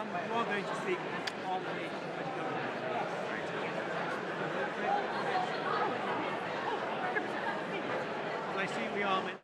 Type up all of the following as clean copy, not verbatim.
you are going to speak on the I see we are meant.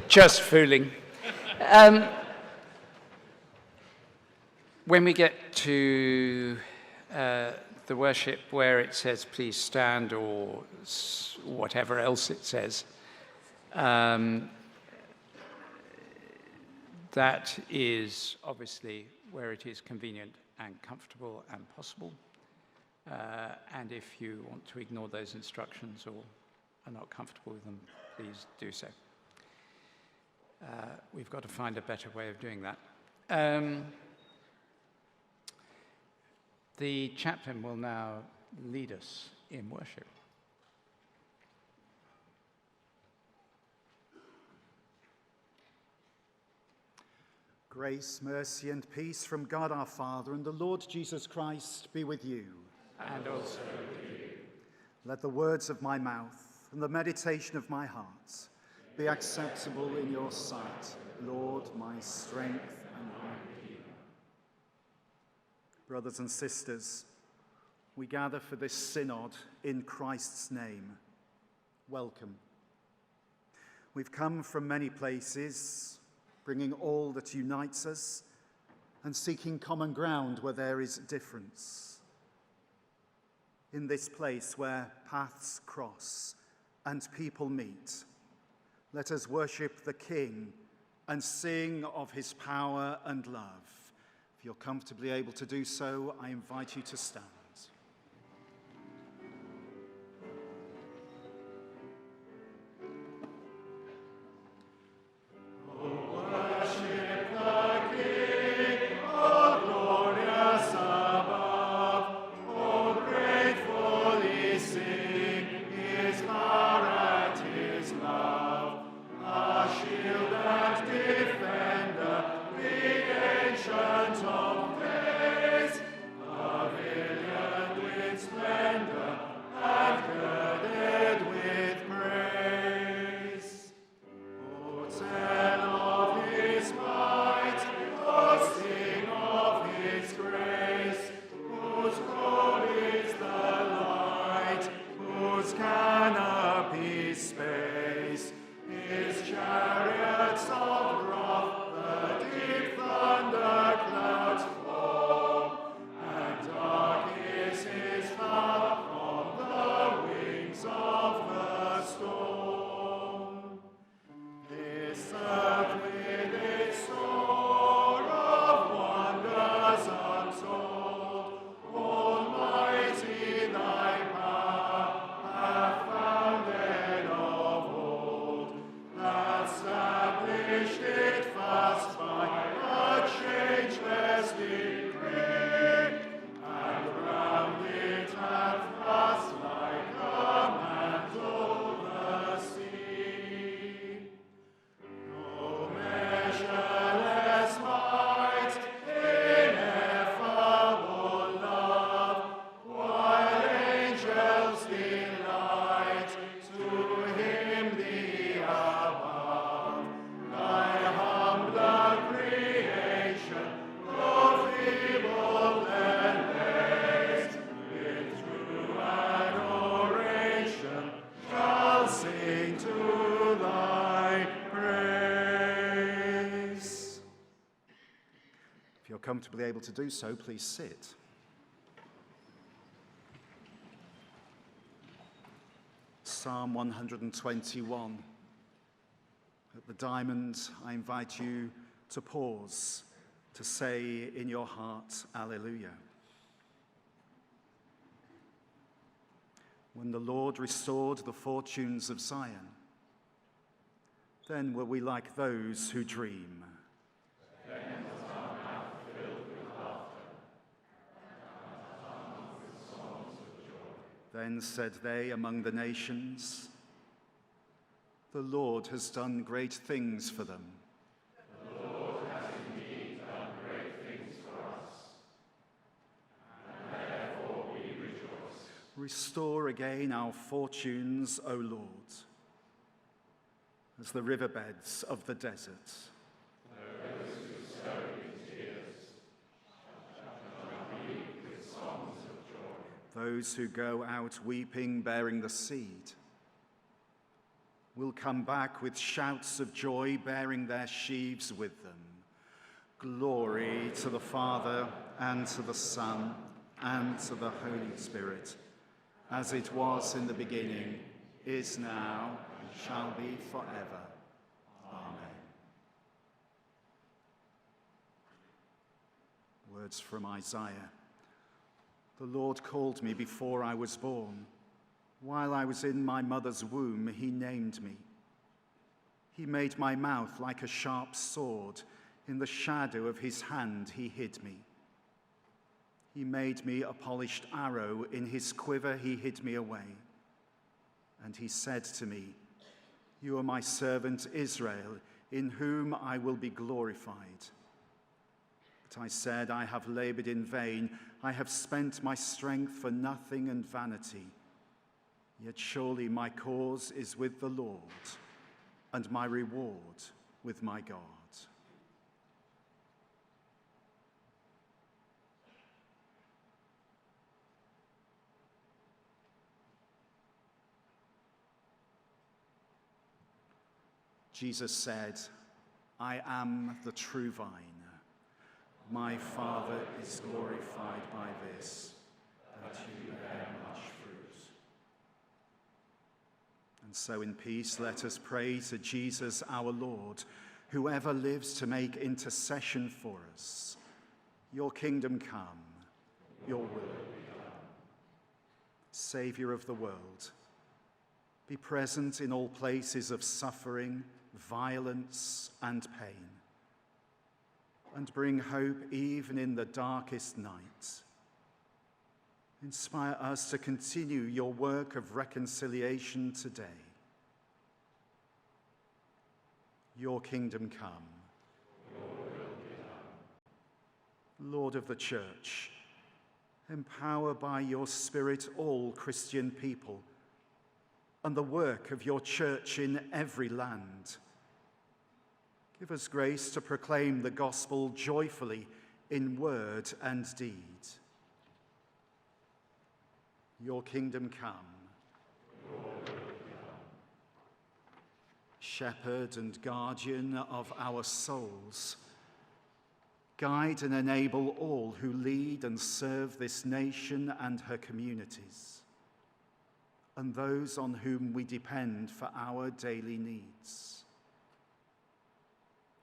Just fooling. When we get to the worship where it says, please stand, or whatever else it says, that is obviously where it is convenient and comfortable and possible. And if you want to ignore those instructions or are not comfortable with them, please do so. We've got to find a better way of doing that. The chaplain will now lead us in worship. Grace, mercy, and peace from God our Father and the Lord Jesus Christ be with you. And also with you. Let the words of my mouth and the meditation of my heart be acceptable in your sight, Lord, my strength and my Redeemer. Brothers and sisters, we gather for this synod in Christ's name. Welcome. We've come from many places, bringing all that unites us and seeking common ground where there is difference. In this place where paths cross and people meet, let us worship the King and sing of his power and love. If you're comfortably able to do so, I invite you to stand. Shield and defense. Comfortably able to do so, please sit. Psalm 121. At the diamond, I invite you to pause, to say in your heart, Alleluia. When the Lord restored the fortunes of Zion, then were we like those who dream. Then said they among the nations, the Lord has done great things for them. The Lord has indeed done great things for us, and therefore we rejoice. Restore again our fortunes, O Lord, as the riverbeds of the desert. Those who sow in tears shall reap with songs of joy. Those who go out weeping, bearing the seed, will come back with shouts of joy, bearing their sheaves with them. Glory to the Father, and to the Son, and to the Holy Spirit, as it was in the beginning, is now, and shall be forever. Amen. Words from Isaiah. The Lord called me before I was born. While I was in my mother's womb, he named me. He made my mouth like a sharp sword. In the shadow of his hand he hid me. He made me a polished arrow. In his quiver he hid me away. And he said to me, "You are my servant Israel, in whom I will be glorified." But I said, "I have labored in vain. I have spent my strength for nothing and vanity. Yet surely my cause is with the Lord, and my reward with my God." Jesus said, "I am the true vine. My Father is glorified by this, that you bear much fruit." And so in peace, let us pray to Jesus our Lord, who ever lives to make intercession for us. Your kingdom come, your will be done. Saviour of the world, be present in all places of suffering, violence, and pain, and bring hope even in the darkest night. Inspire us to continue your work of reconciliation today. Your kingdom come. Your will be done. Lord of the Church, empower by your Spirit all Christian people and the work of your Church in every land. Give us grace to proclaim the gospel joyfully in word and deed. Your kingdom come. Shepherd and guardian of our souls, guide and enable all who lead and serve this nation and her communities, and those on whom we depend for our daily needs.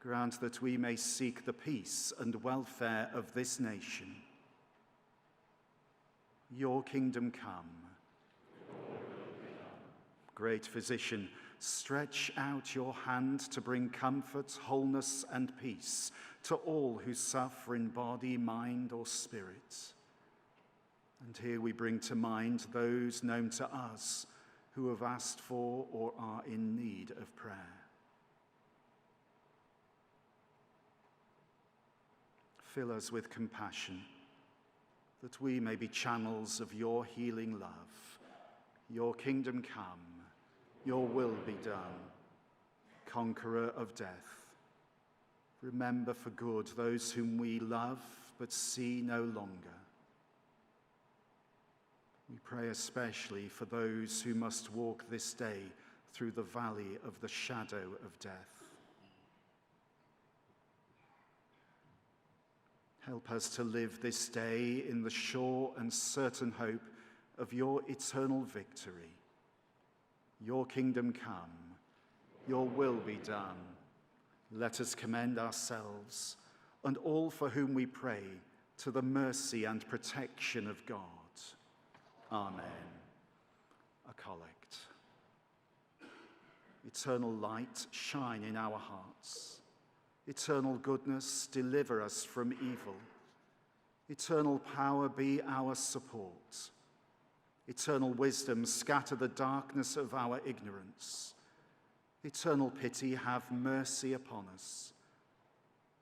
Grant that we may seek the peace and welfare of this nation. Your kingdom come. Great Physician, stretch out your hand to bring comfort, wholeness, and peace to all who suffer in body, mind, or spirit. And here we bring to mind those known to us who have asked for or are in need of prayer. Fill us with compassion, that we may be channels of your healing love. Your kingdom come, your will be done. Conqueror of death, remember for good those whom we love but see no longer. We pray especially for those who must walk this day through the valley of the shadow of death. Help us to live this day in the sure and certain hope of your eternal victory. Your kingdom come, your will be done. Let us commend ourselves and all for whom we pray to the mercy and protection of God. Amen. A collect. Eternal light, shine in our hearts. Eternal goodness, deliver us from evil. Eternal power, be our support. Eternal wisdom, scatter the darkness of our ignorance. Eternal pity, have mercy upon us,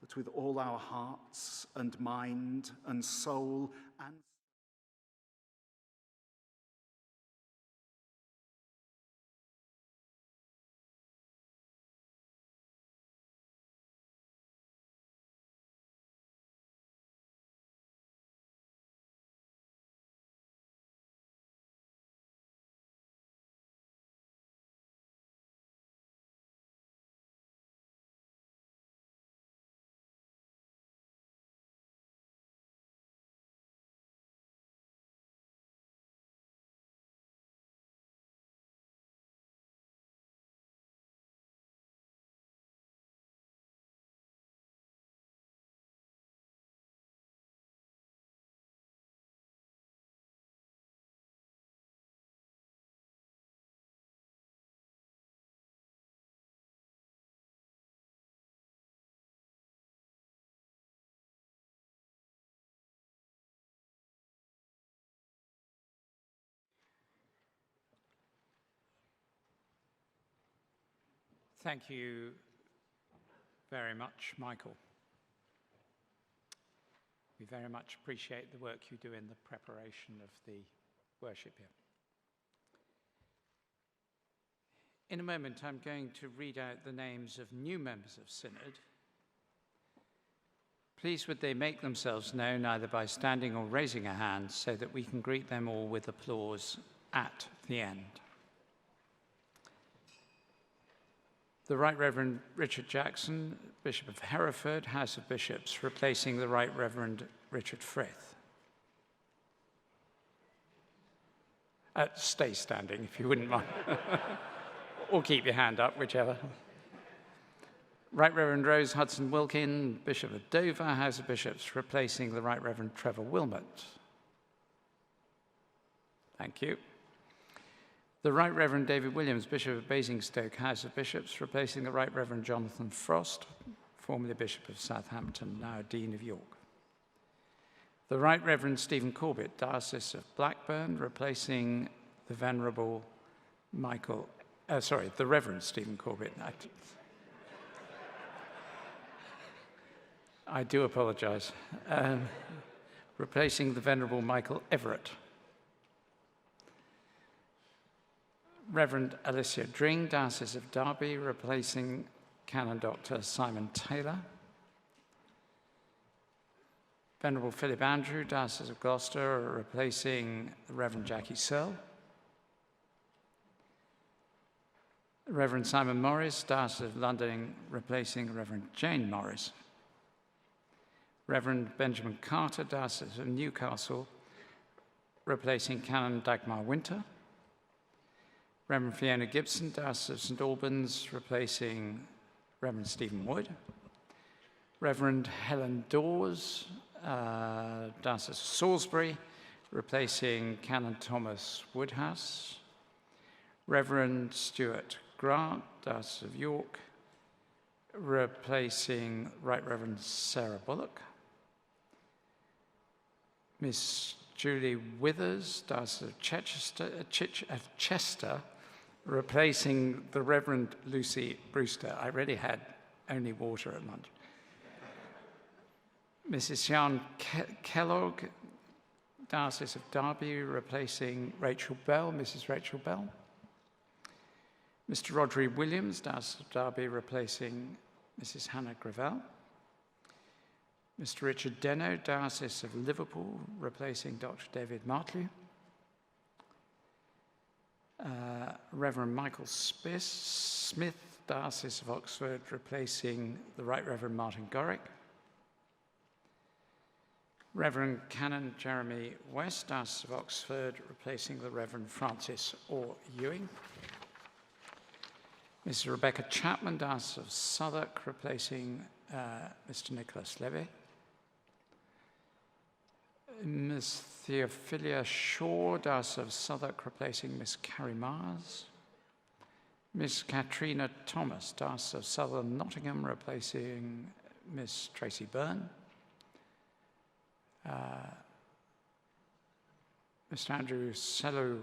that with all our hearts and mind and soul and Thank you very much, Michael. We very much appreciate the work you do in the preparation of the worship here. In a moment, I'm going to read out the names of new members of Synod. Please would they make themselves known either by standing or raising a hand so that we can greet them all with applause at the end. The Right Reverend Richard Jackson, Bishop of Hereford, House of Bishops, replacing the Right Reverend Richard Frith. Stay standing, if you wouldn't mind. Or keep your hand up, whichever. Right Reverend Rose Hudson Wilkin, Bishop of Dover, House of Bishops, replacing the Right Reverend Trevor Wilmot. Thank you. The Right Reverend David Williams, Bishop of Basingstoke, House of Bishops, replacing the Right Reverend Jonathan Frost, formerly Bishop of Southampton, now Dean of York. The Right Reverend Stephen Corbett, Diocese of Blackburn, replacing the Venerable the Reverend Stephen Corbett. I do apologise. Replacing the Venerable Michael Everett. Reverend Alicia Dring, Diocese of Derby, replacing Canon Dr. Simon Taylor. Venerable Philip Andrew, Diocese of Gloucester, replacing Reverend Jackie Searle. Reverend Simon Morris, Diocese of London, replacing Reverend Jane Morris. Reverend Benjamin Carter, Diocese of Newcastle, replacing Canon Dagmar Winter. Reverend Fiona Gibson, Diocese of St Albans, replacing Reverend Stephen Wood. Reverend Helen Dawes, Diocese of Salisbury, replacing Canon Thomas Woodhouse. Reverend Stuart Grant, Diocese of York, replacing Right Reverend Sarah Bullock. Miss Julie Withers, Diocese of Chester, replacing the Reverend Lucy Brewster. I really had only water at lunch. Mrs. Sian Kellogg, Diocese of Derby, replacing Rachel Bell, Mrs. Rachel Bell. Mr. Rodri Williams, Diocese of Derby, replacing Mrs. Hannah Gravel. Mr. Richard Deno, Diocese of Liverpool, replacing Dr. David Martley. Reverend Michael Smith, Diocese of Oxford, replacing the Right Reverend Martin Gorick. Reverend Canon Jeremy West, Diocese of Oxford, replacing the Reverend Francis Orr Ewing. Mrs. Rebecca Chapman, Diocese of Southwark, replacing Mr. Nicholas Levy. Ms. Theophilia Shaw, Diocese of Southwark, replacing Miss Carrie Mars. Miss Katrina Thomas, Diocese of Southern Nottingham, replacing Miss Tracy Byrne. Mr. Andrew Sellow,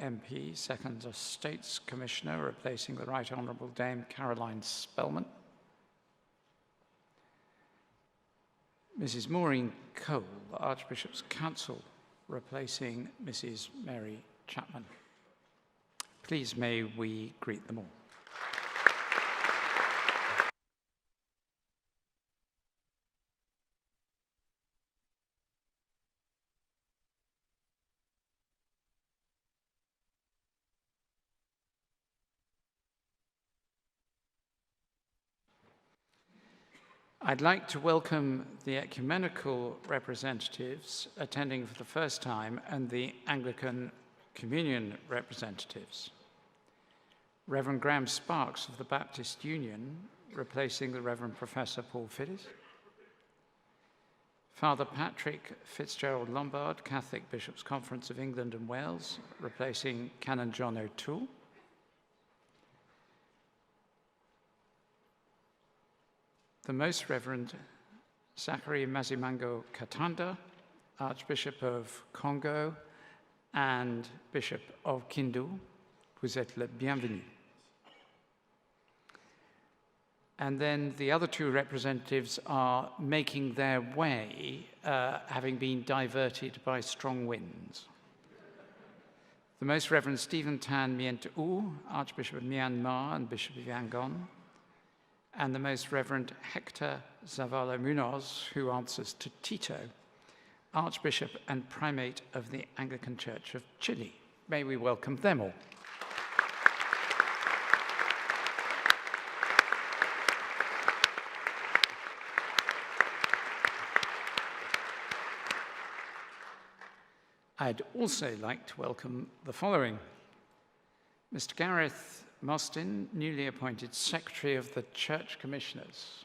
MP, Second Estates Commissioner, replacing the Right Honourable Dame Caroline Spellman. Mrs. Maureen Cole, Archbishop's Counsel, replacing Mrs. Mary Chapman. Please may we greet them all. I'd like to welcome the ecumenical representatives attending for the first time and the Anglican Communion representatives. Reverend Graham Sparks of the Baptist Union, replacing the Reverend Professor Paul Phillies. Father Patrick Fitzgerald Lombard, Catholic Bishops' Conference of England and Wales, replacing Canon John O'Toole. The Most Reverend Zachary Mazimango Katanda, Archbishop of Congo and Bishop of Kindu, vous êtes le bienvenu. And then the other two representatives are making their way, having been diverted by strong winds. The Most Reverend Stephen Tan Mient U, Archbishop of Myanmar and Bishop of Yangon, and the Most Reverend Hector Zavala Munoz, who answers to Tito, Archbishop and Primate of the Anglican Church of Chile. May we welcome them all. I'd also like to welcome the following. Mr. Gareth Mostyn, newly appointed Secretary of the Church Commissioners.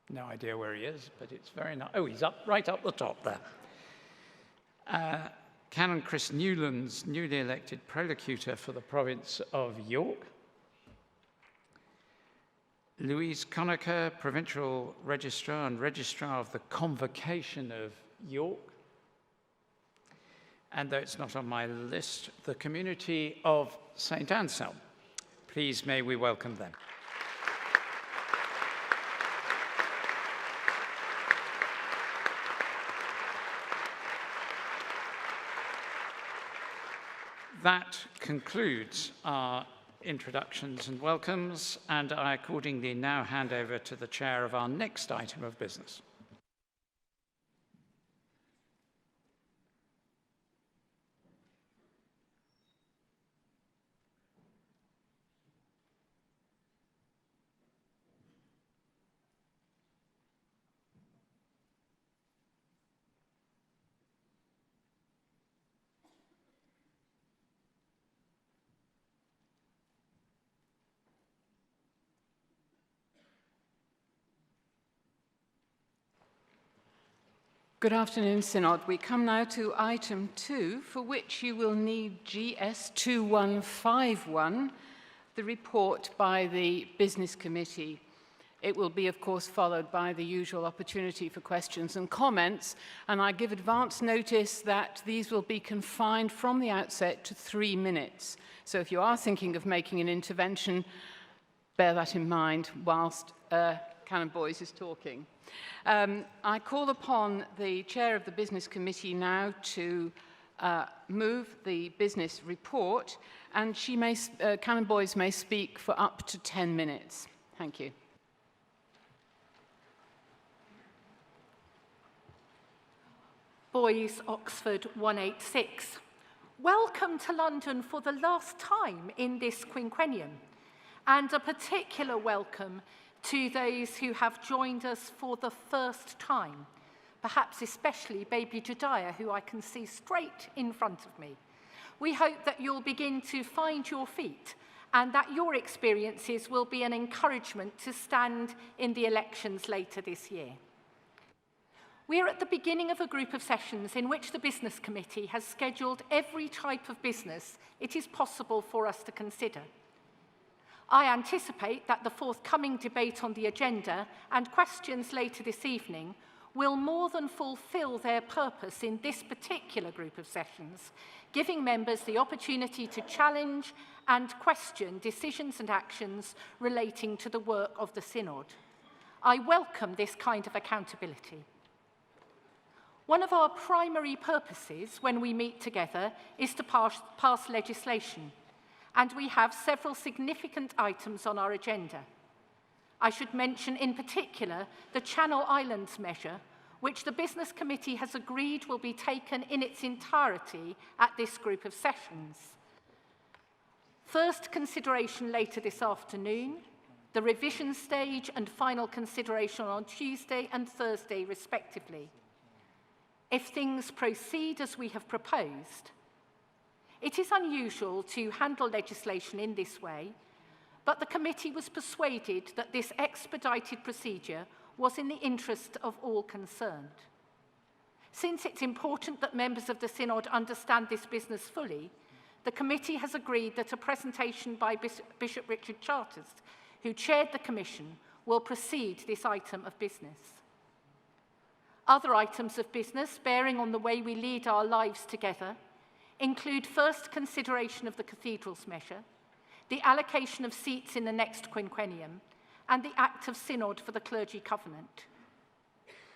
No idea where he is, but it's very nice. Oh, he's right up the top there. Canon Chris Newlands, newly elected Prolocutor for the province of York. Louise Conacher, Provincial Registrar and Registrar of the Convocation of York. And though it's not on my list, the community of St. Anselm. Please may we welcome them. That concludes our introductions and welcomes, and I accordingly now hand over to the chair of our next item of business. Good afternoon, Synod. We come now to item 2, for which you will need GS 2151, the report by the Business Committee. It will be, of course, followed by the usual opportunity for questions and comments, and I give advance notice that these will be confined from the outset to 3 minutes. So if you are thinking of making an intervention, bear that in mind whilst Canon Boyes is talking. I call upon the chair of the Business Committee now to move the business report, and Canon Boyes may speak for up to 10 minutes. Thank you. Boyes, Oxford 186. Welcome to London for the last time in this quinquennium, and a particular welcome to those who have joined us for the first time, perhaps especially baby Jediah, who I can see straight in front of me. We hope that you'll begin to find your feet and that your experiences will be an encouragement to stand in the elections later this year. We are at the beginning of a group of sessions in which the Business Committee has scheduled every type of business it is possible for us to consider. I anticipate that the forthcoming debate on the agenda and questions later this evening will more than fulfil their purpose in this particular group of sessions, giving members the opportunity to challenge and question decisions and actions relating to the work of the Synod. I welcome this kind of accountability. One of our primary purposes when we meet together is to pass legislation, and we have several significant items on our agenda. I should mention in particular the Channel Islands measure, which the Business Committee has agreed will be taken in its entirety at this group of sessions. First consideration later this afternoon, the revision stage and final consideration on Tuesday and Thursday respectively. If things proceed as we have proposed, it is unusual to handle legislation in this way, but the committee was persuaded that this expedited procedure was in the interest of all concerned. Since it's important that members of the Synod understand this business fully, the committee has agreed that a presentation by Bishop Richard Charteris, who chaired the commission, will precede this item of business. Other items of business bearing on the way we lead our lives together include first consideration of the cathedrals measure, the allocation of seats in the next quinquennium, and the Act of Synod for the Clergy Covenant.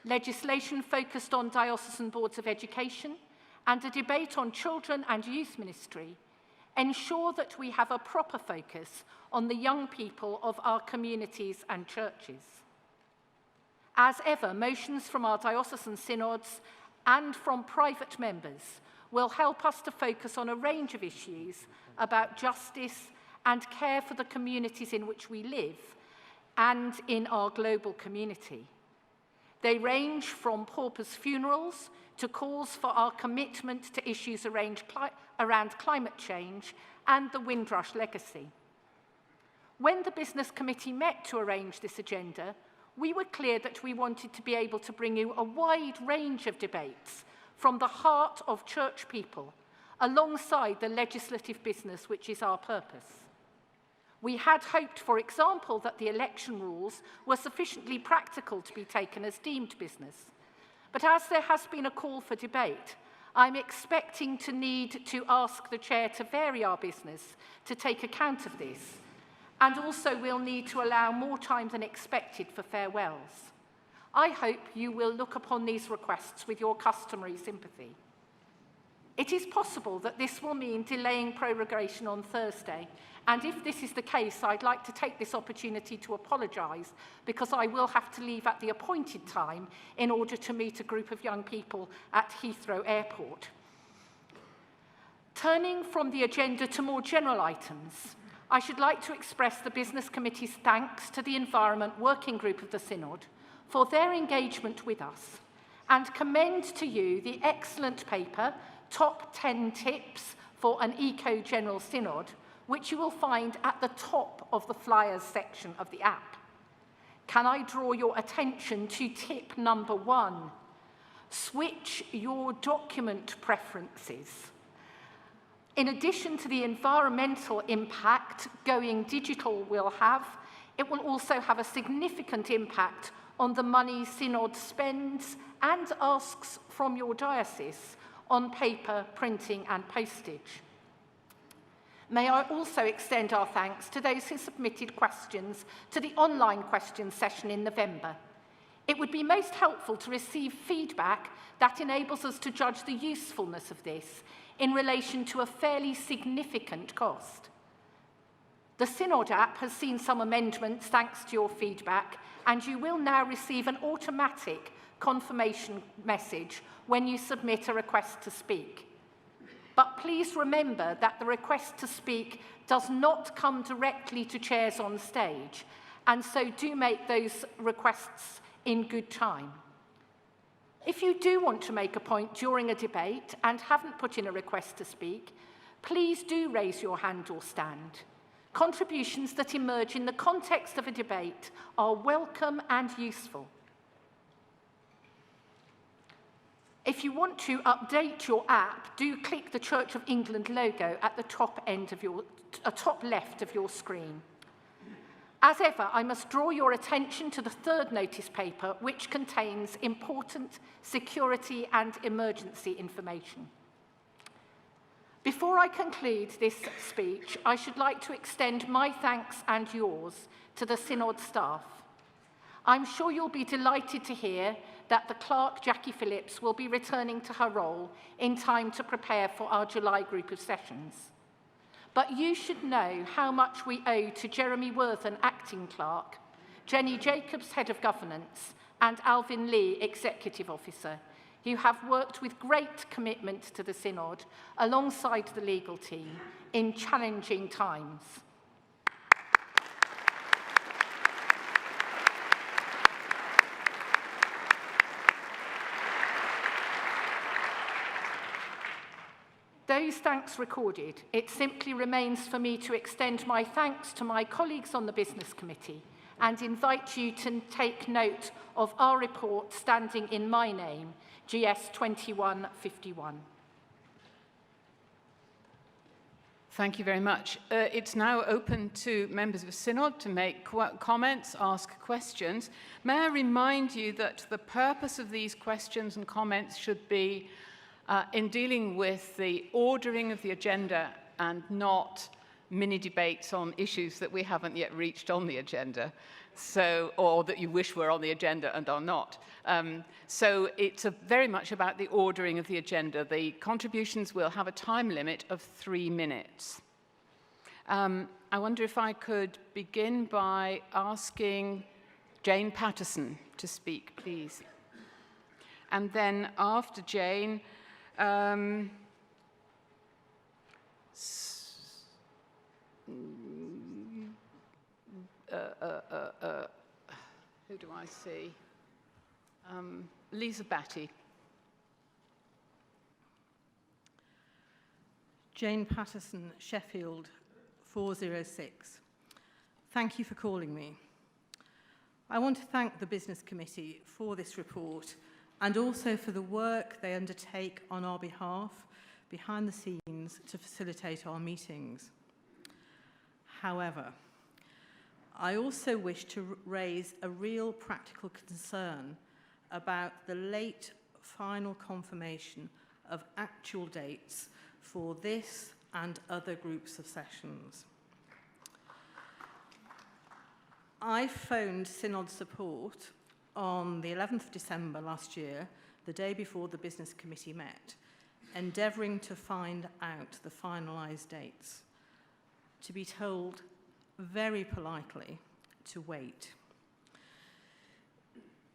Legislation focused on diocesan boards of education and a debate on children and youth ministry ensure that we have a proper focus on the young people of our communities and churches. As ever, motions from our diocesan synods and from private members will help us to focus on a range of issues about justice and care for the communities in which we live and in our global community. They range from paupers' funerals to calls for our commitment to issues around climate change and the Windrush legacy. When the Business Committee met to arrange this agenda, we were clear that we wanted to be able to bring you a wide range of debates from the heart of church people, alongside the legislative business which is our purpose. We had hoped, for example, that the election rules were sufficiently practical to be taken as deemed business. But as there has been a call for debate, I'm expecting to need to ask the chair to vary our business to take account of this, and also we'll need to allow more time than expected for farewells. I hope you will look upon these requests with your customary sympathy. It is possible that this will mean delaying prorogation on Thursday, and if this is the case, I'd like to take this opportunity to apologise, because I will have to leave at the appointed time in order to meet a group of young people at Heathrow Airport. Turning from the agenda to more general items, I should like to express the Business Committee's thanks to the Environment Working Group of the Synod for their engagement with us, and commend to you the excellent paper, Top 10 Tips for an Eco General Synod, which you will find at the top of the flyers section of the app. Can I draw your attention to tip number 1? Switch your document preferences. In addition to the environmental impact going digital will have, it will also have a significant impact on the money Synod spends and asks from your diocese on paper, printing and postage. May I also extend our thanks to those who submitted questions to the online question session in November. It would be most helpful to receive feedback that enables us to judge the usefulness of this in relation to a fairly significant cost. The Synod app has seen some amendments thanks to your feedback, and you will now receive an automatic confirmation message when you submit a request to speak. But please remember that the request to speak does not come directly to chairs on stage, and so do make those requests in good time. If you do want to make a point during a debate and haven't put in a request to speak, please do raise your hand or stand. Contributions that emerge in the context of a debate are welcome and useful. If you want to update your app, do click the Church of England logo at the top left of your screen. As ever, I must draw your attention to the third notice paper, which contains important security and emergency information. Before I conclude this speech, I should like to extend my thanks and yours to the Synod staff. I'm sure you'll be delighted to hear that the clerk, Jackie Phillips, will be returning to her role in time to prepare for our July group of sessions. But you should know how much we owe to Jeremy Worthen, acting clerk, Jenny Jacobs, head of governance, and Alvin Lee, executive officer, who have worked with great commitment to the Synod alongside the legal team in challenging times. Those thanks recorded, it simply remains for me to extend my thanks to my colleagues on the Business Committee and invite you to take note of our report standing in my name, GS 2151. Thank you very much. It's now open to members of Synod to make comments, ask questions. May I remind you that the purpose of these questions and comments should be in dealing with the ordering of the agenda and not mini debates on issues that we haven't yet reached on the agenda, or that you wish were on the agenda and are not. So it's very much about the ordering of the agenda. The contributions will have a time limit of 3 minutes. I wonder if I could begin by asking Jane Patterson to speak, please. And then after Jane, who do I see? Lisa Batty. Jane Patterson, Sheffield, 406. Thank you for calling me. I want to thank the Business Committee for this report and also for the work they undertake on our behalf behind the scenes to facilitate our meetings. However, I also wish to raise a real practical concern about the late final confirmation of actual dates for this and other groups of sessions. I phoned Synod support on the 11th of December last year, the day before the Business Committee met, endeavouring to find out the finalised dates, to be told very politely to wait.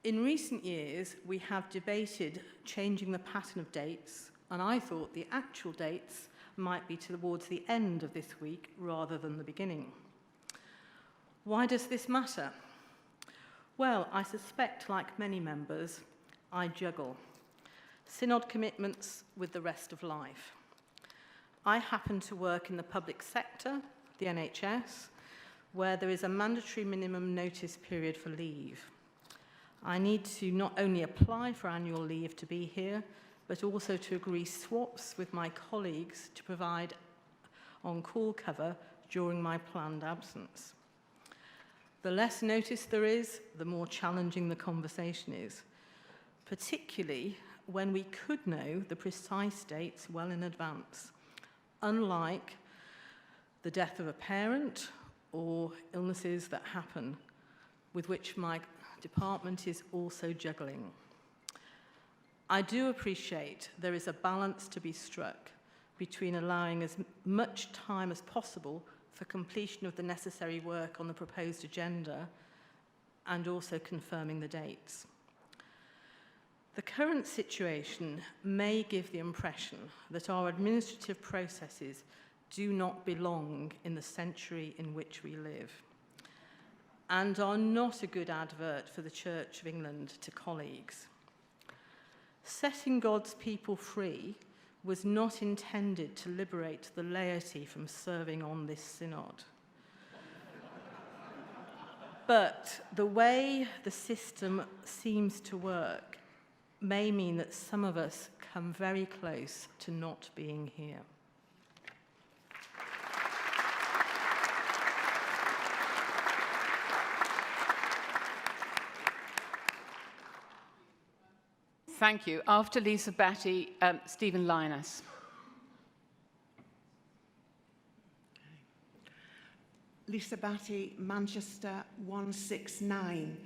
In recent years, we have debated changing the pattern of dates, and I thought the actual dates might be towards the end of this week rather than the beginning. Why does this matter? Well, I suspect, like many members, I juggle synod commitments with the rest of life. I happen to work in the public sector, the NHS, where there is a mandatory minimum notice period for leave. I need to not only apply for annual leave to be here, but also to agree swaps with my colleagues to provide on-call cover during my planned absence. The less notice there is, the more challenging the conversation is, particularly when we could know the precise dates well in advance, unlike the death of a parent or illnesses that happen, with which my department is also juggling. I do appreciate there is a balance to be struck between allowing as much time as possible for completion of the necessary work on the proposed agenda and also confirming the dates. The current situation may give the impression that our administrative processes do not belong in the century in which we live and are not a good advert for the Church of England to colleagues. Setting God's people free was not intended to liberate the laity from serving on this synod. But the way the system seems to work may mean that some of us come very close to not being here. Thank you. After Lisa Batty, Stephen Linus. Lisa Batty, Manchester 169.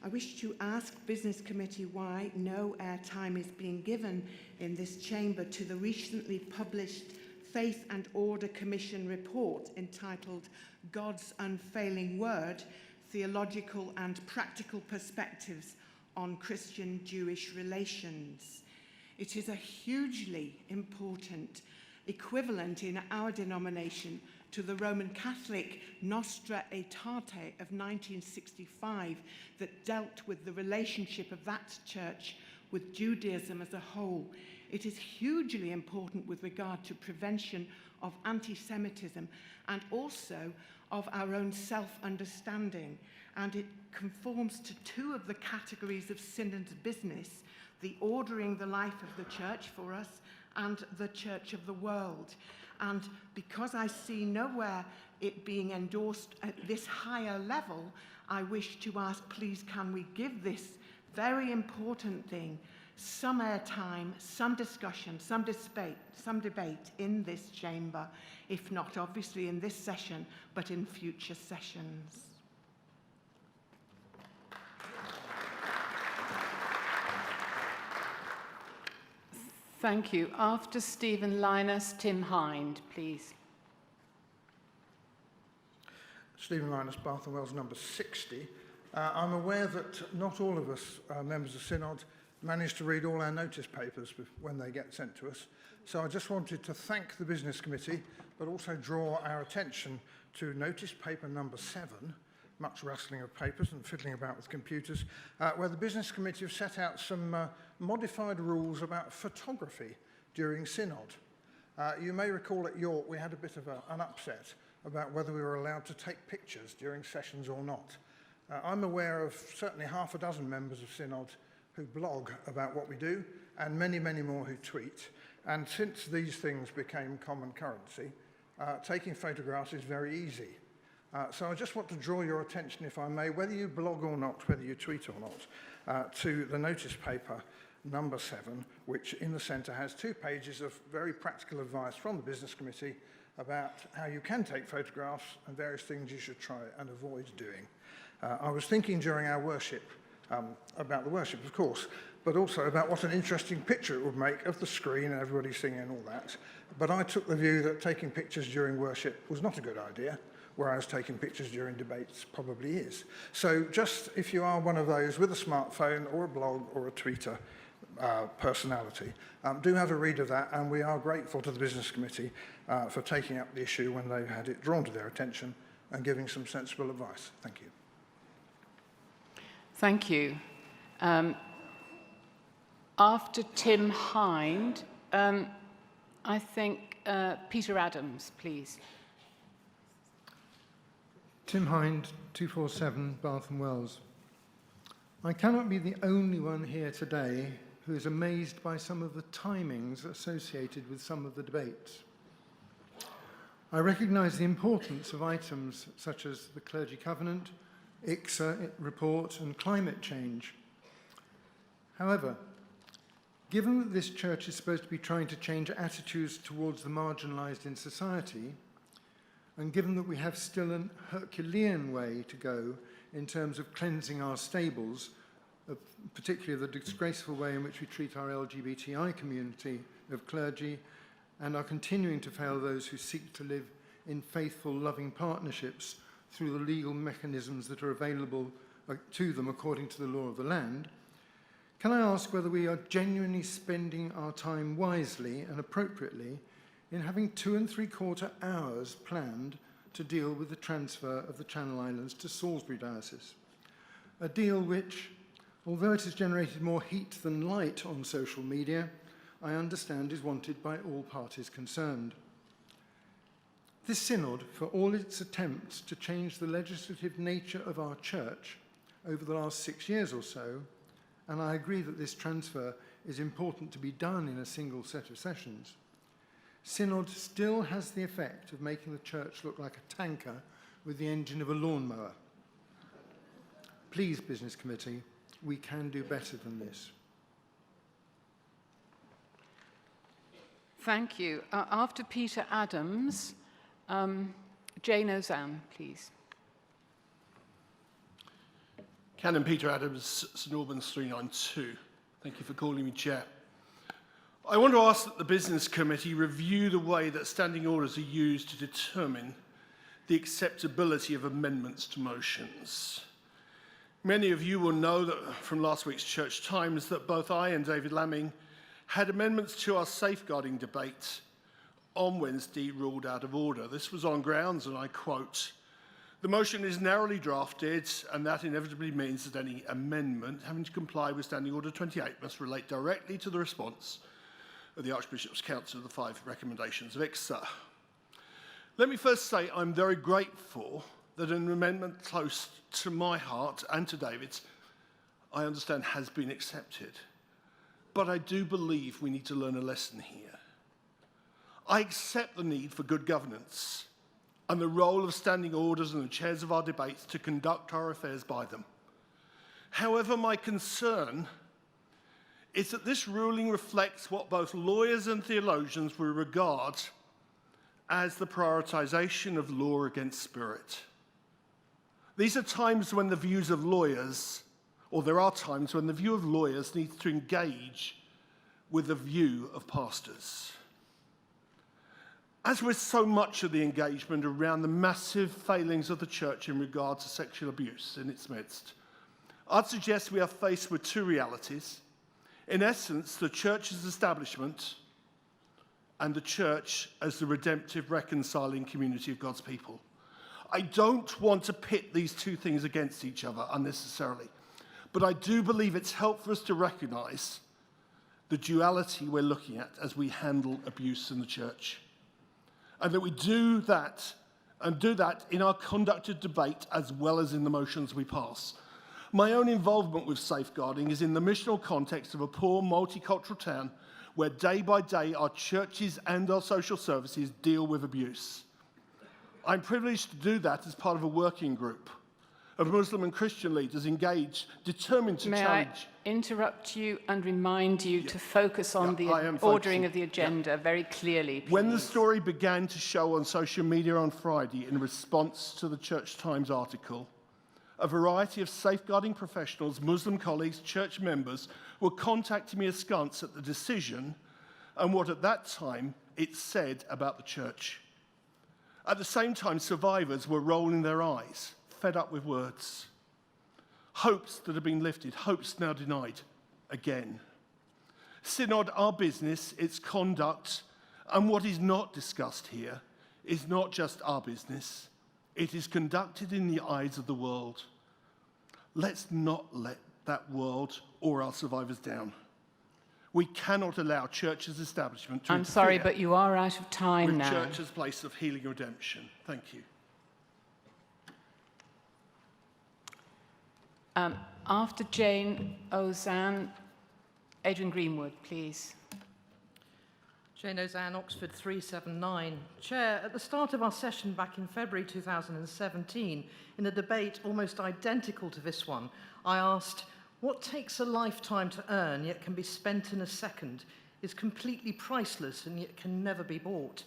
I wish to ask Business Committee why no airtime is being given in this chamber to the recently published Faith and Order Commission report entitled God's Unfailing Word, Theological and Practical Perspectives on Christian-Jewish Relations. It is a hugely important equivalent in our denomination to the Roman Catholic Nostra Aetate of 1965 that dealt with the relationship of that church with Judaism as a whole. It is hugely important with regard to prevention of anti-Semitism and also of our own self-understanding. And it conforms to two of the categories of synod's business, the ordering the life of the church for us and the church of the world. And because I see nowhere it being endorsed at this higher level, I wish to ask, please, can we give this very important thing some airtime, some discussion, some debate in this chamber, if not obviously in this session, but in future sessions. Thank you. After Stephen Linus, Tim Hind, please. Stephen Linus, Bath and Wells, number 60. I'm aware that not all of us, members of Synod, manage to read all our notice papers when they get sent to us. So I just wanted to thank the Business Committee, but also draw our attention to notice paper number 7, much rustling of papers and fiddling about with computers, where the Business Committee have set out some modified rules about photography during Synod. You may recall at York we had a bit of an upset about whether we were allowed to take pictures during sessions or not. I'm aware of certainly half a dozen members of Synod who blog about what we do, and many, many more who tweet. And since these things became common currency, taking photographs is very easy. So I just want to draw your attention, if I may, whether you blog or not, whether you tweet or not, to the notice paper number 7, which in the centre has 2 pages of very practical advice from the Business Committee about how you can take photographs and various things you should try and avoid doing. I was thinking during our worship about the worship, of course, but also about what an interesting picture it would make of the screen and everybody singing and all that. But I took the view that taking pictures during worship was not a good idea, whereas taking pictures during debates probably is. So just if you are one of those with a smartphone or a blog or a Twitter personality, do have a read of that, and we are grateful to the Business Committee for taking up the issue when they've had it drawn to their attention and giving some sensible advice. Thank you. Thank you. After Tim Hind, I think Peter Adams, please. Tim Hind, 247 Bath and Wells. I cannot be the only one here today who is amazed by some of the timings associated with some of the debates. I recognise the importance of items such as the Clergy Covenant, ICSA report and climate change. However, given that this church is supposed to be trying to change attitudes towards the marginalised in society, and given that we have still a Herculean way to go in terms of cleansing our stables, particularly the disgraceful way in which we treat our LGBTI community of clergy, and are continuing to fail those who seek to live in faithful, loving partnerships through the legal mechanisms that are available to them according to the law of the land, can I ask whether we are genuinely spending our time wisely and appropriately in having 2 3/4 hours planned to deal with the transfer of the Channel Islands to Salisbury Diocese? A deal which, although it has generated more heat than light on social media, I understand is wanted by all parties concerned. This synod, for all its attempts to change the legislative nature of our church over the last 6 years or so, and I agree that this transfer is important to be done in a single set of sessions, synod still has the effect of making the church look like a tanker with the engine of a lawnmower. Please, Business Committee, we can do better than this. Thank you. After Peter Adams, Jane Ozanne, please. Canon Peter Adams, St Albans 392. Thank you for calling me Chair. I want to ask that the Business Committee review the way that standing orders are used to determine the acceptability of amendments to motions. Many of you will know that from last week's Church Times that both I and David Lamming had amendments to our safeguarding debate on Wednesday ruled out of order. This was on grounds, and I quote, "The motion is narrowly drafted, and that inevitably means that any amendment having to comply with Standing Order 28 must relate directly to the response of the Archbishop's Council of the 5 recommendations of ICSA." Let me first say I'm very grateful that an amendment close to my heart and to David's, I understand, has been accepted. But I do believe we need to learn a lesson here. I accept the need for good governance and the role of standing orders and the chairs of our debates to conduct our affairs by them. However, my concern is that this ruling reflects what both lawyers and theologians will regard as the prioritization of law against spirit. These are times when the views of lawyers, or there are times when the view of lawyers needs to engage with the view of pastors. As with so much of the engagement around the massive failings of the church in regard to sexual abuse in its midst, I'd suggest we are faced with 2 realities. In essence, the church's establishment and the church as the redemptive, reconciling community of God's people. I don't want to pit these 2 things against each other unnecessarily, but I do believe it's helpful for us to recognize the duality we're looking at as we handle abuse in the church. And that we do that in our conducted debate as well as in the motions we pass. My own involvement with safeguarding is in the missional context of a poor multicultural town where day by day our churches and our social services deal with abuse. I'm privileged to do that as part of a working group of Muslim and Christian leaders engaged, determined to challenge. May I interrupt you and remind you to focus on the ordering of the agenda very clearly, please. When the story began to show on social media on Friday in response to the Church Times article, a variety of safeguarding professionals, Muslim colleagues, church members were contacting me askance at the decision and what at that time it said about the church. At the same time, survivors were rolling their eyes, fed up with words. Hopes that have been lifted, hopes now denied, again. Synod, our business, its conduct, and what is not discussed here is not just our business. It is conducted in the eyes of the world. Let's not let that world or our survivors down. We cannot allow church's establishment to I'm sorry, but you are out of time with now. church's place of healing and redemption. Thank you. After Jane Ozanne, Adrian Greenwood, please. Jane Ozanne, Oxford 379. Chair, at the start of our session back in February 2017, in a debate almost identical to this one, I asked, what takes a lifetime to earn yet can be spent in a second is completely priceless and yet can never be bought?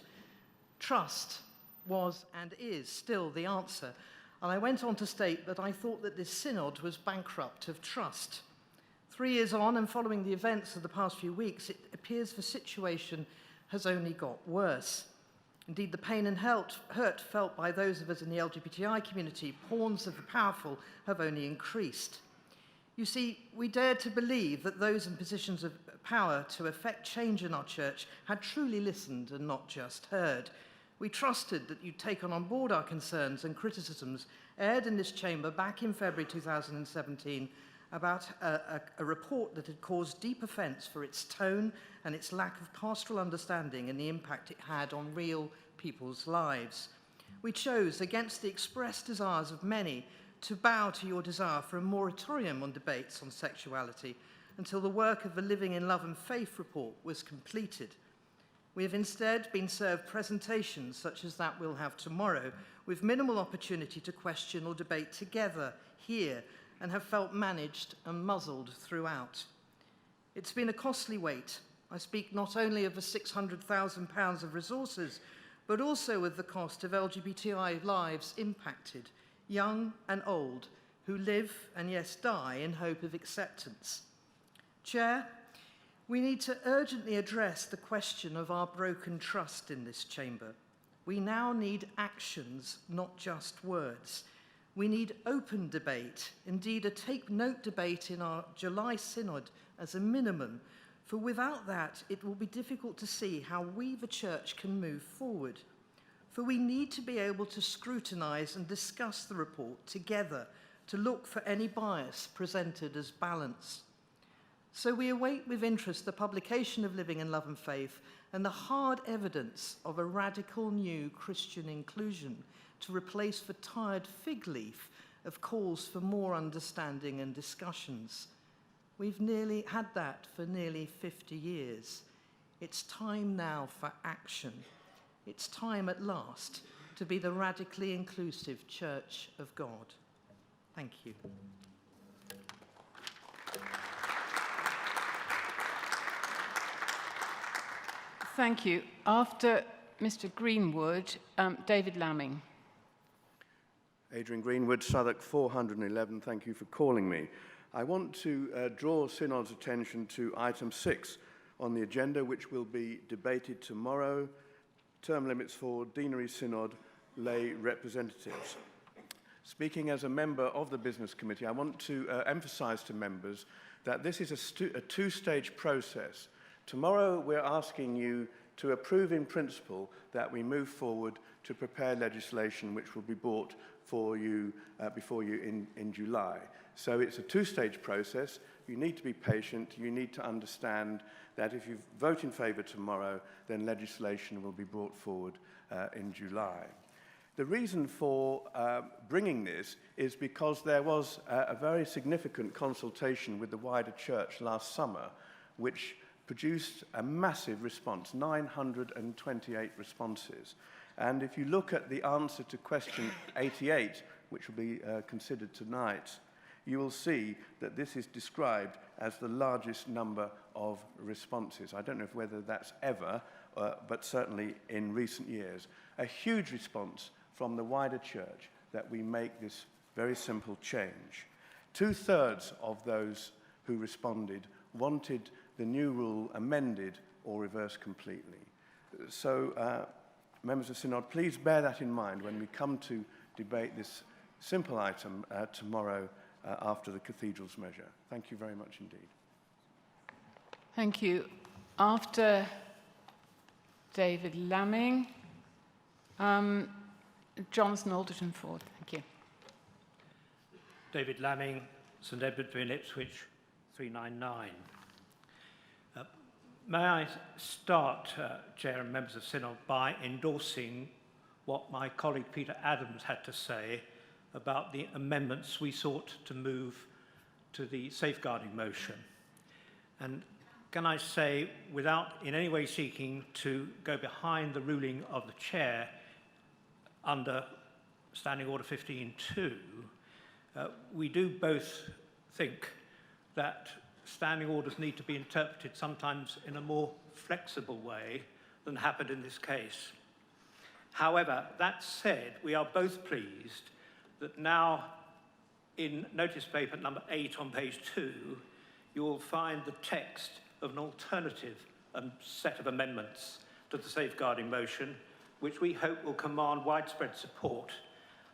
Trust was and is still the answer. And I went on to state that I thought that this synod was bankrupt of trust. 3 years on and following the events of the past few weeks, it appears the situation has only got worse. Indeed, the pain and hurt felt by those of us in the LGBTI community, pawns of the powerful, have only increased. You see, we dared to believe that those in positions of power to effect change in our church had truly listened and not just heard. We trusted that you'd taken on board our concerns and criticisms aired in this chamber back in February 2017 about a report that had caused deep offence for its tone and its lack of pastoral understanding and the impact it had on real people's lives. We chose, against the expressed desires of many, to bow to your desire for a moratorium on debates on sexuality until the work of the Living in Love and Faith report was completed. We have instead been served presentations such as that we'll have tomorrow, with minimal opportunity to question or debate together here, and have felt managed and muzzled throughout. It's been a costly wait. I speak not only of the £600,000 of resources, but also of the cost of LGBTI lives impacted, young and old, who live and yes die in hope of acceptance. Chair, we need to urgently address the question of our broken trust in this chamber. We now need actions, not just words. We need open debate, indeed a take-note debate in our July Synod as a minimum, for without that it will be difficult to see how we, the Church, can move forward. For we need to be able to scrutinise and discuss the report together to look for any bias presented as balance. So we await with interest the publication of Living in Love and Faith and the hard evidence of a radical new Christian inclusion to replace the tired fig leaf of calls for more understanding and discussions. We've nearly had that for nearly 50 years. It's time now for action. It's time at last to be the radically inclusive Church of God. Thank you. Thank you. After Mr. Greenwood, David Lamming. Adrian Greenwood, Southwark 411, thank you for calling me. I want to draw Synod's attention to item 6 on the agenda, which will be debated tomorrow, term limits for Deanery Synod lay representatives. Speaking as a member of the Business Committee, I want to emphasise to members that this is a two-stage process. Tomorrow we're asking you to approve in principle that we move forward to prepare legislation which will be brought for you, before you in July. So it's a two-stage process. You need to be patient. You need to understand that if you vote in favour tomorrow, then legislation will be brought forward in July. The reason for bringing this is because there was a very significant consultation with the wider church last summer, which produced a massive response, 928 responses. And if you look at the answer to question 88, which will be considered tonight, you will see that this is described as the largest number of responses. I don't know whether that's ever, but certainly in recent years. A huge response from the wider church that we make this very simple change. 2/3 of those who responded wanted the new rule amended or reversed completely. So, members of Synod, please bear that in mind when we come to debate this simple item tomorrow after the Cathedral's measure. Thank you very much indeed. Thank you. After David Lamming, Jonathan Alderton Ford. Thank you. David Lamming, St Edward's in Ipswich, 399. May I start, Chair and members of Synod, by endorsing what my colleague Peter Adams had to say about the amendments we sought to move to the safeguarding motion. And can I say, without in any way seeking to go behind the ruling of the Chair under Standing Order 15.2, we do both think that standing orders need to be interpreted sometimes in a more flexible way than happened in this case. However, that said, we are both pleased that now in notice paper number 8 on page 2, you will find the text of an alternative set of amendments to the safeguarding motion, which we hope will command widespread support.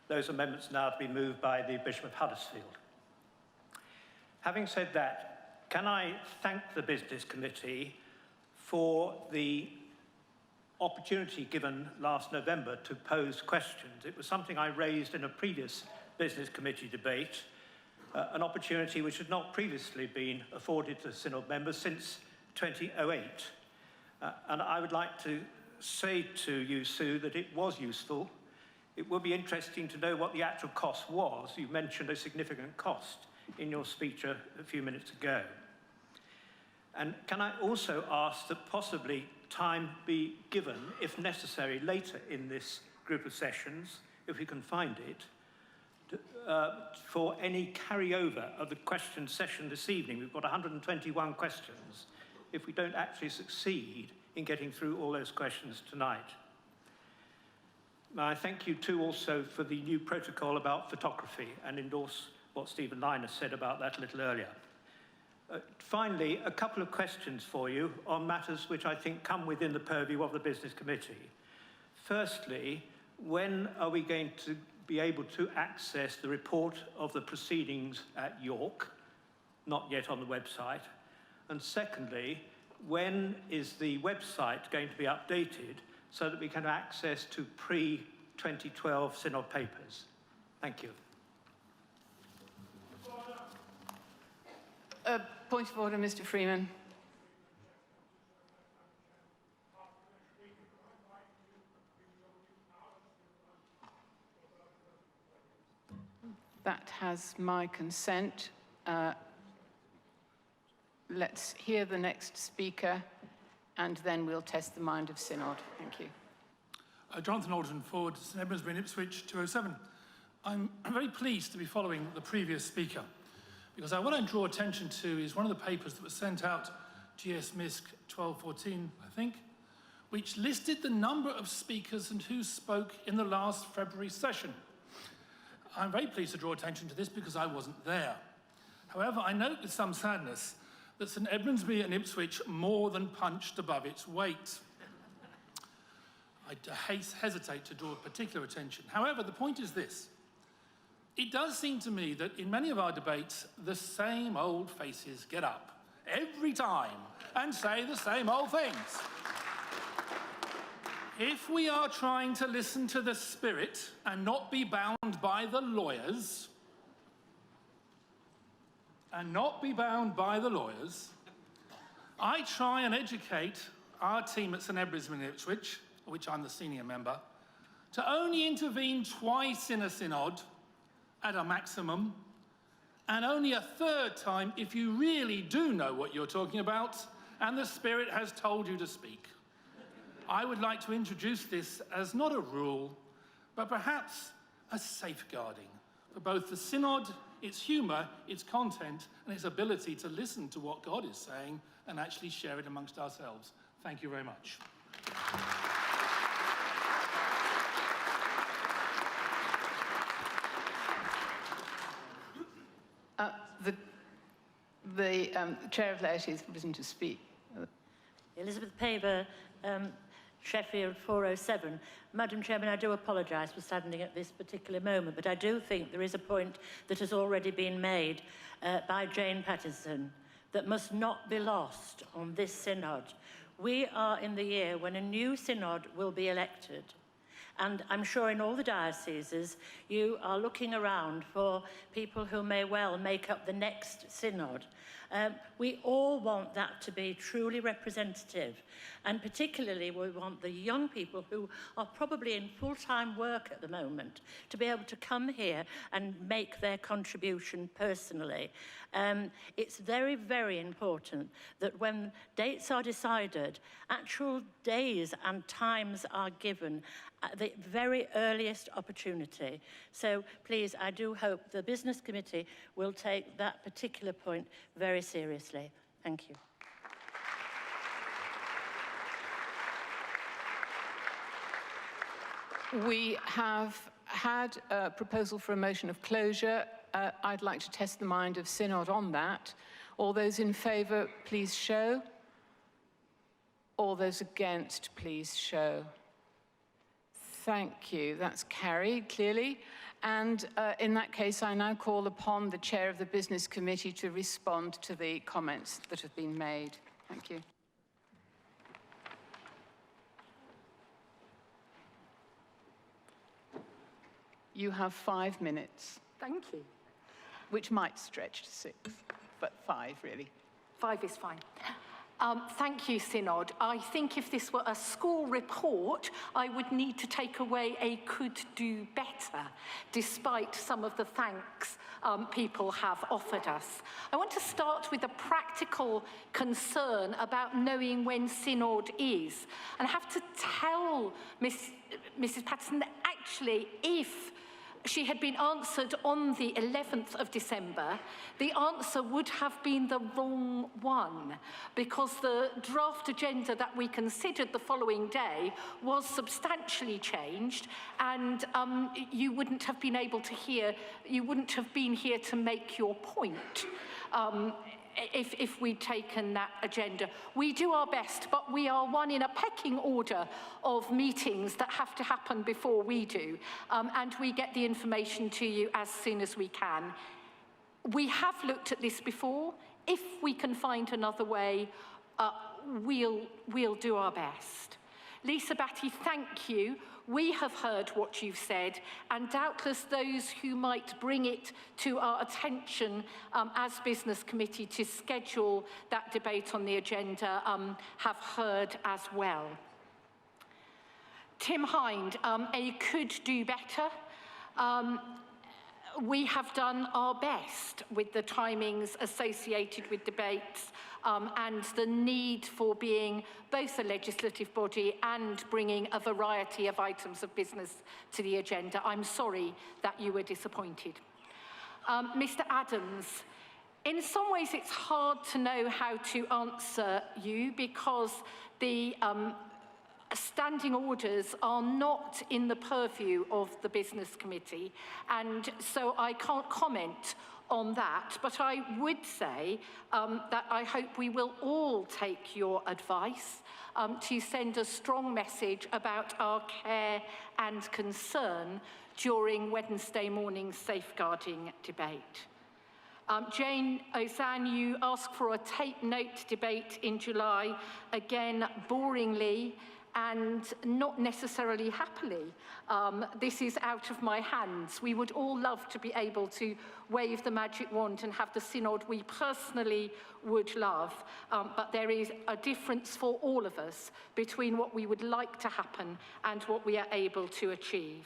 Those amendments now to be moved by the Bishop of Huddersfield. Having said that, can I thank the Business Committee for the opportunity given last November to pose questions. It was something I raised in a previous Business Committee debate, an opportunity which had not previously been afforded to Synod members since 2008. And I would like to say to you, Sue, that it was useful. It would be interesting to know what the actual cost was. You mentioned a significant cost in your speech a few minutes ago. And can I also ask that possibly time be given, if necessary, later in this group of sessions, if we can find it, for any carryover of the question session this evening. We've got 121 questions. If we don't actually succeed in getting through all those questions tonight. I thank you too also for the new protocol about photography and endorse what Stephen Liner said about that a little earlier. Finally, a couple of questions for you on matters which I think come within the purview of the Business Committee. Firstly, when are we going to be able to access the report of the proceedings at York? Not yet on the website. And secondly, when is the website going to be updated so that we can have access to pre-2012 Synod papers? Thank you. Point of order, Mr. Freeman. That has my consent. Let's hear the next speaker, and then we'll test the mind of Synod. Thank you. Jonathan Alderton Ford, St Edward's in Ipswich, 207. I'm very pleased to be following the previous speaker, because what I draw attention to is one of the papers that was sent out, GS MISC 1214, I think, which listed the number of speakers and who spoke in the last February session. I'm very pleased to draw attention to this because I wasn't there. However, I note with some sadness that St Edmundsbury and Ipswich more than punched above its weight. I hesitate to draw particular attention. However, the point is this. It does seem to me that in many of our debates, the same old faces get up every time and say the same old things. If we are trying to listen to the spirit and not be bound by the lawyers, I try and educate our team at St Edward's in Ipswich, which I'm the senior member, to only intervene twice in a synod at a maximum, and only a third time if you really do know what you're talking about and the Spirit has told you to speak. I would like to introduce this as not a rule, but perhaps a safeguarding for both the synod, its humour, its content, and its ability to listen to what God is saying and actually share it amongst ourselves. Thank you very much. The Chair of Laity has risen to speak. Elizabeth Paver, Sheffield 407. Madam Chairman, I do apologise for standing at this particular moment, but I do think there is a point that has already been made by Jane Patterson that must not be lost on this synod. We are in the year when a new synod will be elected. And I'm sure in all the dioceses, you are looking around for people who may well make up the next synod. We all want that to be truly representative. And particularly, we want the young people who are probably in full-time work at the moment to be able to come here and make their contribution personally. It's very, very important that when dates are decided, actual days and times are given at the very earliest opportunity. So please, I do hope the Business Committee will take that particular point very seriously. Thank you. We have had a proposal for a motion of closure. I'd like to test the mind of Synod on that. All those in favour, please show. All those against, please show. Thank you. That's carried, clearly. And in that case, I now call upon the Chair of the Business Committee to respond to the comments that have been made. Thank you. You have 5 minutes. Thank you. Which might stretch to 6, but 5, really. 5 is fine. Thank you, Synod. I think if this were a school report, I would need to take away a could do better, despite some of the thanks people have offered us. I want to start with a practical concern about knowing when Synod is. And I have to tell Mrs. Patterson that actually, if she had been answered on the 11th of December, the answer would have been the wrong one, because the draft agenda that we considered the following day was substantially changed, and you wouldn't have been able to hear, you wouldn't have been here to make your point. If we'd taken that agenda. We do our best, but we are one in a pecking order of meetings that have to happen before we do, and we get the information to you as soon as we can. We have looked at this before. If we can find another way, we'll do our best. Lisa Batty, thank you. We have heard what you've said, and doubtless those who might bring it to our attention as Business Committee to schedule that debate on the agenda have heard as well. Tim Hind, a could do better. We have done our best with the timings associated with debates and the need for being both a legislative body and bringing a variety of items of business to the agenda. I'm sorry that you were disappointed. Mr. Adams, in some ways it's hard to know how to answer you because the standing orders are not in the purview of the Business Committee, and so I can't comment on that, but I would say that I hope we will all take your advice to send a strong message about our care and concern during Wednesday morning's safeguarding debate. Jane Ozan, you asked for a tape note debate in July, again boringly and not necessarily happily. This is out of my hands. We would all love to be able to wave the magic wand and have the synod we personally would love, but there is a difference for all of us between what we would like to happen and what we are able to achieve.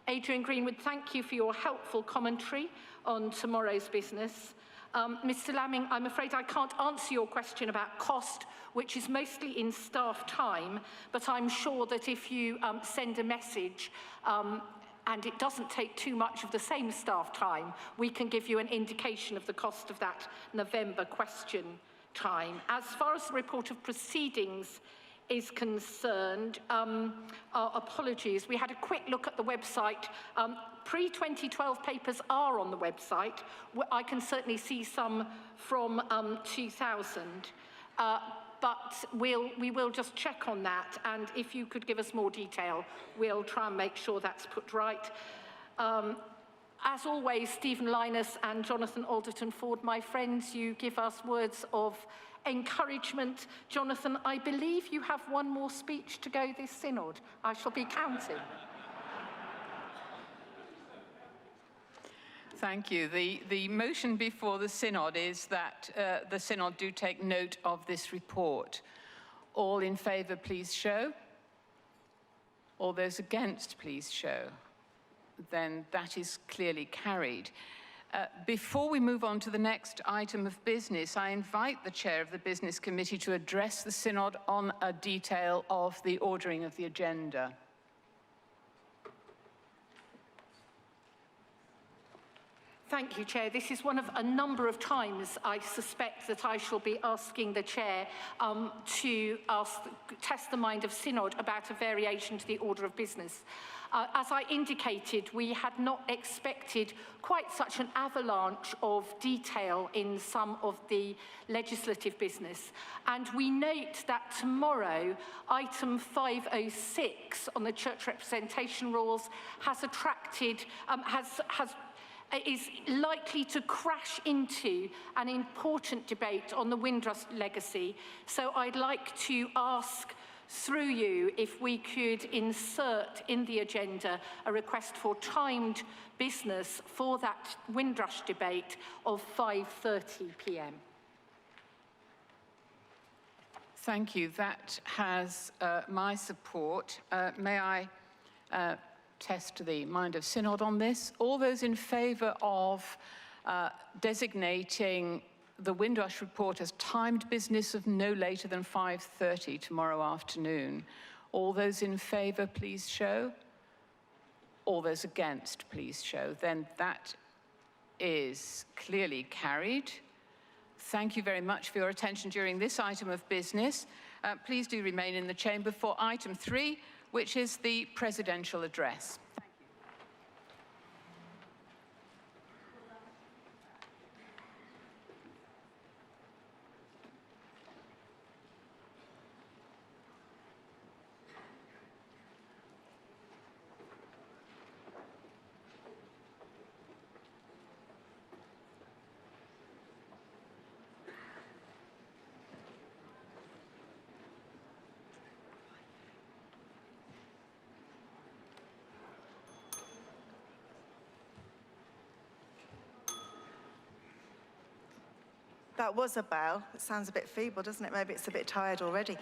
Adrian Greenwood, thank you for your helpful commentary on tomorrow's business. Mr. Lamming, I'm afraid I can't answer your question about cost, which is mostly in staff time, but I'm sure that if you send a message and it doesn't take too much of the same staff time, we can give you an indication of the cost of that November question time. As far as the report of proceedings is concerned, our apologies. We had a quick look at the website. Pre-2012 papers are on the website. I can certainly see some from 2000. But we will just check on that, and if you could give us more detail, we'll try and make sure that's put right. As always, Stephen Linus and Jonathan Alderton-Ford, my friends, you give us words of encouragement. Jonathan, I believe you have one more speech to go this synod. I shall be counting. Thank you. The motion before the synod is that the synod do take note of this report. All in favour, please show. All those against, please show. Then that is clearly carried. Before we move on to the next item of business, I invite the chair of the Business Committee to address the synod on a detail of the ordering of the agenda. Thank you, Chair. This is one of a number of times I suspect that I shall be asking the Chair to test the mind of Synod about a variation to the order of business. As I indicated, we had not expected quite such an avalanche of detail in some of the legislative business. And we note that tomorrow, item 506 on the church representation rules has attracted, is likely to crash into an important debate on the Windrush legacy. So I'd like to ask through you if we could insert in the agenda a request for timed business for that Windrush debate of 5:30 p.m. Thank you. That has my support. May I test the mind of Synod on this? All those in favour of designating the Windrush report as timed business of no later than 5:30 tomorrow afternoon. All those in favour, please show. All those against, please show. Then that is clearly carried. Thank you very much for your attention during this item of business. Please do remain in the chamber for item 3, which is the presidential address. That was a bell. It sounds a bit feeble, doesn't it? Maybe it's a bit tired already.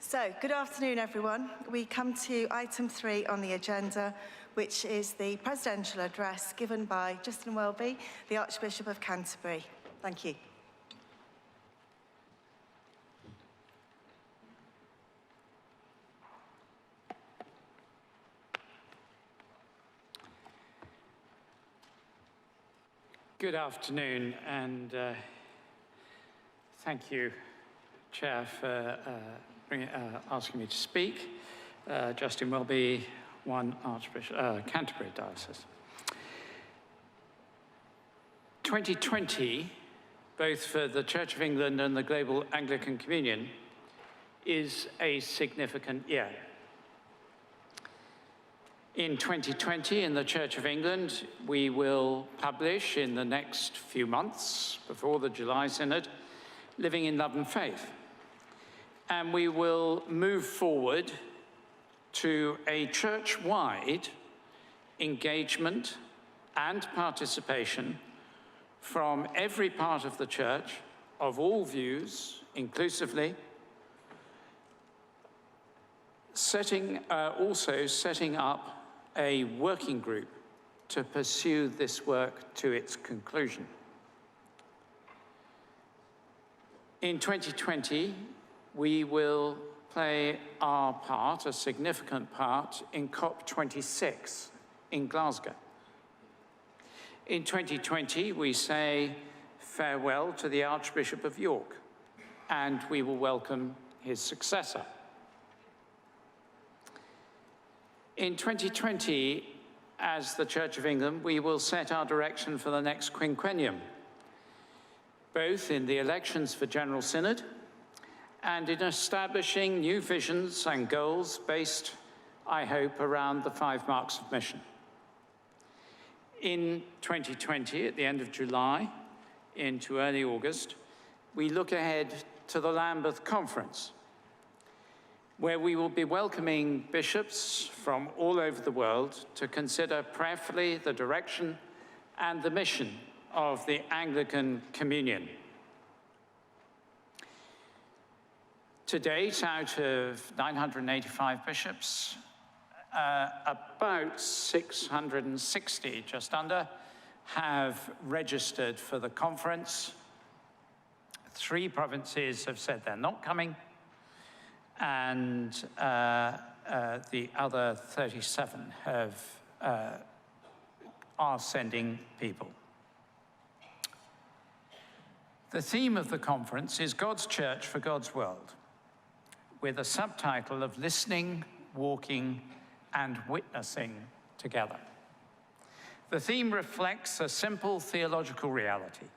So, good afternoon, everyone. We come to item 3 on the agenda, which is the presidential address given by Justin Welby, the Archbishop of Canterbury. Thank you. Good afternoon, and thank you, Chair, for asking me to speak. Justin Welby, 1 Archbishop, Canterbury Diocese. 2020, both for the Church of England and the global Anglican Communion, is a significant year. In 2020, in the Church of England, we will publish in the next few months, before the July Synod, Living in Love and Faith. And we will move forward to a church-wide engagement and participation from every part of the church, of all views, inclusively, also setting up a working group to pursue this work to its conclusion. In 2020, we will play our part, a significant part, in COP26 in Glasgow. In 2020, we say farewell to the Archbishop of York, and we will welcome his successor. In 2020, as the Church of England, we will set our direction for the next quinquennium, both in the elections for General Synod and in establishing new visions and goals based, I hope, around the 5 marks of mission. In 2020, at the end of July into early August, we look ahead to the Lambeth Conference, where we will be welcoming bishops from all over the world to consider prayerfully the direction and the mission of the Anglican Communion. To date, out of 985 bishops, about 660, just under, have registered for the conference. 3 provinces have said they're not coming, and the other 37 are sending people. The theme of the conference is God's Church for God's World, with a subtitle of Listening, Walking, and Witnessing Together. The theme reflects a simple theological reality,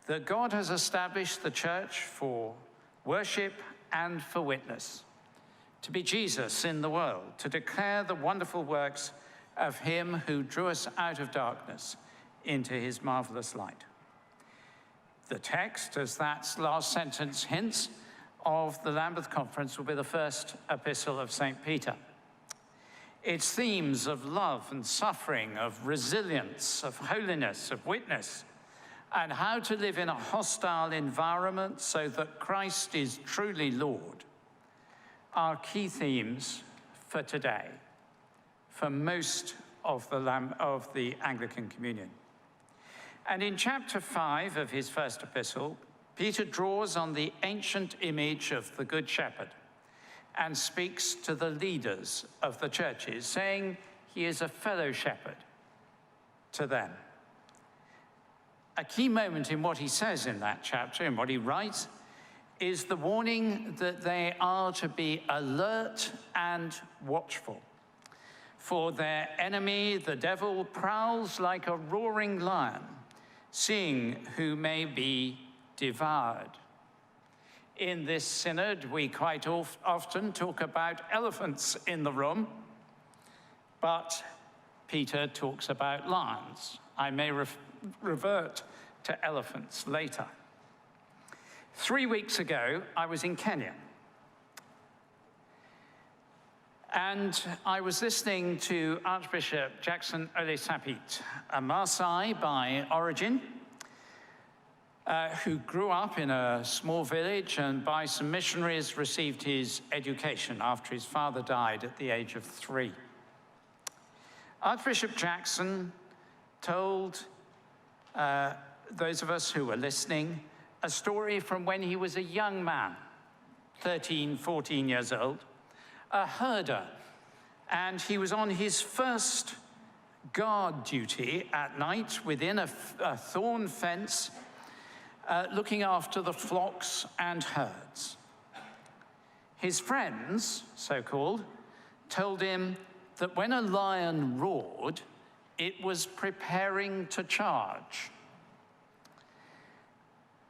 that God has established the church for worship and for witness, to be Jesus in the world, to declare the wonderful works of him who drew us out of darkness into his marvelous light. The text, as that last sentence hints, of the Lambeth Conference will be the first epistle of St. Peter. Its themes of love and suffering, of resilience, of holiness, of witness, and how to live in a hostile environment so that Christ is truly Lord, are key themes for today, for most of the Anglican Communion. And in chapter 5 of his first epistle, Peter draws on the ancient image of the Good Shepherd and speaks to the leaders of the churches, saying he is a fellow shepherd to them. A key moment in what he says in that chapter, in what he writes, is the warning that they are to be alert and watchful. For their enemy, the devil, prowls like a roaring lion, seeing who may be devoured. In this synod, we quite often talk about elephants in the room, but Peter talks about lions. I may revert to elephants later. 3 weeks ago, I was in Kenya. And I was listening to Archbishop Jackson Ole Sapit, a Maasai by origin, who grew up in a small village and by some missionaries received his education after his father died at the age of 3. Archbishop Jackson told those of us who were listening a story from when he was a young man, 13, 14 years old, a herder, and he was on his first guard duty at night within a thorn fence, looking after the flocks and herds. His friends, so-called, told him that when a lion roared, it was preparing to charge.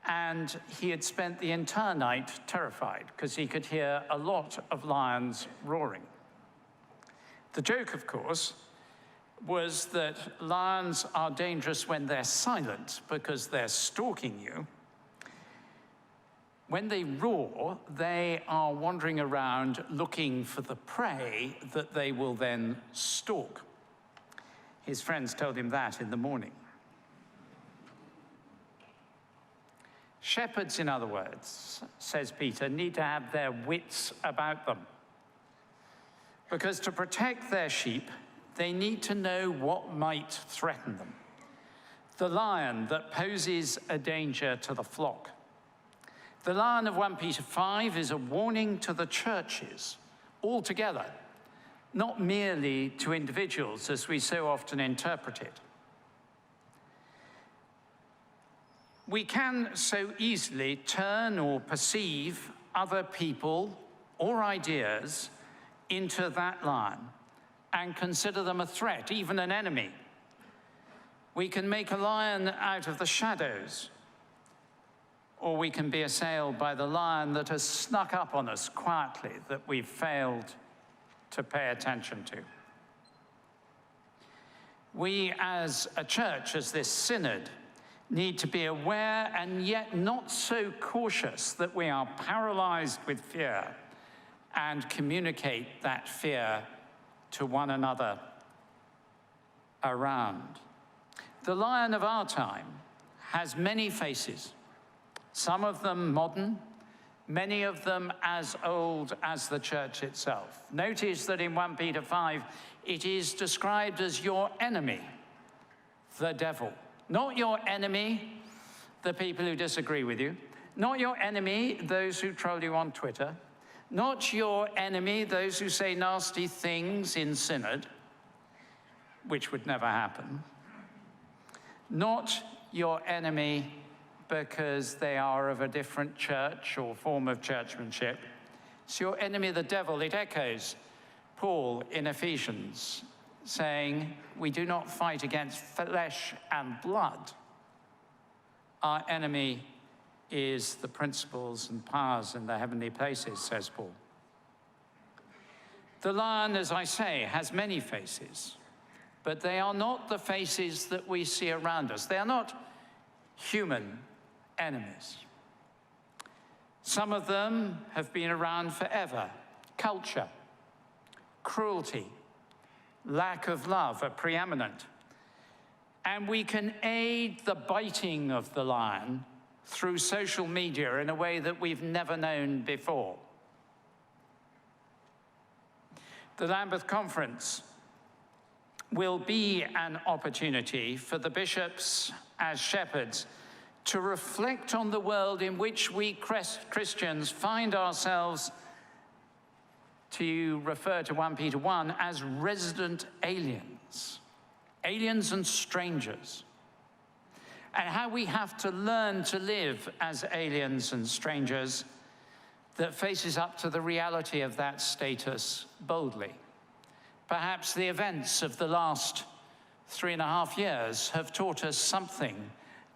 And he had spent the entire night terrified because he could hear a lot of lions roaring. The joke, of course, was that lions are dangerous when they're silent because they're stalking you. When they roar, they are wandering around looking for the prey that they will then stalk. His friends told him that in the morning. Shepherds, in other words, says Peter, need to have their wits about them. Because to protect their sheep, they need to know what might threaten them. The lion that poses a danger to the flock. The lion of 1 Peter 5 is a warning to the churches altogether, not merely to individuals as we so often interpret it. We can so easily turn or perceive other people or ideas into that lion and consider them a threat, even an enemy. We can make a lion out of the shadows, or we can be assailed by the lion that has snuck up on us quietly that we've failed to pay attention to. We as a church, as this synod, need to be aware and yet not so cautious that we are paralyzed with fear and communicate that fear to one another around. The lion of our time has many faces, some of them modern, many of them as old as the church itself. Notice that in 1 Peter 5, it is described as your enemy, the devil. Not your enemy, the people who disagree with you. Not your enemy, those who troll you on Twitter. Not your enemy, those who say nasty things in synod, which would never happen. Not your enemy because they are of a different church or form of churchmanship. It's your enemy, the devil. It echoes Paul in Ephesians, saying, we do not fight against flesh and blood. Our enemy is the principles and powers in the heavenly places, says Paul. The lion, as I say, has many faces, but they are not the faces that we see around us. They are not human enemies. Some of them have been around forever. Culture, cruelty, lack of love are preeminent. And we can aid the biting of the lion through social media in a way that we've never known before. The Lambeth Conference will be an opportunity for the bishops as shepherds to reflect on the world in which we Christians find ourselves, to refer to 1 Peter 1, as resident aliens, aliens and strangers, and how we have to learn to live as aliens and strangers that faces up to the reality of that status boldly. Perhaps the events of the last 3.5 years have taught us something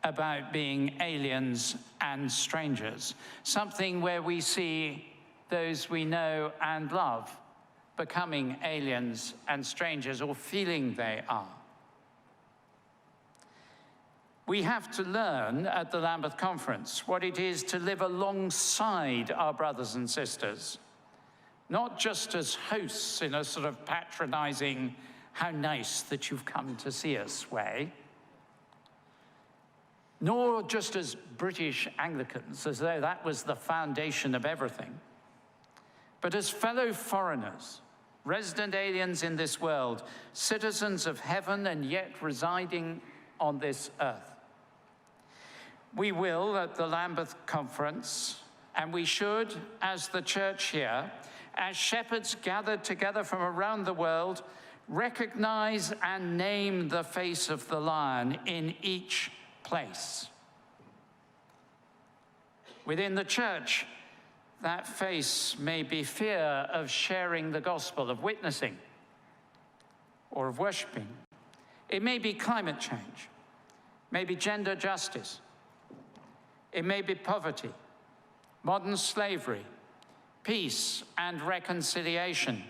about being aliens and strangers, something where we see those we know and love becoming aliens and strangers, or feeling they are. We have to learn at the Lambeth Conference what it is to live alongside our brothers and sisters, not just as hosts in a sort of patronizing, how nice that you've come to see us way, nor just as British Anglicans, as though that was the foundation of everything, but as fellow foreigners, resident aliens in this world, citizens of heaven and yet residing on this earth. We will, at the Lambeth Conference, and we should, as the church here, as shepherds gathered together from around the world, recognize and name the face of the lion in each place. Within the church, that face may be fear of sharing the gospel, of witnessing, or of worshiping. It may be climate change, maybe gender justice. It may be poverty, modern slavery, peace and reconciliation.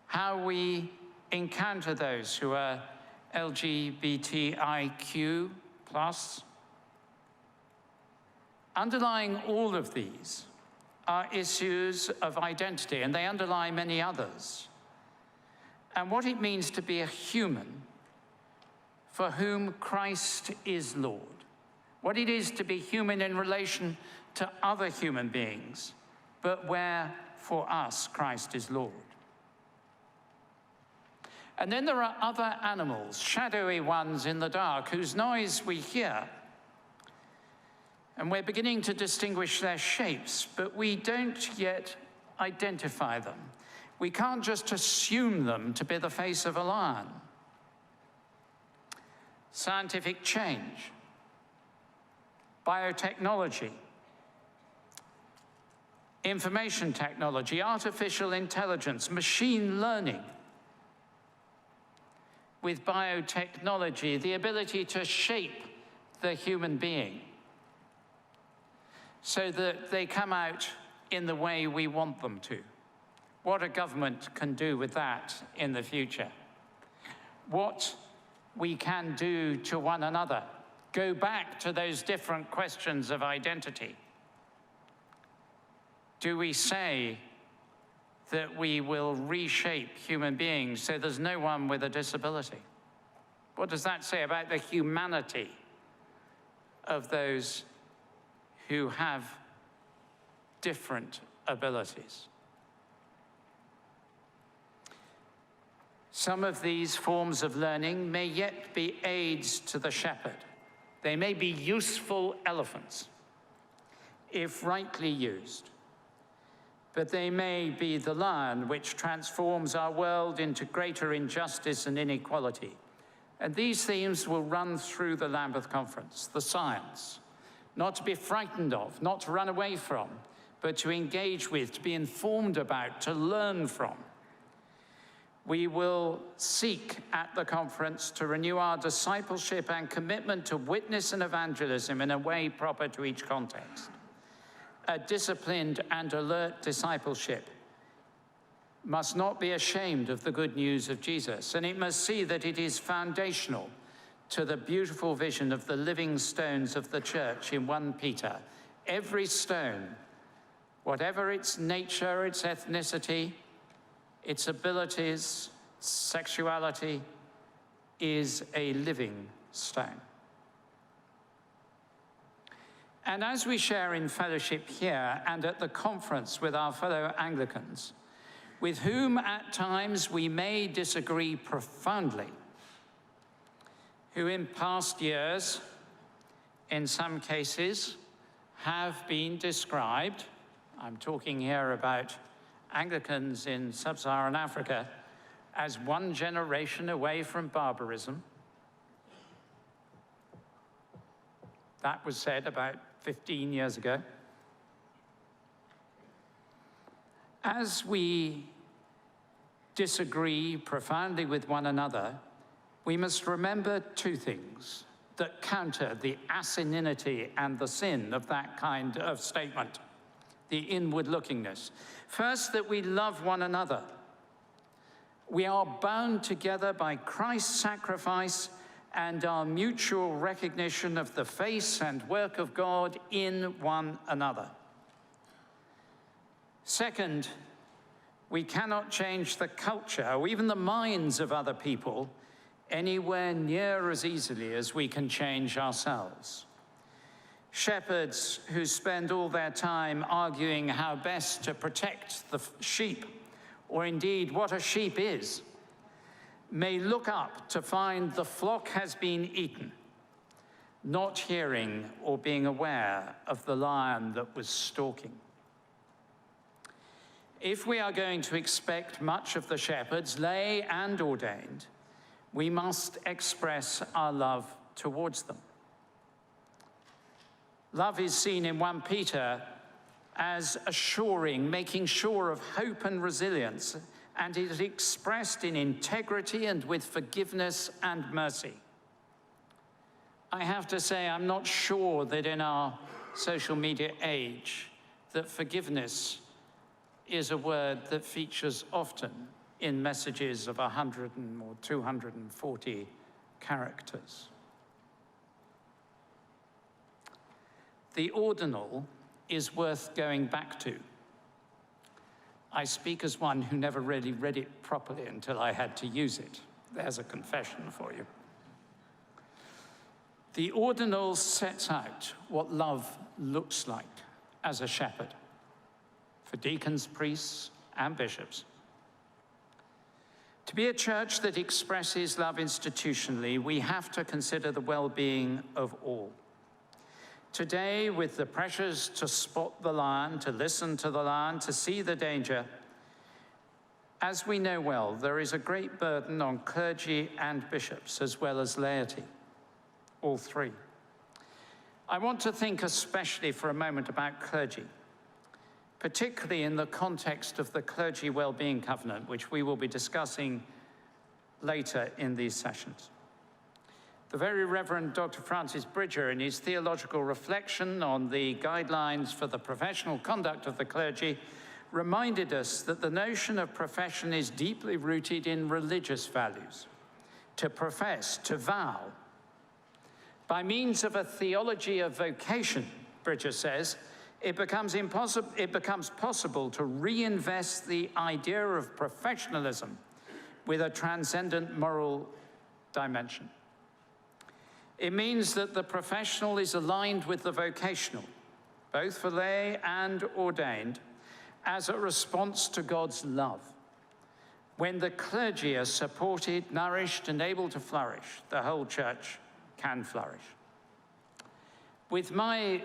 How we encounter those who are LGBTIQ+. Underlying all of these are issues of identity, and they underlie many others. And what it means to be a human for whom Christ is Lord. What it is to be human in relation to other human beings, but where for us Christ is Lord. And then there are other animals, shadowy ones in the dark, whose noise we hear. And we're beginning to distinguish their shapes, but we don't yet identify them. We can't just assume them to be the face of a lion. Scientific change, biotechnology, information technology, artificial intelligence, machine learning, with biotechnology, the ability to shape the human being so that they come out in the way we want them to. What a government can do with that in the future. What we can do to one another. Go back to those different questions of identity. Do we say that we will reshape human beings so there's no one with a disability? What does that say about the humanity of those who have different abilities? Some of these forms of learning may yet be aids to the shepherd. They may be useful elephants, if rightly used. But they may be the lion which transforms our world into greater injustice and inequality. And these themes will run through the Lambeth Conference, the science, not to be frightened of, not to run away from, but to engage with, to be informed about, to learn from. We will seek at the conference to renew our discipleship and commitment to witness and evangelism in a way proper to each context. A disciplined and alert discipleship must not be ashamed of the good news of Jesus, and it must see that it is foundational to the beautiful vision of the living stones of the church in 1 Peter. Every stone, whatever its nature, its ethnicity, its abilities, sexuality, is a living stone. And as we share in fellowship here and at the conference with our fellow Anglicans, with whom at times we may disagree profoundly, who in past years, in some cases, have been described, I'm talking here about Anglicans in sub-Saharan Africa, as one generation away from barbarism. That was said about 15 years ago. As we disagree profoundly with one another, we must remember two things that counter the asininity and the sin of that kind of statement, the inward-lookingness. First, that we love one another. We are bound together by Christ's sacrifice and our mutual recognition of the face and work of God in one another. Second, we cannot change the culture or even the minds of other people anywhere near as easily as we can change ourselves. Shepherds who spend all their time arguing how best to protect the sheep, or indeed what a sheep is, may look up to find the flock has been eaten, not hearing or being aware of the lion that was stalking. If we are going to expect much of the shepherds, lay and ordained, we must express our love towards them. Love is seen in 1 Peter as assuring, making sure of hope and resilience, and it is expressed in integrity and with forgiveness and mercy. I have to say, I'm not sure that in our social media age that forgiveness is a word that features often in messages of 100 or 240 characters. The ordinal is worth going back to. I speak as one who never really read it properly until I had to use it. There's a confession for you. The ordinal sets out what love looks like as a shepherd for deacons, priests, and bishops. To be a church that expresses love institutionally, we have to consider the well-being of all. Today, with the pressures to spot the lion, to listen to the lion, to see the danger, as we know well, there is a great burden on clergy and bishops, as well as laity, all three. I want to think especially for a moment about clergy. particularly in the context of the Clergy Wellbeing Covenant, which we will be discussing later in these sessions. The Very Reverend Dr. Francis Bridger, in his theological reflection on the guidelines for the professional conduct of the clergy, reminded us that the notion of profession is deeply rooted in religious values. To profess, to vow. By means of a theology of vocation, Bridger says, it becomes possible to reinvest the idea of professionalism with a transcendent moral dimension. It means that the professional is aligned with the vocational, both for lay and ordained, as a response to God's love. When the clergy are supported, nourished, and able to flourish, the whole church can flourish. With my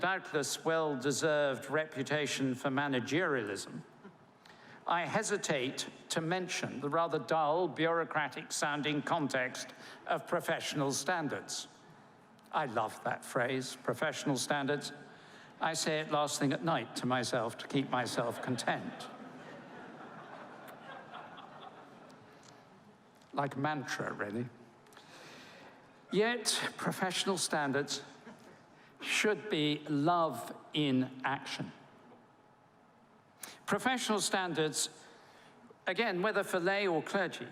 doubtless well-deserved reputation for managerialism, I hesitate to mention the rather dull, bureaucratic-sounding context of professional standards. I love that phrase, professional standards. I say it last thing at night to myself to keep myself content. Like a mantra, really. Yet, professional standards should be love in action. Professional standards, again, whether for lay or clergy,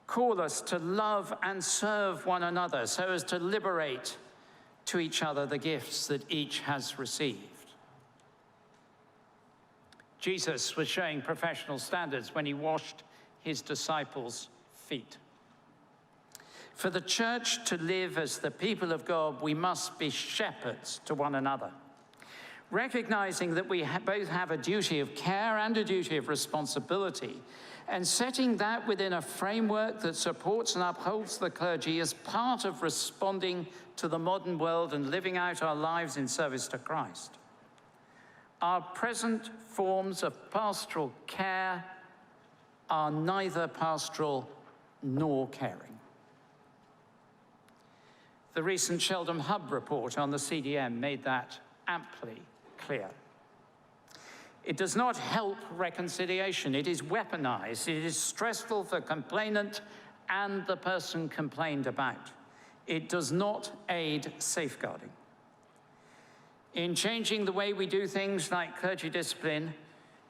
call us to love and serve one another so as to liberate to each other the gifts that each has received. Jesus was showing professional standards when he washed his disciples' feet. For the church to live as the people of God, we must be shepherds to one another, recognizing that we both have a duty of care and a duty of responsibility, and setting that within a framework that supports and upholds the clergy as part of responding to the modern world and living out our lives in service to Christ. Our present forms of pastoral care are neither pastoral nor caring. The recent Sheldon Hub report on the CDM made that amply clear. It does not help reconciliation. It is weaponized. It is stressful for complainant and the person complained about. It does not aid safeguarding. In changing the way we do things like clergy discipline,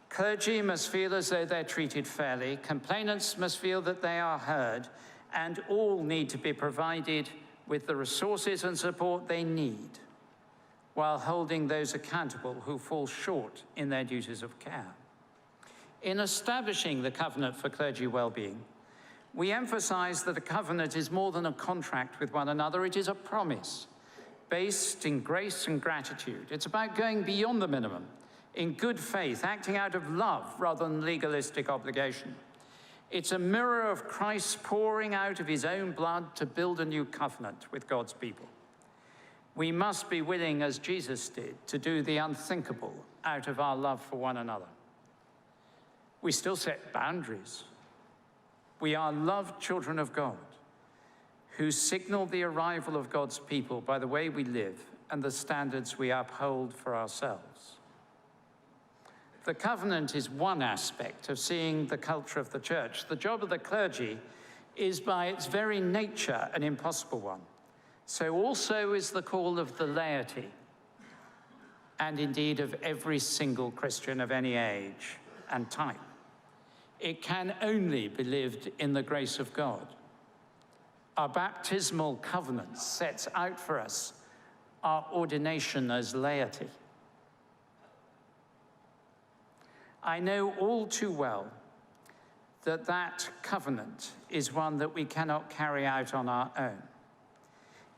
clergy must feel as though they're treated fairly, complainants must feel that they are heard, and all need to be provided with the resources and support they need, while holding those accountable who fall short in their duties of care. In establishing the covenant for clergy well-being, we emphasize that a covenant is more than a contract with one another. It is a promise based in grace and gratitude. It's about going beyond the minimum, in good faith, acting out of love rather than legalistic obligation. It's a mirror of Christ pouring out of his own blood to build a new covenant with God's people. We must be willing, as Jesus did, to do the unthinkable out of our love for one another. We still set boundaries. We are loved children of God who signal the arrival of God's people by the way we live and the standards we uphold for ourselves. The covenant is one aspect of seeing the culture of the church. The job of the clergy is by its very nature an impossible one. So also is the call of the laity, and indeed of every single Christian of any age and type. It can only be lived in the grace of God. Our baptismal covenant sets out for us our ordination as laity. I know all too well that that covenant is one that we cannot carry out on our own.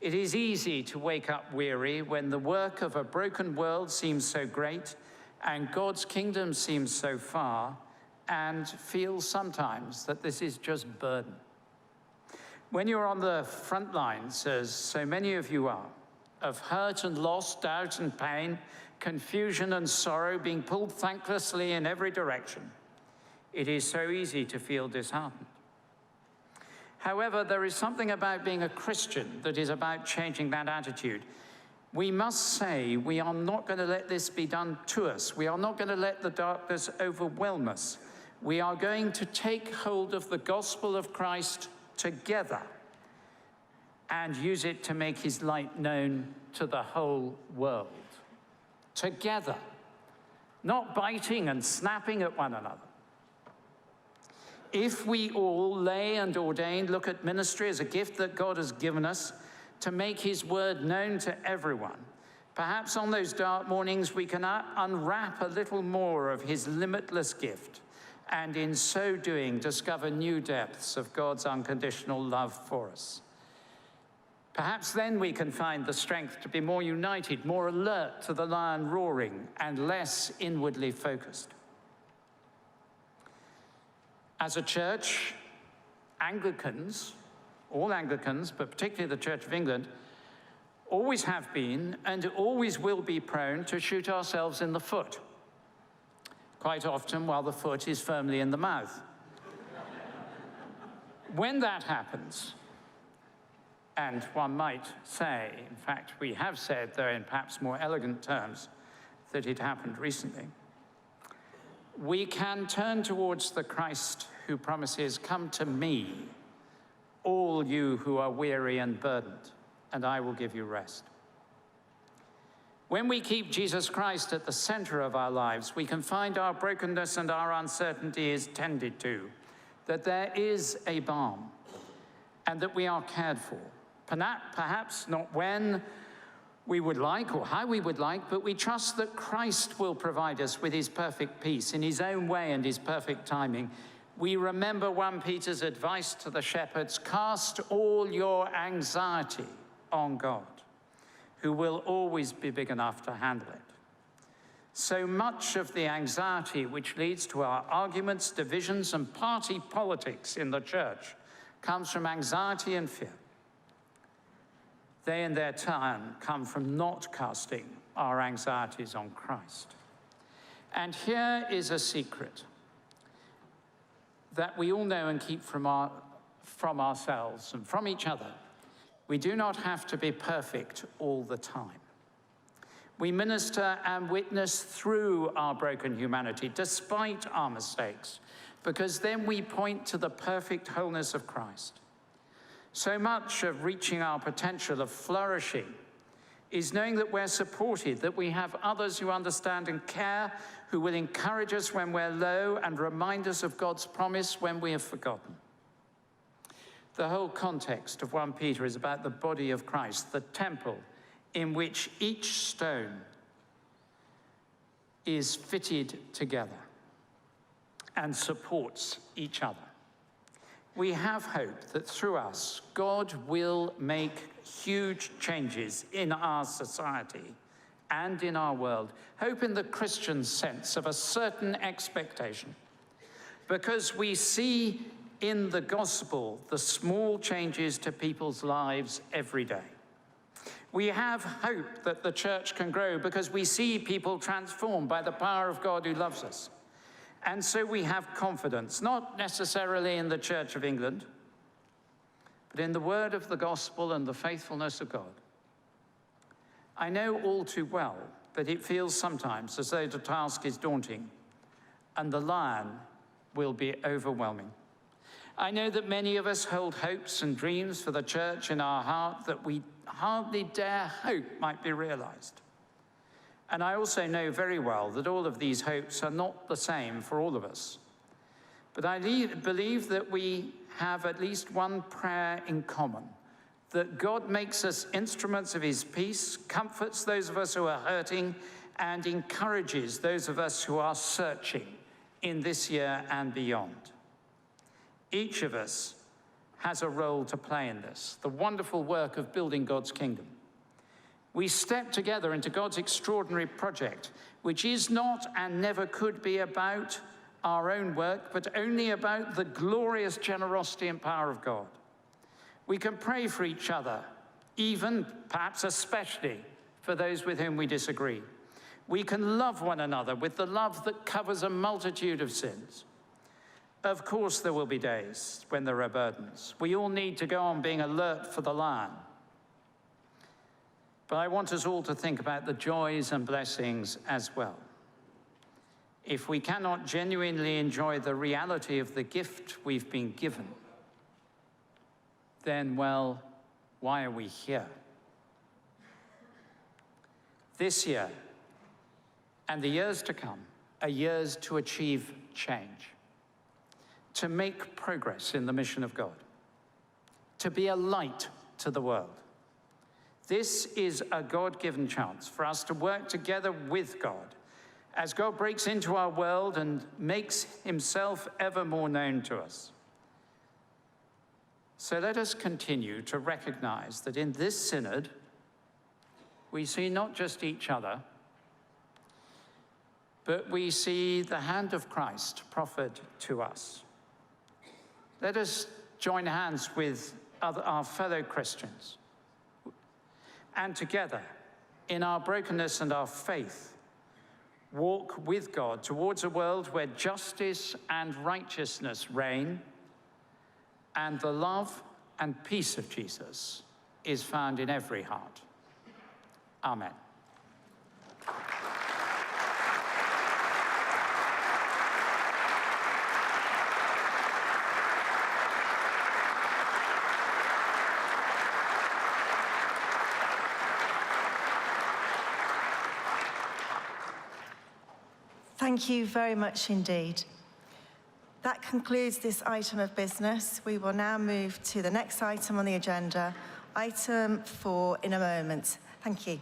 It is easy to wake up weary when the work of a broken world seems so great and God's kingdom seems so far, and feel sometimes that this is just burden. When you're on the front lines, as so many of you are, of hurt and loss, doubt and pain, confusion and sorrow, being pulled thanklessly in every direction, it is so easy to feel disheartened. However, there is something about being a Christian that is about changing that attitude. We must say we are not going to let this be done to us. We are not going to let the darkness overwhelm us. We are going to take hold of the gospel of Christ together and use it to make his light known to the whole world. Together, not biting and snapping at one another. If we all, lay and ordained, look at ministry as a gift that God has given us to make his word known to everyone, perhaps on those dark mornings we can unwrap a little more of his limitless gift, and in so doing discover new depths of God's unconditional love for us. Perhaps then we can find the strength to be more united, more alert to the lion roaring, and less inwardly focused. As a church, Anglicans, all Anglicans, but particularly the Church of England, always have been and always will be prone to shoot ourselves in the foot, quite often while the foot is firmly in the mouth. When that happens, and one might say, in fact, we have said, though in perhaps more elegant terms, that it happened recently, we can turn towards the Christ who promises, "Come to me, all you who are weary and burdened, and I will give you rest." When we keep Jesus Christ at the center of our lives, we can find our brokenness and our uncertainty is tended to, that there is a balm, and that we are cared for. Perhaps not when we would like or how we would like, but we trust that Christ will provide us with his perfect peace in his own way and his perfect timing. We remember 1 Peter's advice to the shepherds, "Cast all your anxiety on God, who will always be big enough to handle it." So much of the anxiety which leads to our arguments, divisions, and party politics in the church comes from anxiety and fear. They, in their turn, come from not casting our anxieties on Christ. And here is a secret that we all know and keep from ourselves and from each other. We do not have to be perfect all the time. We minister and witness through our broken humanity, despite our mistakes, because then we point to the perfect wholeness of Christ. So much of reaching our potential, of flourishing, is knowing that we're supported, that we have others who understand and care, who will encourage us when we're low and remind us of God's promise when we have forgotten. The whole context of 1 Peter is about the body of Christ, the temple in which each stone is fitted together and supports each other. We have hope that through us, God will make huge changes in our society and in our world. Hope in the Christian sense of a certain expectation, because we see in the gospel the small changes to people's lives every day. We have hope that the church can grow because we see people transformed by the power of God who loves us. And so we have confidence, not necessarily in the Church of England, but in the word of the gospel and the faithfulness of God. I know all too well that it feels sometimes as though the task is daunting and the lion will be overwhelming. I know that many of us hold hopes and dreams for the church in our heart that we hardly dare hope might be realized. And I also know very well that all of these hopes are not the same for all of us. But I believe that we have at least one prayer in common, that God makes us instruments of his peace, comforts those of us who are hurting, and encourages those of us who are searching in this year and beyond. Each of us has a role to play in this, the wonderful work of building God's kingdom. We step together into God's extraordinary project, which is not and never could be about our own work, but only about the glorious generosity and power of God. We can pray for each other, even, perhaps especially, for those with whom we disagree. We can love one another with the love that covers a multitude of sins. Of course, there will be days when there are burdens. We all need to go on being alert for the lion. But I want us all to think about the joys and blessings as well. If we cannot genuinely enjoy the reality of the gift we've been given, then, well, why are we here? This year and the years to come are years to achieve change, to make progress in the mission of God, to be a light to the world. This is a God-given chance for us to work together with God as God breaks into our world and makes himself ever more known to us. So let us continue to recognize that in this synod, we see not just each other, but we see the hand of Christ proffered to us. Let us join hands with our fellow Christians, and together, in our brokenness and our faith, walk with God towards a world where justice and righteousness reign, and the love and peace of Jesus is found in every heart. Amen. Thank you very much indeed. That concludes this item of business. We will now move to the next item on the agenda, item 4, in a moment. Thank you.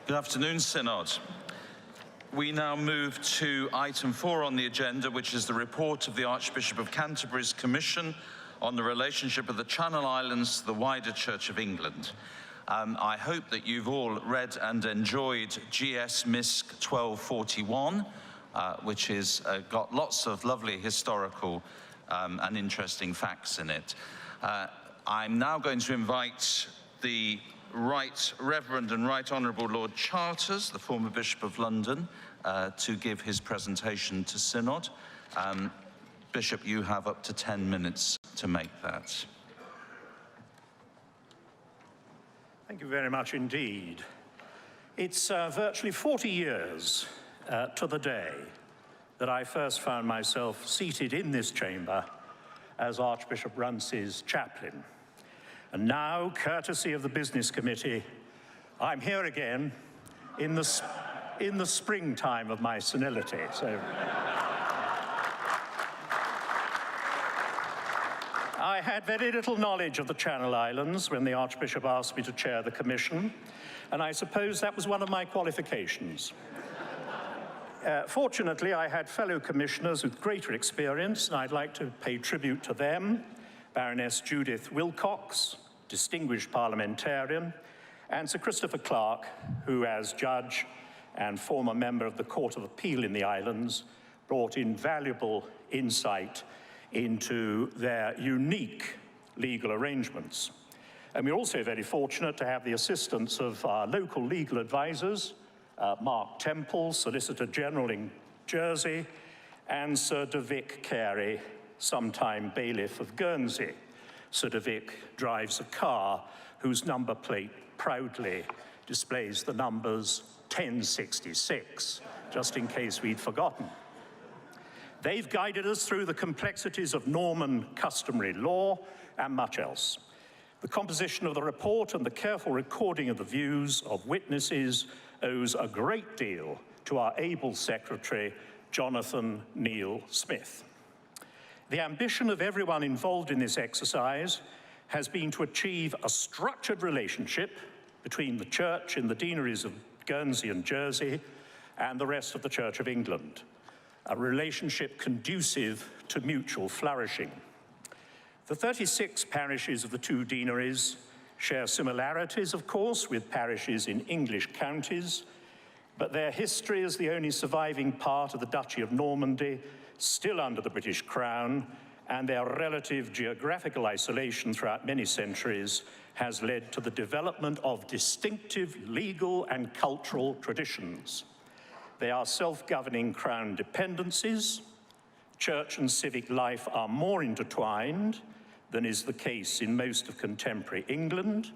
Good afternoon, Synod. We now move to item 4 on the agenda, which is the report of the Archbishop of Canterbury's Commission on the relationship of the Channel Islands to the wider Church of England. I hope that you've all read and enjoyed GS MISC 1241, which is got lots of lovely historical and interesting facts in it. I'm now going to invite the Right Reverend and Right Honourable Lord Charters, the former Bishop of London, to give his presentation to Synod. Bishop, you have up to 10 minutes to make that. Thank you very much indeed. It's virtually 40 years to the day that I first found myself seated in this chamber as Archbishop Runce's chaplain. And now, courtesy of the Business Committee, I'm here again in the springtime of my senility. So I had very little knowledge of the Channel Islands when the Archbishop asked me to chair the commission, and I suppose that was one of my qualifications. Fortunately, I had fellow commissioners with greater experience, and I'd like to pay tribute to them. Baroness Judith Wilcox, distinguished parliamentarian, and Sir Christopher Clark, who as judge and former member of the Court of Appeal in the islands, brought invaluable insight into their unique legal arrangements. And we're also very fortunate to have the assistance of our local legal advisors, Mark Temple, Solicitor General in Jersey, and Sir De Vic Carey, sometime bailiff of Guernsey. Sir De Vic drives a car whose number plate proudly displays the numbers 1066, just in case we'd forgotten. They've guided us through the complexities of Norman customary law and much else. The composition of the report and the careful recording of the views of witnesses owes a great deal to our able secretary, Jonathan Neil Smith. The ambition of everyone involved in this exercise has been to achieve a structured relationship between the Church in the deaneries of Guernsey and Jersey and the rest of the Church of England, a relationship conducive to mutual flourishing. The 36 parishes of the two deaneries share similarities, of course, with parishes in English counties, but their history as the only surviving part of the Duchy of Normandy, still under the British Crown, and their relative geographical isolation throughout many centuries has led to the development of distinctive legal and cultural traditions. They are self-governing crown dependencies. Church and civic life are more intertwined than is the case in most of contemporary England.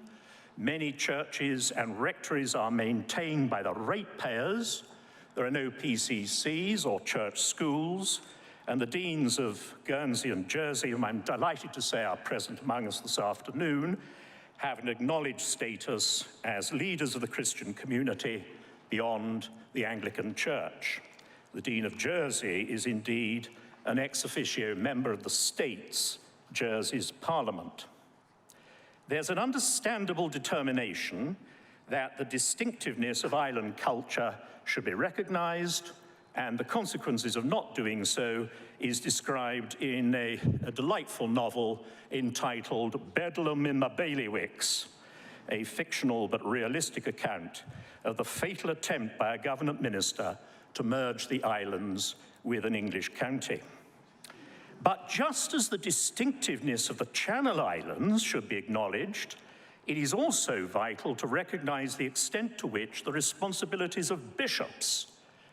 Many churches and rectories are maintained by the ratepayers. There are no PCCs or church schools, and the deans of Guernsey and Jersey, whom I'm delighted to say are present among us this afternoon, have an acknowledged status as leaders of the Christian community beyond the Anglican Church. The Dean of Jersey is indeed an ex officio member of the state's Jersey's Parliament. There's an understandable determination that the distinctiveness of island culture should be recognized, and the consequences of not doing so is described in a delightful novel entitled Bedlam in the Bailiwicks, a fictional but realistic account of the fatal attempt by a government minister to merge the islands with an English county. But just as the distinctiveness of the Channel Islands should be acknowledged, it is also vital to recognize the extent to which the responsibilities of bishops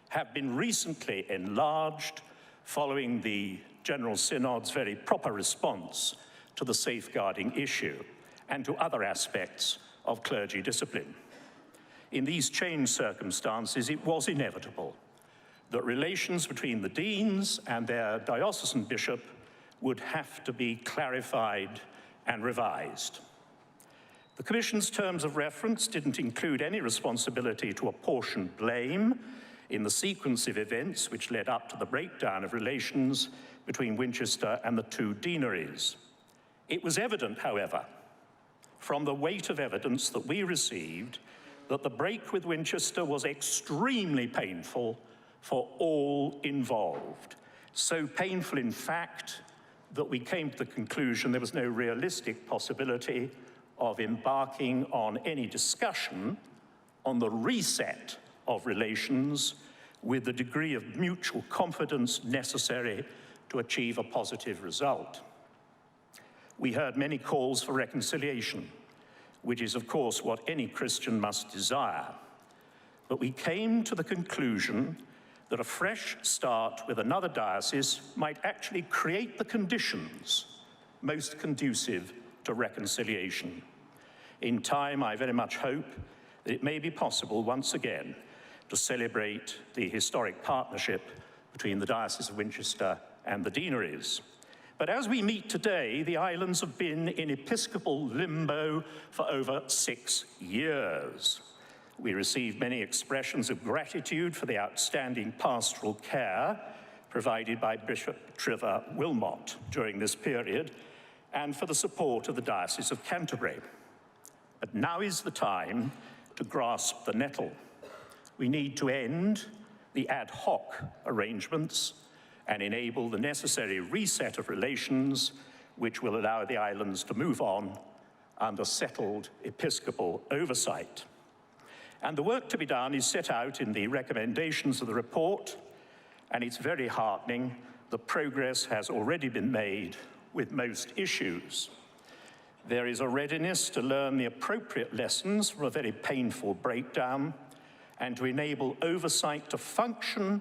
have been recently enlarged following the General Synod's very proper response to the safeguarding issue and to other aspects of clergy discipline. In these changed circumstances, it was inevitable that relations between the deans and their diocesan bishop would have to be clarified and revised. The Commission's terms of reference didn't include any responsibility to apportion blame in the sequence of events which led up to the breakdown of relations between Winchester and the two deaneries. It was evident, however, from the weight of evidence that we received, that the break with Winchester was extremely painful for all involved. So painful, in fact, that we came to the conclusion there was no realistic possibility of embarking on any discussion on the reset of relations with the degree of mutual confidence necessary to achieve a positive result. We heard many calls for reconciliation, which is, of course, what any Christian must desire. But we came to the conclusion that a fresh start with another diocese might actually create the conditions most conducive to reconciliation. In time, I very much hope that it may be possible once again to celebrate the historic partnership between the Diocese of Winchester and the deaneries. But as we meet today, the islands have been in episcopal limbo for over 6 years. We received many expressions of gratitude for the outstanding pastoral care provided by Bishop Trevor Wilmot during this period, and for the support of the Diocese of Canterbury. But now is the time to grasp the nettle. We need to end the ad hoc arrangements and enable the necessary reset of relations which will allow the islands to move on under settled episcopal oversight. And the work to be done is set out in the recommendations of the report, and it's very heartening that progress has already been made with most issues. There is a readiness to learn the appropriate lessons from a very painful breakdown and to enable oversight to function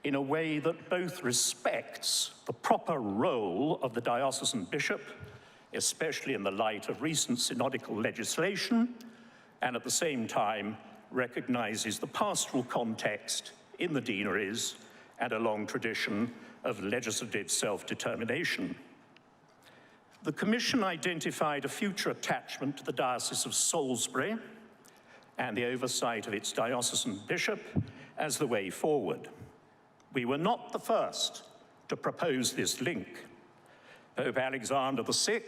in a way that both respects the proper role of the diocesan bishop, especially in the light of recent synodical legislation, and at the same time recognizes the pastoral context in the deaneries and a long tradition of legislative self-determination. the Commission identified a future attachment to the Diocese of Salisbury and the oversight of its diocesan bishop as the way forward. We were not the first to propose this link. Pope Alexander VI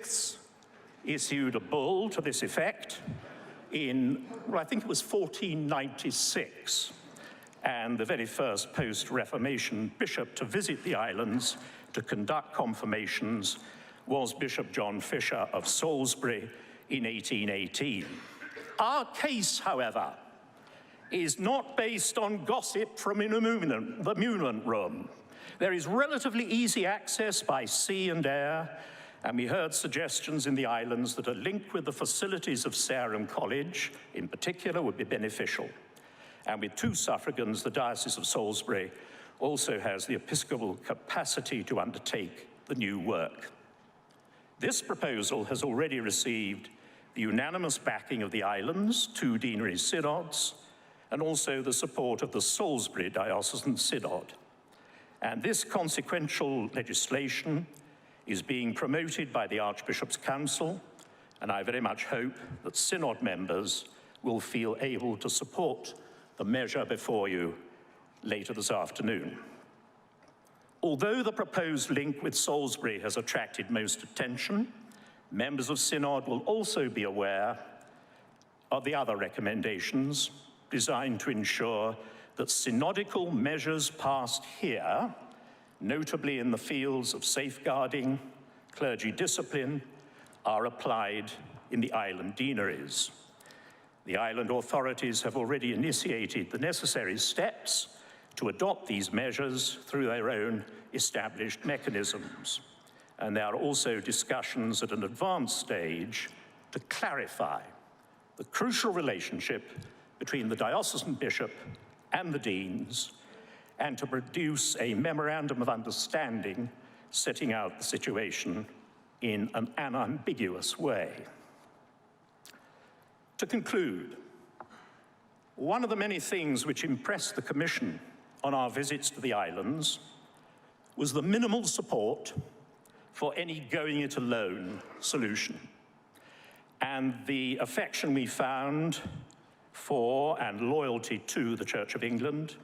issued a bull to this effect in, well, I think it was 1496, and the very first post-Reformation bishop to visit the islands to conduct confirmations was Bishop John Fisher of Salisbury in 1818. Our case, however, is not based on gossip from the muniment room. There is relatively easy access by sea and air, and we heard suggestions in the islands that a link with the facilities of Sarum College, in particular, would be beneficial. And with 2 suffragans, the Diocese of Salisbury also has the episcopal capacity to undertake the new work. This proposal has already received the unanimous backing of the islands, 2 deanery synods, and also the support of the Salisbury Diocesan Synod. And this consequential legislation is being promoted by the Archbishop's Council, and I very much hope that Synod members will feel able to support the measure before you later this afternoon. Although the proposed link with Salisbury has attracted most attention, members of Synod will also be aware of the other recommendations designed to ensure that synodical measures passed here, notably in the fields of safeguarding, clergy discipline, are applied in the island deaneries. The island authorities have already initiated the necessary steps to adopt these measures through their own established mechanisms. And there are also discussions at an advanced stage to clarify the crucial relationship between the diocesan bishop and the deans, and to produce a memorandum of understanding setting out the situation in an unambiguous way. To conclude, one of the many things which impressed the Commission on our visits to the islands was the minimal support for any going-it-alone solution, and the affection we found for and loyalty to the Church of England,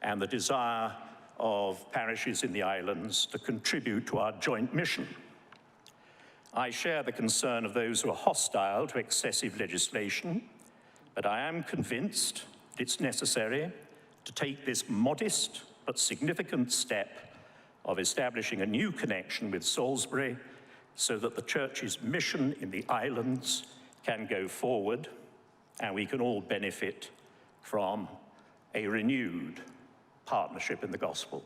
and the desire of parishes in the islands to contribute to our joint mission. I share the concern of those who are hostile to excessive legislation, but I am convinced it's necessary to take this modest but significant step of establishing a new connection with Salisbury so that the Church's mission in the islands can go forward and we can all benefit from a renewed partnership in the gospel.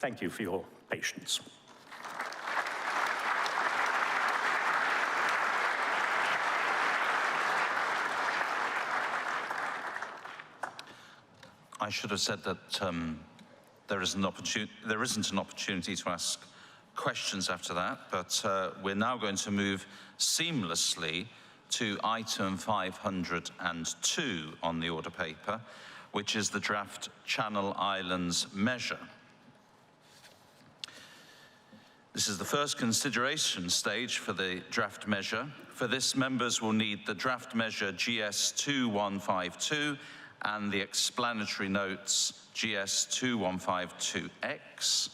Thank you for your patience. I should have said that there isn't an opportunity to ask questions after that, but we're now going to move seamlessly to item 502 on the order paper, which is the draft Channel Islands measure. This is the first consideration stage for the draft measure. For this, members will need the draft measure GS 2152 and the explanatory notes GS 2152X.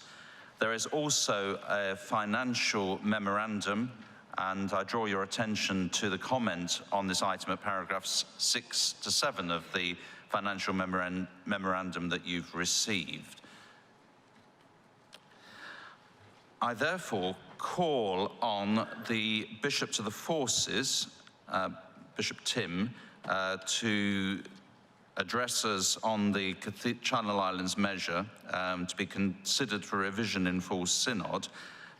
There is also a financial memorandum, and I draw your attention to the comment on this item at paragraphs 6 to 7 of the financial memorandum that you've received. I therefore call on the Bishop to the Forces, Bishop Tim, to address us on the Channel Islands measure to be considered for revision in full synod.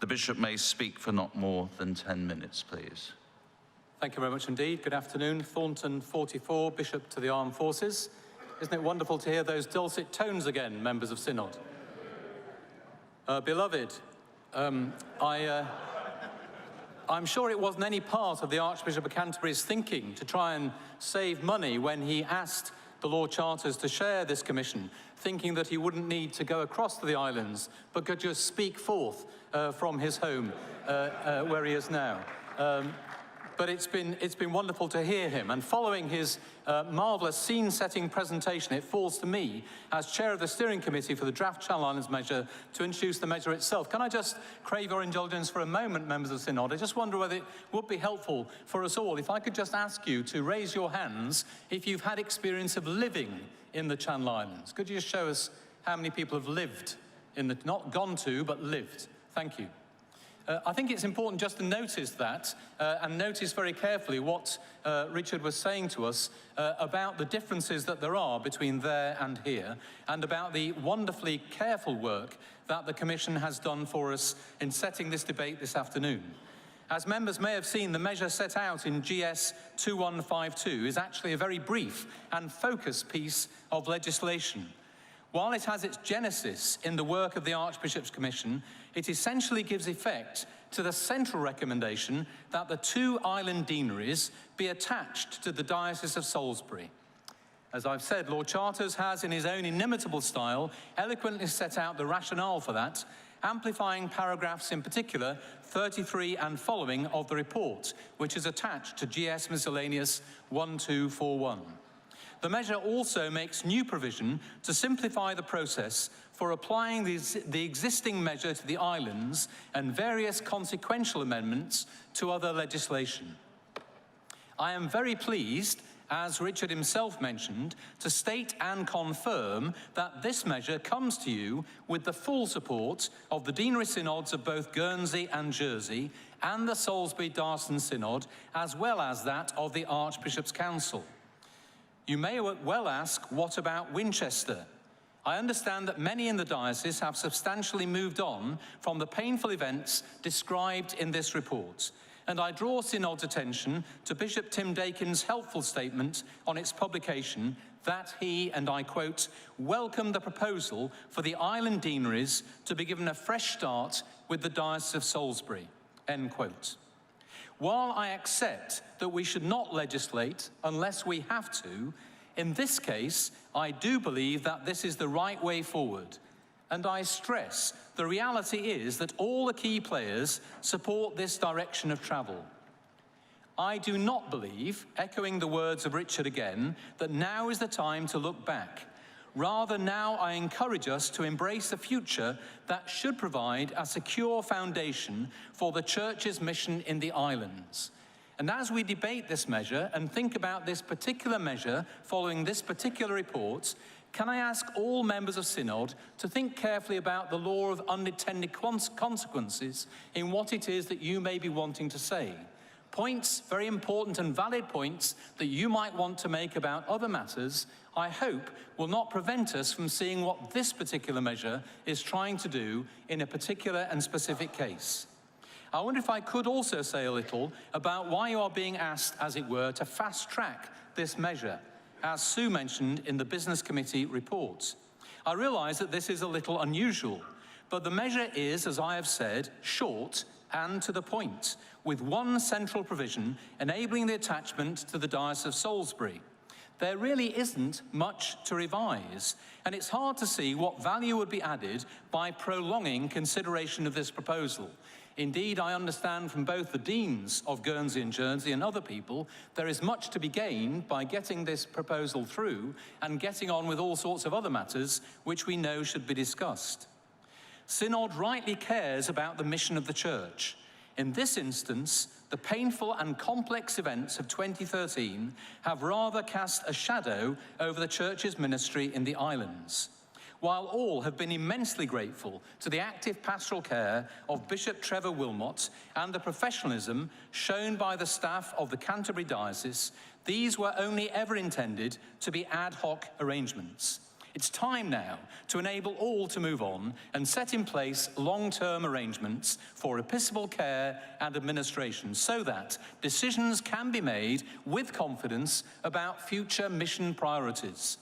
The Bishop may speak for not more than 10 minutes, please. Thank you very much indeed. Good afternoon. Thornton 44, Bishop to the Armed Forces. Isn't it wonderful to hear those dulcet tones again, members of Synod? Beloved, I'm sure it wasn't any part of the Archbishop of Canterbury's thinking to try and save money when he asked the Lord Charters to share this commission, thinking that he wouldn't need to go across to the islands, but could just speak forth from his home where he is now. But it's been wonderful to hear him. And following his marvellous scene-setting presentation, it falls to me, as chair of the steering committee for the draft Channel Islands measure, to introduce the measure itself. Can I just crave your indulgence for a moment, members of Synod? I just wonder whether it would be helpful for us all if I could just ask you to raise your hands if you've had experience of living in the Channel Islands. Could you just show us how many people have lived in the, not gone to, but lived? Thank you. I think it's important just to notice that and notice very carefully what Richard was saying to us about the differences that there are between there and here, and about the wonderfully careful work that the Commission has done for us in setting this debate this afternoon. As members may have seen, the measure set out in GS 2152 is actually a very brief and focused piece of legislation. While it has its genesis in the work of the Archbishop's Commission, it essentially gives effect to the central recommendation that the 2 island deaneries be attached to the Diocese of Salisbury. As I've said, Lord Charters has, in his own inimitable style, eloquently set out the rationale for that, amplifying paragraphs in particular 33 and following of the report, which is attached to GS Miscellaneous 1241. The measure also makes new provision to simplify the process for applying the existing measure to the islands and various consequential amendments to other legislation. I am very pleased, as Richard himself mentioned, to state and confirm that this measure comes to you with the full support of the Deanery Synods of both Guernsey and Jersey and the Salisbury Diocesan Synod, as well as that of the Archbishop's Council. You may well ask, what about Winchester? I understand that many in the diocese have substantially moved on from the painful events described in this report, and I draw Synod's attention to Bishop Tim Dakin's helpful statement on its publication that he, and I quote, welcomed the proposal for the island deaneries to be given a fresh start with the Diocese of Salisbury, end quote. While I accept that we should not legislate unless we have to, in this case, I do believe that this is the right way forward. And I stress the reality is that all the key players support this direction of travel. I do not believe, echoing the words of Richard again, that now is the time to look back. Rather, now I encourage us to embrace a future that should provide a secure foundation for the Church's mission in the islands. And as we debate this measure and think about this particular measure following this particular report, can I ask all members of Synod to think carefully about the law of unintended consequences in what it is that you may be wanting to say? Points, very important and valid points, that you might want to make about other matters, I hope will not prevent us from seeing what this particular measure is trying to do in a particular and specific case. I wonder if I could also say a little about why you are being asked, as it were, to fast-track this measure, as Sue mentioned in the Business Committee report. I realise that this is a little unusual, but the measure is, as I have said, short and to the point, with one central provision enabling the attachment to the Diocese of Salisbury. There really isn't much to revise, and it's hard to see what value would be added by prolonging consideration of this proposal. Indeed, I understand from both the deans of Guernsey and Jersey and other people, there is much to be gained by getting this proposal through and getting on with all sorts of other matters which we know should be discussed. Synod rightly cares about the mission of the Church. In this instance, the painful and complex events of 2013 have rather cast a shadow over the Church's ministry in the islands. While all have been immensely grateful to the active pastoral care of Bishop Trevor Wilmot and the professionalism shown by the staff of the Canterbury Diocese, these were only ever intended to be ad hoc arrangements. It's time now to enable all to move on and set in place long-term arrangements for episcopal care and administration so that decisions can be made with confidence about future mission priorities.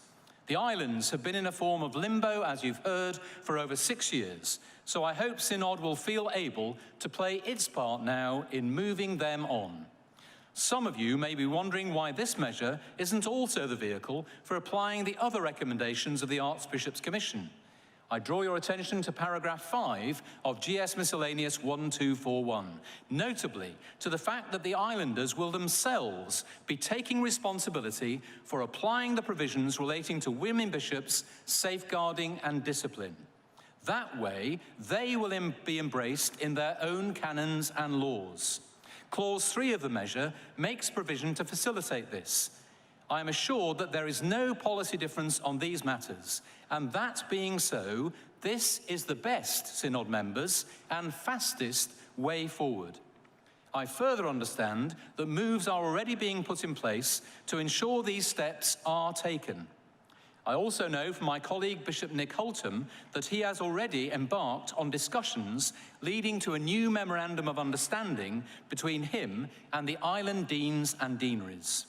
The islands have been in a form of limbo, as you've heard, for over 6 years, so I hope Synod will feel able to play its part now in moving them on. Some of you may be wondering why this measure isn't also the vehicle for applying the other recommendations of the Archbishop's Commission. I draw your attention to paragraph 5 of GS Miscellaneous 1241, notably to the fact that the islanders will themselves be taking responsibility for applying the provisions relating to women bishops, safeguarding and discipline. That way, they will be embraced in their own canons and laws. Clause 3 of the measure makes provision to facilitate this. I am assured that there is no policy difference on these matters, and that being so, this is the best, Synod members, and fastest way forward. I further understand that moves are already being put in place to ensure these steps are taken. I also know from my colleague Bishop Nick Holtham that he has already embarked on discussions leading to a new memorandum of understanding between him and the island deans and deaneries.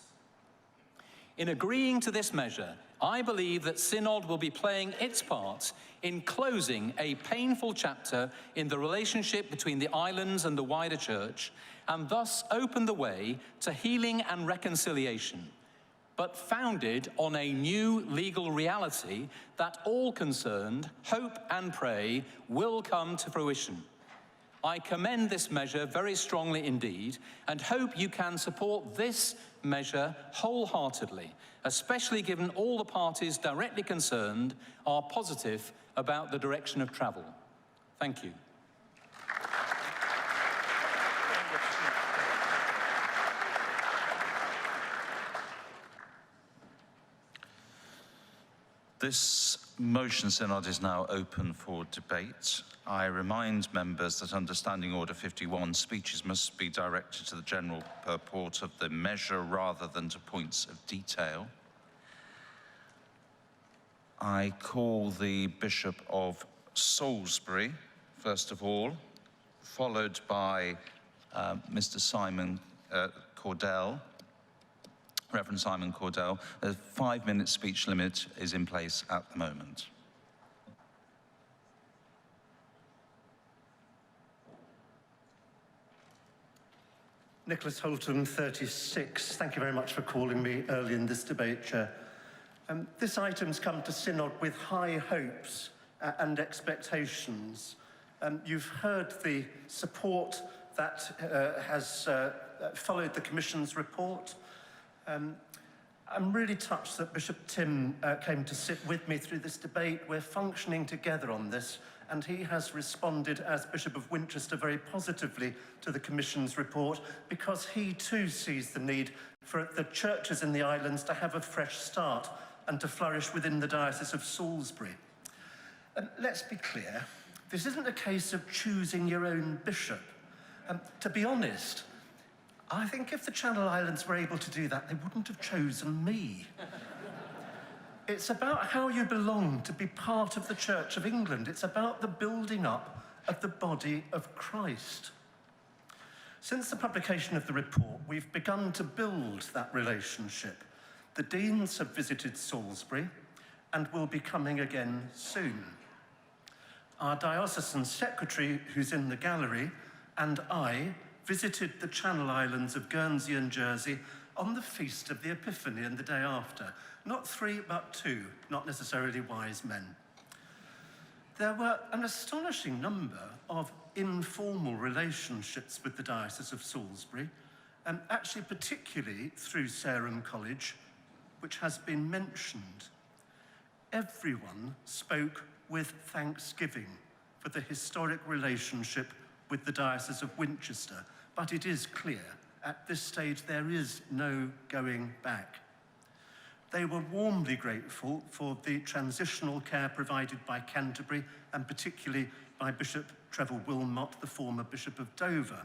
In agreeing to this measure, I believe that Synod will be playing its part in closing a painful chapter in the relationship between the islands and the wider church, and thus open the way to healing and reconciliation, but founded on a new legal reality that all concerned hope and pray will come to fruition. I commend this measure very strongly indeed, and hope you can support this measure wholeheartedly, especially given all the parties directly concerned are positive about the direction of travel. Thank you. This motion synod is now open for debate. I remind members that under Standing Order 51, speeches must be directed to the general purport of the measure rather than to points of detail. I call the Bishop of Salisbury, first of all, followed by Mr. Simon Cordell, Reverend Simon Cordell. A 5-minute speech limit is in place at the moment. Nicholas Holton, 36. Thank you very much for calling me early in this debate, Chair. This item's come to Synod with high hopes and expectations. You've heard the support that has followed the Commission's report. I'm really touched that Bishop Tim came to sit with me through this debate. We're functioning together on this, and he has responded as Bishop of Winchester very positively to the Commission's report, because he too sees the need for the churches in the islands to have a fresh start and to flourish within the Diocese of Salisbury. And let's be clear, this isn't a case of choosing your own bishop. To be honest, I think if the Channel Islands were able to do that, they wouldn't have chosen me. It's about how you belong to be part of the Church of England. It's about the building up of the body of Christ. Since the publication of the report, we've begun to build that relationship. The deans have visited Salisbury and will be coming again soon. Our diocesan secretary, who's in the gallery, and I visited the Channel Islands of Guernsey and Jersey on the Feast of the Epiphany and the day after. Not 3, but 2, not necessarily wise men. There were an astonishing number of informal relationships with the Diocese of Salisbury, and actually particularly through Sarum College, which has been mentioned. Everyone spoke with thanksgiving for the historic relationship with the Diocese of Winchester, but it is clear at this stage there is no going back. They were warmly grateful for the transitional care provided by Canterbury, and particularly by Bishop Trevor Wilmot, the former Bishop of Dover.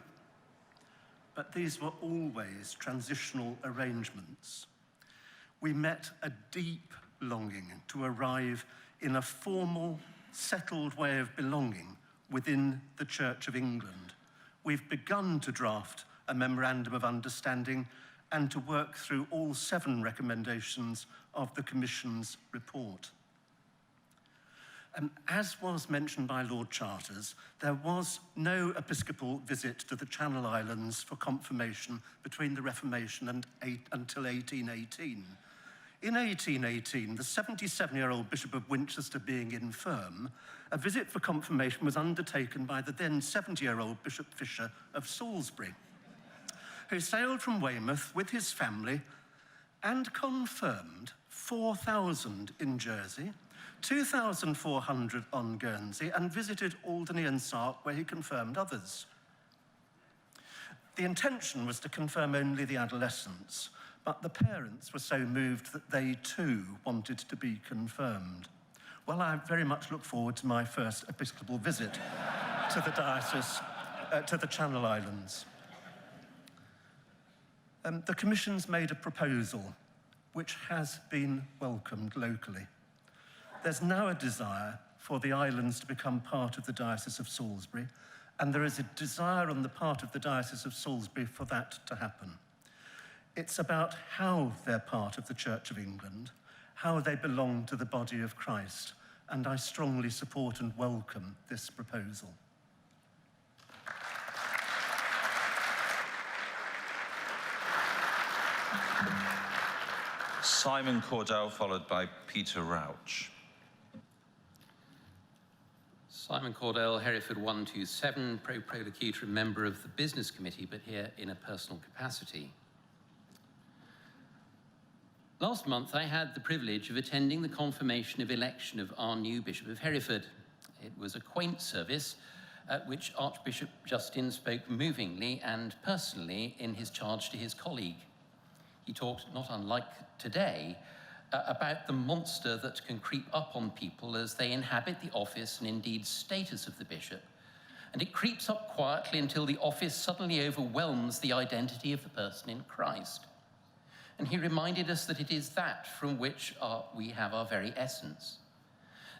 But these were always transitional arrangements. We met a deep longing to arrive in a formal, settled way of belonging within the Church of England. We've begun to draft a memorandum of understanding and to work through all 7 recommendations of the Commission's report. As was mentioned by Lord Charters, there was no episcopal visit to the Channel Islands for confirmation between the Reformation and until 1818. In 1818, the 77-year-old Bishop of Winchester being infirm, a visit for confirmation was undertaken by the then 70-year-old Bishop Fisher of Salisbury, who sailed from Weymouth with his family and confirmed 4,000 in Jersey, 2,400 on Guernsey, and visited Alderney and Sark, where he confirmed others. The intention was to confirm only the adolescents, but the parents were so moved that they too wanted to be confirmed. Well, I very much look forward to my first episcopal visit to the diocese, to the Channel Islands. The Commission's made a proposal which has been welcomed locally. There's now a desire for the islands to become part of the Diocese of Salisbury, and there is a desire on the part of the Diocese of Salisbury for that to happen. It's about how they're part of the Church of England, how they belong to the body of Christ, and I strongly support and welcome this proposal. Simon Cordell, followed by Peter Rauch. Simon Cordell, Hereford 127, pro-prolocutor and member of the Business Committee, but here in a personal capacity. Last month, I had the privilege of attending the confirmation of election of our new Bishop of Hereford. It was a quaint service at which Archbishop Justin spoke movingly and personally in his charge to his colleague. He talked, not unlike today, about the monster that can creep up on people as they inhabit the office and indeed status of the bishop. And it creeps up quietly until the office suddenly overwhelms the identity of the person in Christ. And he reminded us that it is that from which we have our very essence.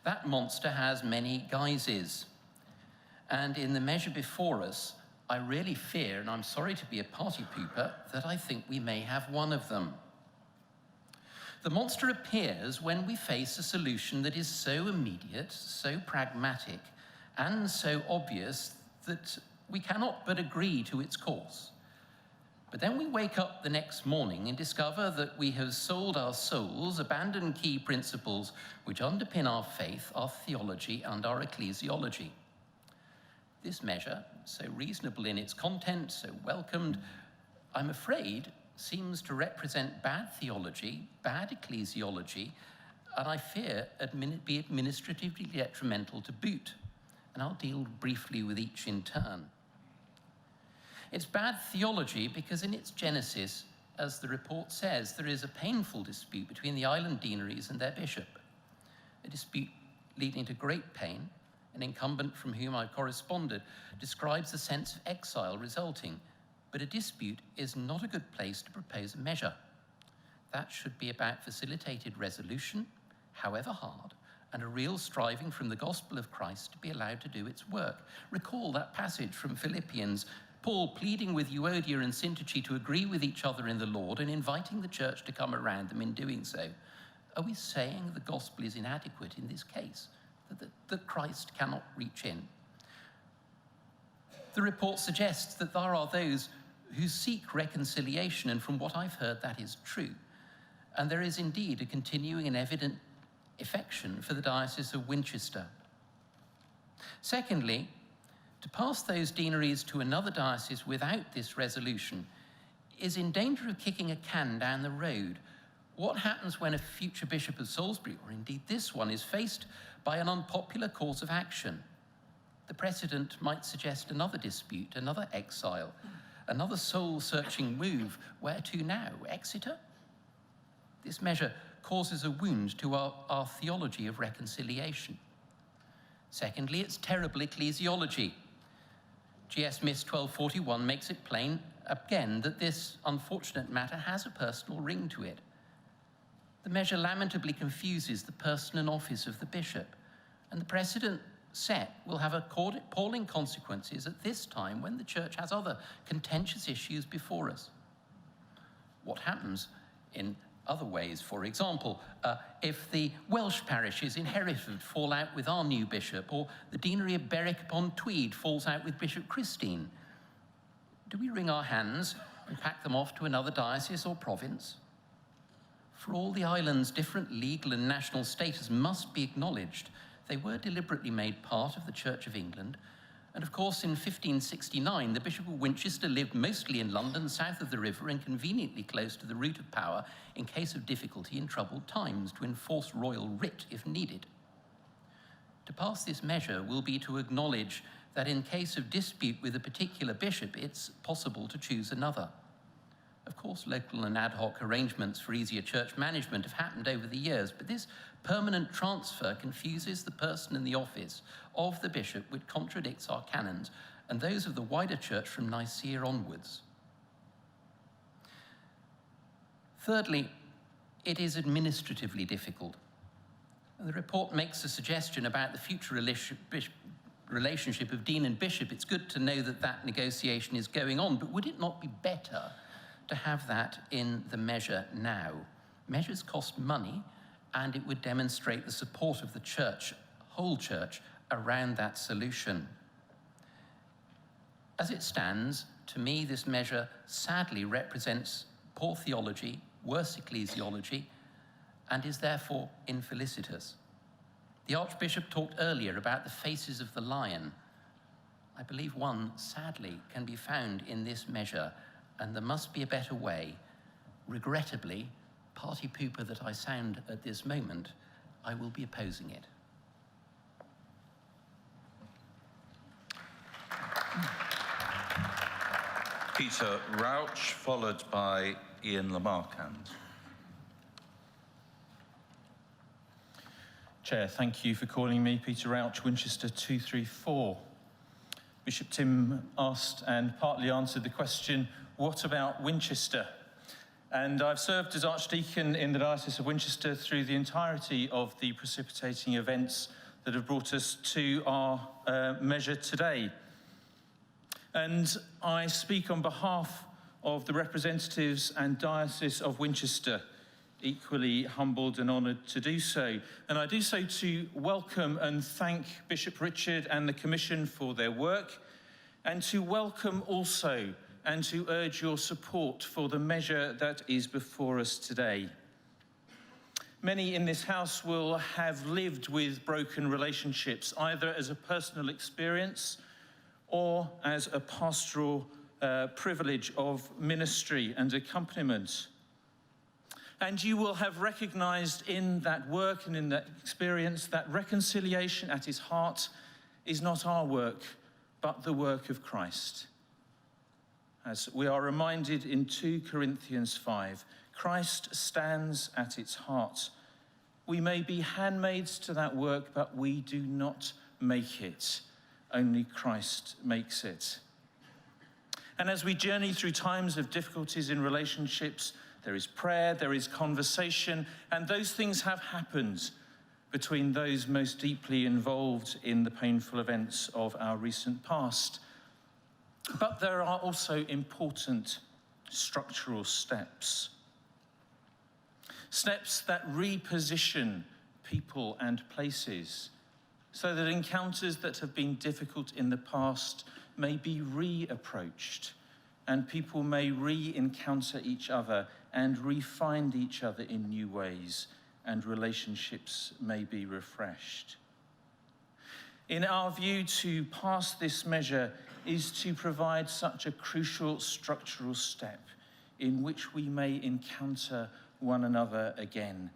That monster has many guises. And in the measure before us, I really fear, and I'm sorry to be a party pooper, that I think we may have one of them. The monster appears when we face a solution that is so immediate, so pragmatic, and so obvious that we cannot but agree to its course. But then we wake up the next morning and discover that we have sold our souls, abandoned key principles which underpin our faith, our theology, and our ecclesiology. This measure, so reasonable in its content, so welcomed, I'm afraid, seems to represent bad theology, bad ecclesiology, and I fear be administratively detrimental to boot. And I'll deal briefly with each in turn. It's bad theology because in its genesis, as the report says, there is a painful dispute between the island deaneries and their bishop, a dispute leading to great pain. An incumbent from whom I corresponded describes the sense of exile resulting, but a dispute is not a good place to propose a measure. That should be about facilitated resolution, however hard, and a real striving from the gospel of Christ to be allowed to do its work. Recall that passage from Philippians, Paul pleading with Euodia and Syntyche to agree with each other in the Lord and inviting the church to come around them in doing so. Are we saying the gospel is inadequate in this case, that Christ cannot reach in? The report suggests that there are those who seek reconciliation, and from what I've heard, that is true. And there is indeed a continuing and evident affection for the Diocese of Winchester. Secondly, to pass those deaneries to another diocese without this resolution is in danger of kicking a can down the road. What happens when a future Bishop of Salisbury, or indeed this one, is faced by an unpopular course of action? The precedent might suggest another dispute, another exile, another soul-searching move. Where to now? Exeter? This measure causes a wound to our theology of reconciliation. Secondly, it's terrible ecclesiology. G.S. Miss 1241 makes it plain again that this unfortunate matter has a personal ring to it. The measure lamentably confuses the person and office of the bishop, and the precedent set will have appalling consequences at this time when the church has other contentious issues before us. What happens in other ways. For example, if the Welsh parishes in Hereford fall out with our new bishop, or the deanery of Berwick upon Tweed falls out with Bishop Christine, do we wring our hands and pack them off to another diocese or province? For all the islands' different legal and national status must be acknowledged. They were deliberately made part of the Church of England, and of course in 1569 the Bishop of Winchester lived mostly in London, south of the river, and conveniently close to the root of power in case of difficulty in troubled times, to enforce royal writ if needed. To pass this measure will be to acknowledge that in case of dispute with a particular bishop, it's possible to choose another. Of course, local and ad hoc arrangements for easier church management have happened over the years, but this permanent transfer confuses the person in the office of the bishop, which contradicts our canons and those of the wider church from Nicaea onwards. Thirdly, it is administratively difficult. The report makes a suggestion about the future relationship of dean and bishop. It's good to know that that negotiation is going on, but would it not be better to have that in the measure now? Measures cost money, and it would demonstrate the support of the church, whole church, around that solution. As it stands, to me, this measure sadly represents poor theology, worse ecclesiology, and is therefore infelicitous. The Archbishop talked earlier about the faces of the lion. I believe one, sadly, can be found in this measure, and there must be a better way. Regrettably, party pooper that I sound at this moment, I will be opposing it. Peter Rauch, followed by Ian Lamarcand. Chair, thank you for calling me. Peter Rauch, Winchester 234. Bishop Tim asked and partly answered the question, what about Winchester? And I've served as Archdeacon in the Diocese of Winchester through the entirety of the precipitating events that have brought us to our measure today. And I speak on behalf of the representatives and Diocese of Winchester, equally humbled and honoured to do so. And I do so to welcome and thank Bishop Richard and the Commission for their work, and to welcome also and to urge your support for the measure that is before us today. Many in this house will have lived with broken relationships, either as a personal experience or as a pastoral privilege of ministry and accompaniment. And you will have recognized in that work and in that experience that reconciliation at its heart is not our work, but the work of Christ. As we are reminded in 2 Corinthians 5, Christ stands at its heart. We may be handmaids to that work, but we do not make it. Only Christ makes it. And as we journey through times of difficulties in relationships, there is prayer, there is conversation, and those things have happened between those most deeply involved in the painful events of our recent past. But there are also important structural steps. Steps that reposition people and places so that encounters that have been difficult in the past may be reapproached, and people may re-encounter each other and re-find each other in new ways, and relationships may be refreshed. In our view, to pass this measure is to provide such a crucial structural step in which we may encounter one another again,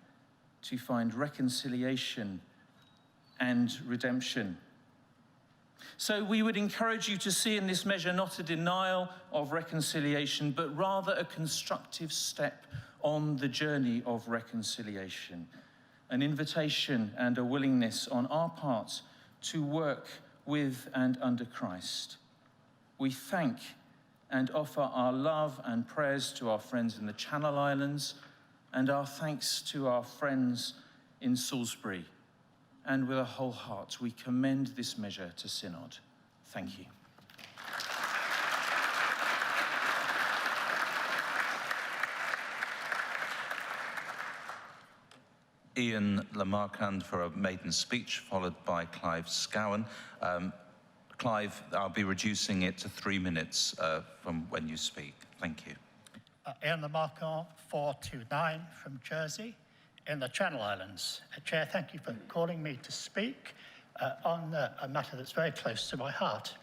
to find reconciliation and redemption. So we would encourage you to see in this measure not a denial of reconciliation, but rather a constructive step on the journey of reconciliation, an invitation and a willingness on our part to work with and under Christ. We thank and offer our love and prayers to our friends in the Channel Islands, and our thanks to our friends in Salisbury. And with a whole heart, we commend this measure to Synod. Thank you. Ian Lamarcand for a maiden speech, followed by Clive Scowen. Clive, I'll be reducing it to 3 minutes from when you speak. Thank you. Ian Lamarcand, 429 from Jersey in the Channel Islands. Chair, thank you for calling me to speak on a matter that's very close to my heart.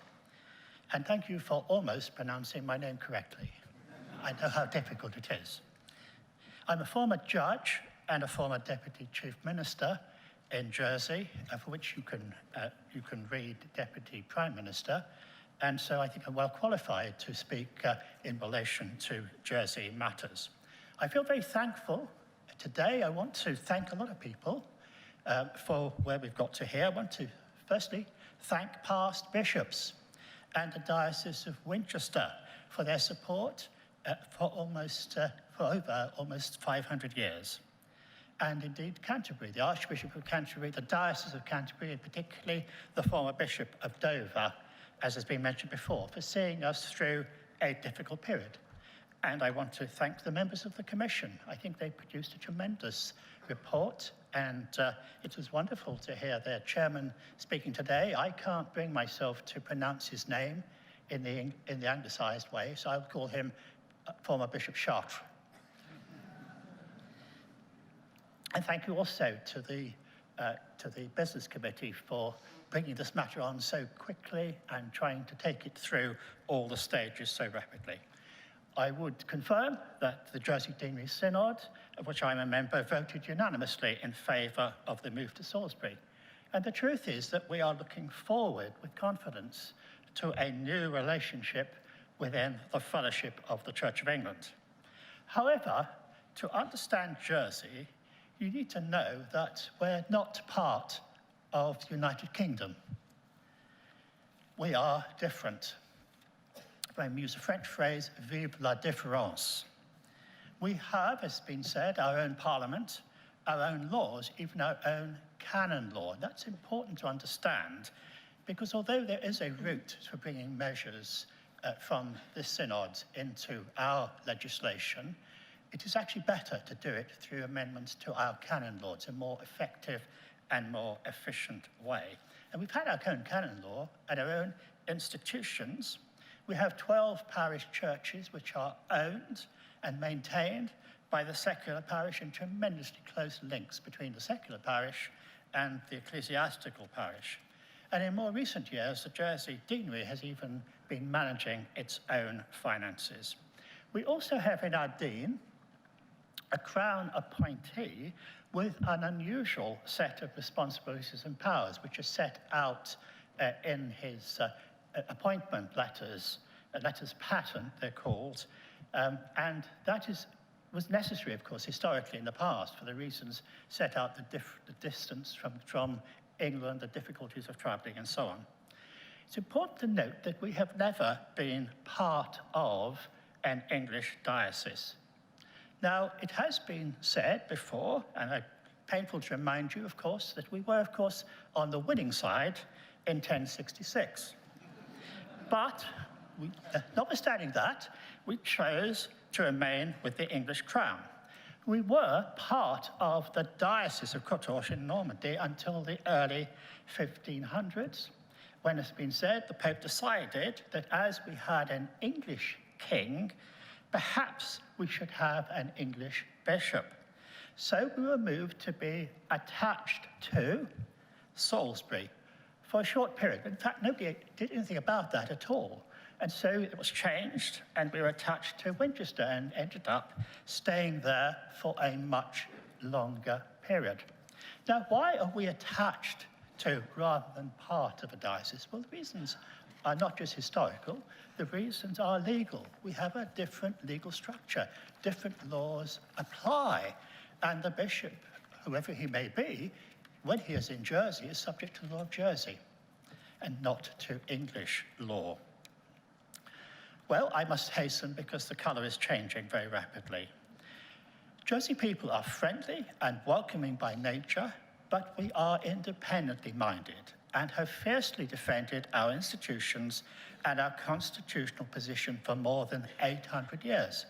And thank you for almost pronouncing my name correctly. I know how difficult it is. I'm a former judge and a former Deputy Chief Minister in Jersey, for which you can read Deputy Prime Minister. And so I think I'm well qualified to speak in relation to Jersey matters. I feel very thankful. Today, I want to thank a lot of people for where we've got to here. I want to firstly thank past bishops and the Diocese of Winchester for their support for over almost 500 years. And indeed Canterbury, the Archbishop of Canterbury, the Diocese of Canterbury, and particularly the former Bishop of Dover, as has been mentioned before, for seeing us through a difficult period. And I want to thank the members of the Commission. I think they produced a tremendous report, and it was wonderful to hear their chairman speaking today. I can't bring myself to pronounce his name in the anglicised way, so I'll call him former Bishop Chartres. And thank you also to the Business Committee for bringing this matter on so quickly and trying to take it through all the stages so rapidly. I would confirm that the Jersey Deanery Synod, of which I'm a member, voted unanimously in favour of the move to Salisbury. And the truth is that we are looking forward with confidence to a new relationship within the fellowship of the Church of England. However, to understand Jersey, you need to know that we're not part of the United Kingdom. We are different. If I use a French phrase, vive la différence. We have, as has been said, our own parliament, our own laws, even our own canon law. That's important to understand, because although there is a route for bringing measures from the synod into our legislation, it is actually better to do it through amendments to our canon law. It's a more effective and more efficient way. And we've had our own canon law and our own institutions. We have 12 parish churches which are owned and maintained by the secular parish, and tremendously close links between the secular parish and the ecclesiastical parish. And in more recent years, the Jersey Deanery has even been managing its own finances. We also have in our dean a Crown appointee with an unusual set of responsibilities and powers, which are set out in his appointment letters patent, they're called, and that was necessary, of course, historically in the past for the reasons set out, the distance from England, the difficulties of travelling, and so on. It's important to note that we have never been part of an English diocese. Now, it has been said before, and it's painful to remind you, of course, that we were, of course, on the winning side in 1066. But, notwithstanding that, we chose to remain with the English crown. We were part of the Diocese of Courtauld in Normandy until the early 1500s, when it's been said the Pope decided that as we had an English king, perhaps we should have an English bishop. So we were moved to be attached to Salisbury for a short period. In fact, nobody did anything about that at all. And so it was changed, and we were attached to Winchester and ended up staying there for a much longer period. Now, why are we attached to rather than part of a diocese? Well, the reasons are not just historical, the reasons are legal. We have a different legal structure, different laws apply, and the bishop, whoever he may be, when he is in Jersey, is subject to the law of Jersey and not to English law. Well, I must hasten because the colour is changing very rapidly. Jersey people are friendly and welcoming by nature, but we are independently minded and have fiercely defended our institutions and our constitutional position for more than 800 years.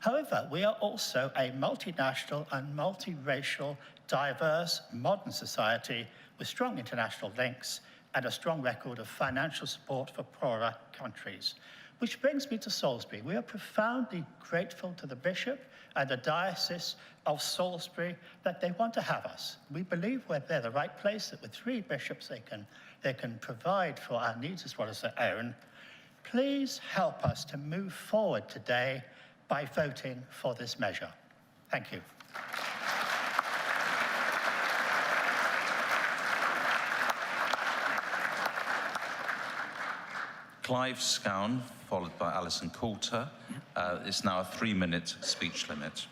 However, we are also a multinational and multiracial diverse, modern society with strong international links and a strong record of financial support for poorer countries. Which brings me to Salisbury. We are profoundly grateful to the Bishop and the Diocese of Salisbury that they want to have us. We believe they're the right place, that with 3 bishops they can provide for our needs as well as their own. Please help us to move forward today by voting for this measure. Thank you. Clive Scown, followed by Alison Coulter. It's now a 3-minute speech limit.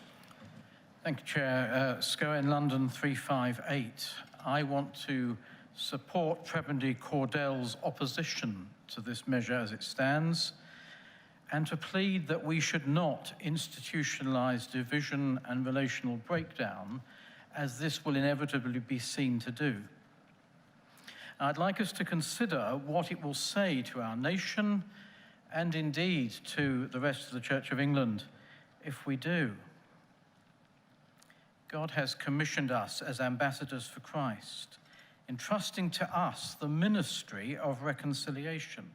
Thank you, Chair. Scowen, London 358. I want to support Prebendary Cordell's opposition to this measure as it stands, and to plead that we should not institutionalise division and relational breakdown, as this will inevitably be seen to do. I'd like us to consider what it will say to our nation and indeed to the rest of the Church of England if we do. God has commissioned us as ambassadors for Christ, entrusting to us the ministry of reconciliation.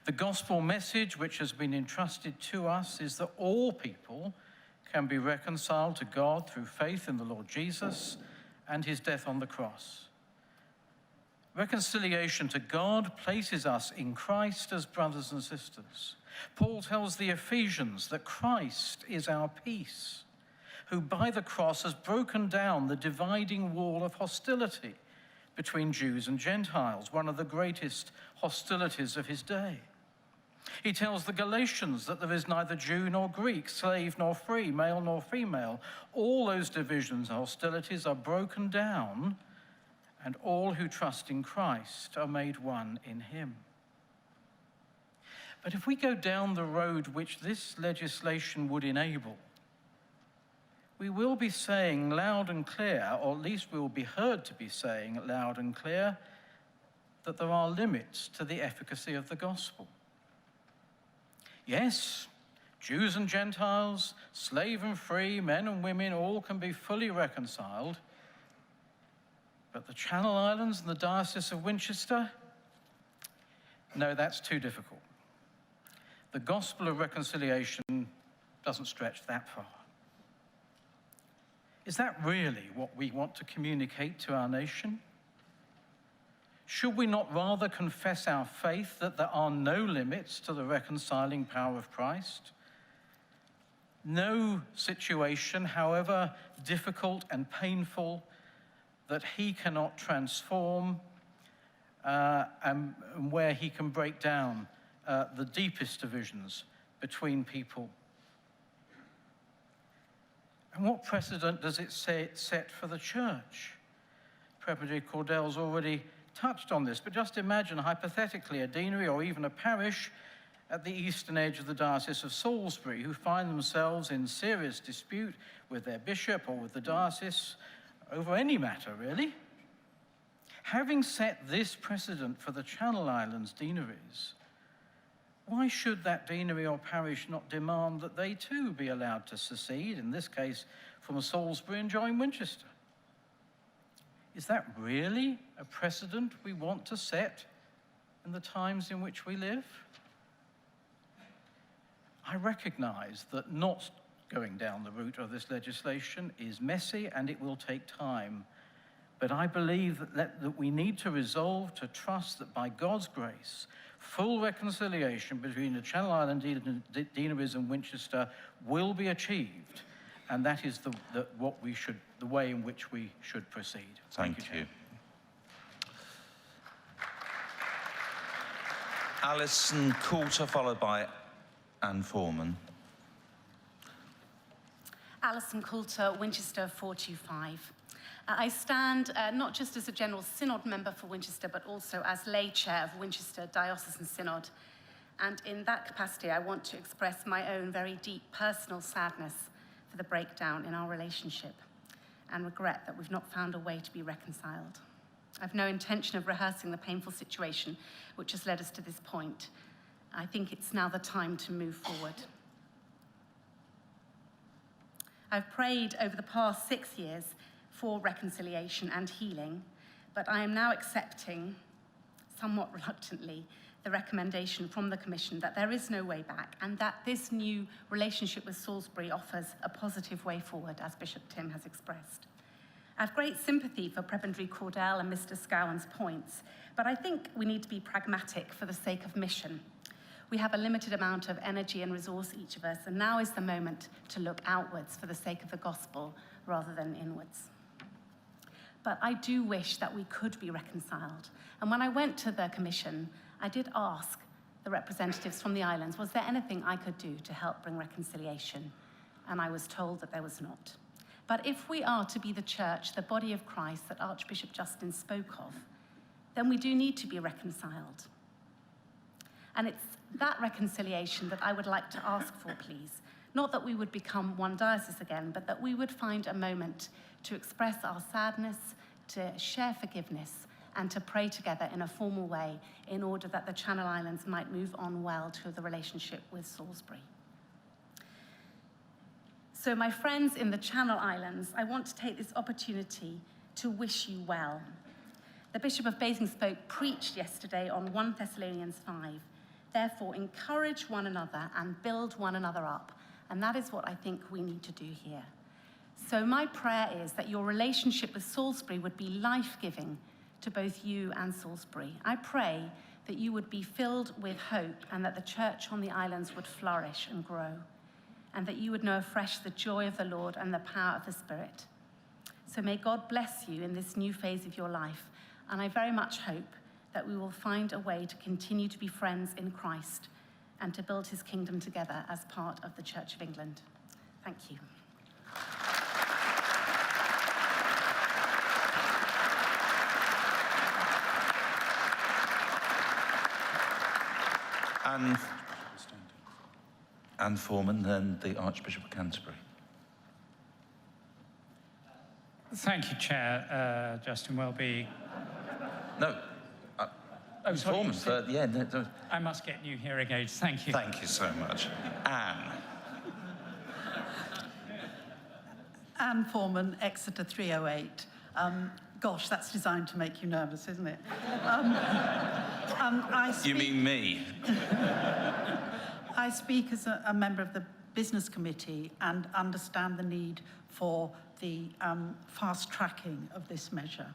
The gospel message which has been entrusted to us is that all people can be reconciled to God through faith in the Lord Jesus and his death on the cross. Reconciliation to God places us in Christ as brothers and sisters. Paul tells the Ephesians that Christ is our peace, who by the cross has broken down the dividing wall of hostility between Jews and Gentiles, one of the greatest hostilities of his day. He tells the Galatians that there is neither Jew nor Greek, slave nor free, male nor female. All those divisions and hostilities are broken down, and all who trust in Christ are made one in him. But if we go down the road which this legislation would enable, we will be saying loud and clear, or at least we will be heard to be saying loud and clear, that there are limits to the efficacy of the gospel. Yes, Jews and Gentiles, slave and free, men and women, all can be fully reconciled. But the Channel Islands and the Diocese of Winchester? No, that's too difficult. The gospel of reconciliation doesn't stretch that far. Is that really what we want to communicate to our nation? Should we not rather confess our faith that there are no limits to the reconciling power of Christ? No situation, however difficult and painful, that he cannot transform and where he can break down the deepest divisions between people. And what precedent does it set for the church? Prebendary Cordell's already touched on this, but just imagine hypothetically a deanery or even a parish at the eastern edge of the Diocese of Salisbury who find themselves in serious dispute with their bishop or with the diocese over any matter, really. Having set this precedent for the Channel Islands deaneries, why should that deanery or parish not demand that they too be allowed to secede, in this case from Salisbury, and join Winchester? Is that really a precedent we want to set in the times in which we live? I recognize that not going down the route of this legislation is messy and it will take time. But I believe that we need to resolve to trust that by God's grace, full reconciliation between the Channel Island deaneries and Winchester will be achieved. And that is the way in which we should proceed. Thank you. Alison Coulter, followed by Anne Foreman. Alison Coulter, Winchester 425. I stand not just as a General Synod member for Winchester, but also as lay chair of Winchester Diocesan Synod. And in that capacity, I want to express my own very deep personal sadness for the breakdown in our relationship and regret that we've not found a way to be reconciled. I've no intention of rehearsing the painful situation which has led us to this point. I think it's now the time to move forward. I've prayed over the past 6 years for reconciliation and healing, but I am now accepting, somewhat reluctantly, the recommendation from the Commission that there is no way back and that this new relationship with Salisbury offers a positive way forward, as Bishop Tim has expressed. I have great sympathy for Prebendary Cordell and Mr. Scowen's points, but I think we need to be pragmatic for the sake of mission. We have a limited amount of energy and resource, each of us, and now is the moment to look outwards for the sake of the gospel rather than inwards. But I do wish that we could be reconciled. And when I went to the Commission, I did ask the representatives from the islands, was there anything I could do to help bring reconciliation? And I was told that there was not. But if we are to be the church, the body of Christ that Archbishop Justin spoke of, then we do need to be reconciled. And it's that reconciliation that I would like to ask for, please. Not that we would become one diocese again, but that we would find a moment to express our sadness, to share forgiveness, and to pray together in a formal way in order that the Channel Islands might move on well to the relationship with Salisbury. So my friends in the Channel Islands, I want to take this opportunity to wish you well. The Bishop of Basingstoke preached yesterday on 1 Thessalonians 5. Therefore, encourage one another and build one another up. And that is what I think we need to do here. So my prayer is that your relationship with Salisbury would be life-giving to both you and Salisbury. I pray that you would be filled with hope and that the church on the islands would flourish and grow, and that you would know afresh the joy of the Lord and the power of the Spirit. So may God bless you in this new phase of your life, and I very much hope that we will find a way to continue to be friends in Christ and to build his kingdom together as part of the Church of England. Thank you. Anne Foreman, then the Archbishop of Canterbury. Thank you, Chair. Justin Welby. No. Oh, sorry, Foreman, but yeah. No. I must get new hearing aids. Thank you. Thank you so much. Anne. Anne Foreman, Exeter 308. Gosh, that's designed to make you nervous, isn't it? You mean me? I speak as a member of the Business Committee and understand the need for the fast tracking of this measure.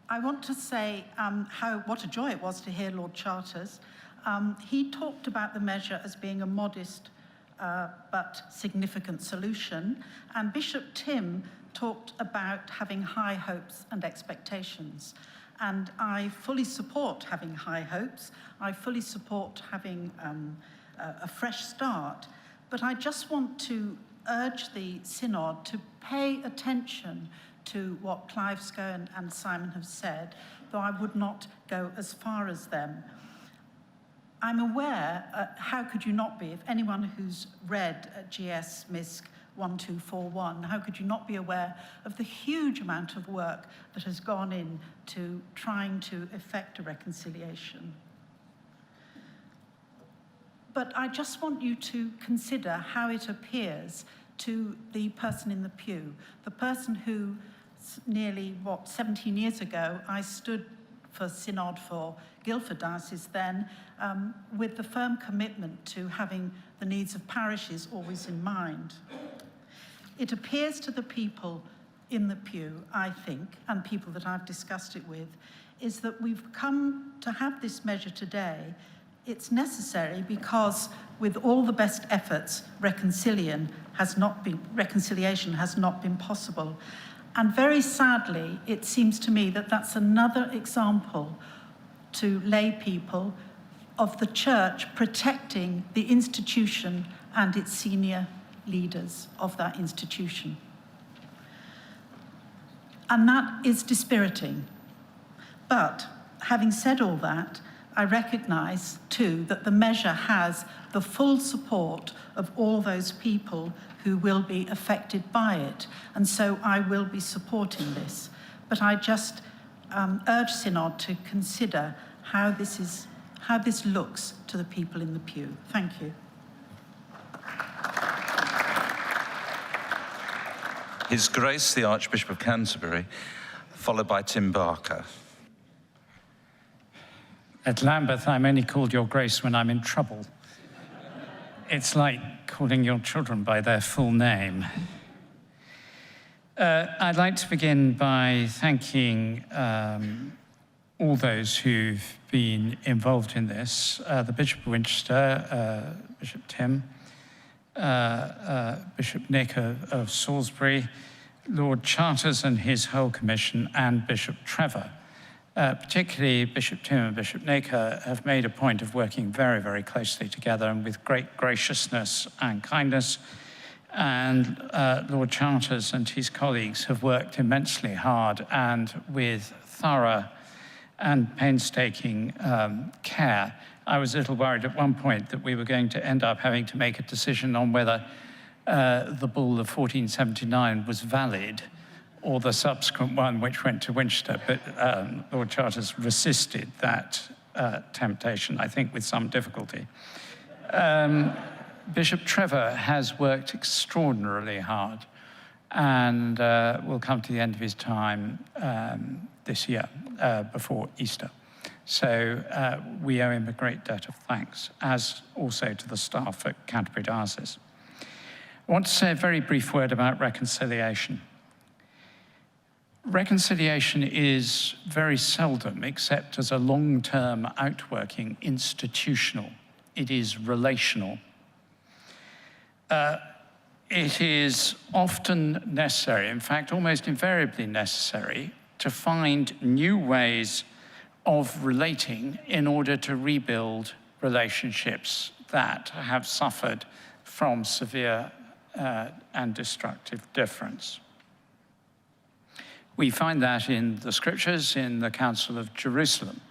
I want to say what a joy it was to hear Lord Charters. He talked about the measure as being a modest but significant solution, and Bishop Tim talked about having high hopes and expectations. And I fully support having high hopes. I fully support having a fresh start. But I just want to urge the Synod to pay attention to what Clive Scowen and Simon have said, though I would not go as far as them. I'm aware, how could you not be, if anyone who's read GS MISC 1241, how could you not be aware of the huge amount of work that has gone into trying to effect a reconciliation? But I just want you to consider how it appears to the person in the pew, the person who nearly, 17 years ago, I stood for Synod for Guildford Diocese then, with the firm commitment to having the needs of parishes always in mind. It appears to the people in the pew, I think, and people that I've discussed it with, is that we've come to have this measure today. It's necessary because with all the best efforts, reconciliation has not been possible. And very sadly, it seems to me that that's another example to lay people of the church protecting the institution and its senior leaders of that institution. And that is dispiriting. But having said all that, I recognise too that the measure has the full support of all those people who will be affected by it. And so I will be supporting this. But I just urge Synod to consider how this looks to the people in the pew. Thank you. His Grace the Archbishop of Canterbury, followed by Tim Barker. At Lambeth, I'm only called Your Grace when I'm in trouble. It's like calling your children by their full name. I'd like to begin by thanking all those who've been involved in this. The Bishop of Winchester, Bishop Tim, Bishop Nick of Salisbury, Lord Charters and his whole commission, and Bishop Trevor. Particularly Bishop Tim and Bishop Nick have made a point of working very, very closely together and with great graciousness and kindness. And Lord Charters and his colleagues have worked immensely hard and with thorough and painstaking care. I was a little worried at one point that we were going to end up having to make a decision on whether the bull of 1479 was valid or the subsequent one which went to Winchester, but Lord Charters resisted that temptation, I think with some difficulty. Bishop Trevor has worked extraordinarily hard and will come to the end of his time this year, before Easter. So we owe him a great debt of thanks, as also to the staff at Canterbury Diocese. I want to say a very brief word about reconciliation. Reconciliation is very seldom, except as a long-term outworking, institutional. It is relational. It is often necessary, in fact, almost invariably necessary, to find new ways of relating in order to rebuild relationships that have suffered from severe and destructive difference. We find that in the scriptures, in the Council of Jerusalem,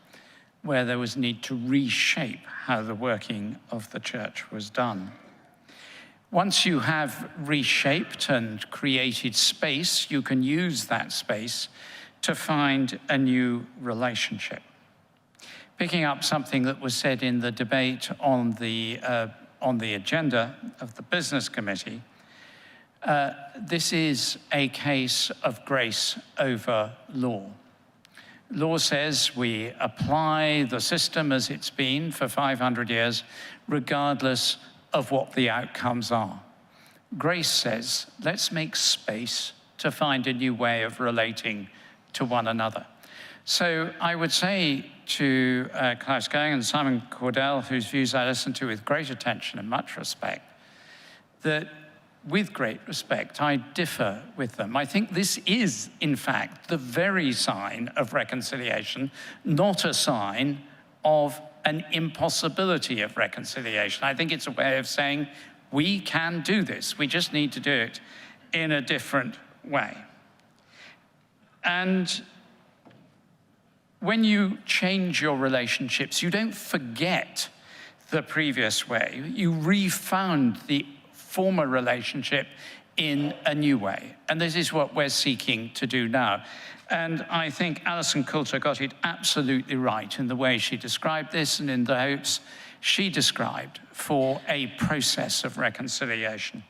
where there was need to reshape how the working of the church was done. Once you have reshaped and created space, you can use that space to find a new relationship. Picking up something that was said in the debate on the agenda of the Business Committee, this is a case of grace over law. Law says we apply the system as it's been for 500 years, regardless of what the outcomes are. Grace says, let's make space to find a new way of relating to one another. So I would say to Klaus Going and Simon Cordell, whose views I listen to with great attention and much respect, that with great respect, I differ with them. I think this is, in fact, the very sign of reconciliation, not a sign of an impossibility of reconciliation. I think it's a way of saying, we can do this. We just need to do it in a different way. And when you change your relationships, you don't forget the previous way. You refound the former relationship in a new way. And this is what we're seeking to do now. And I think Alison Coulter got it absolutely right in the way she described this and in the hopes she described for a process of reconciliation.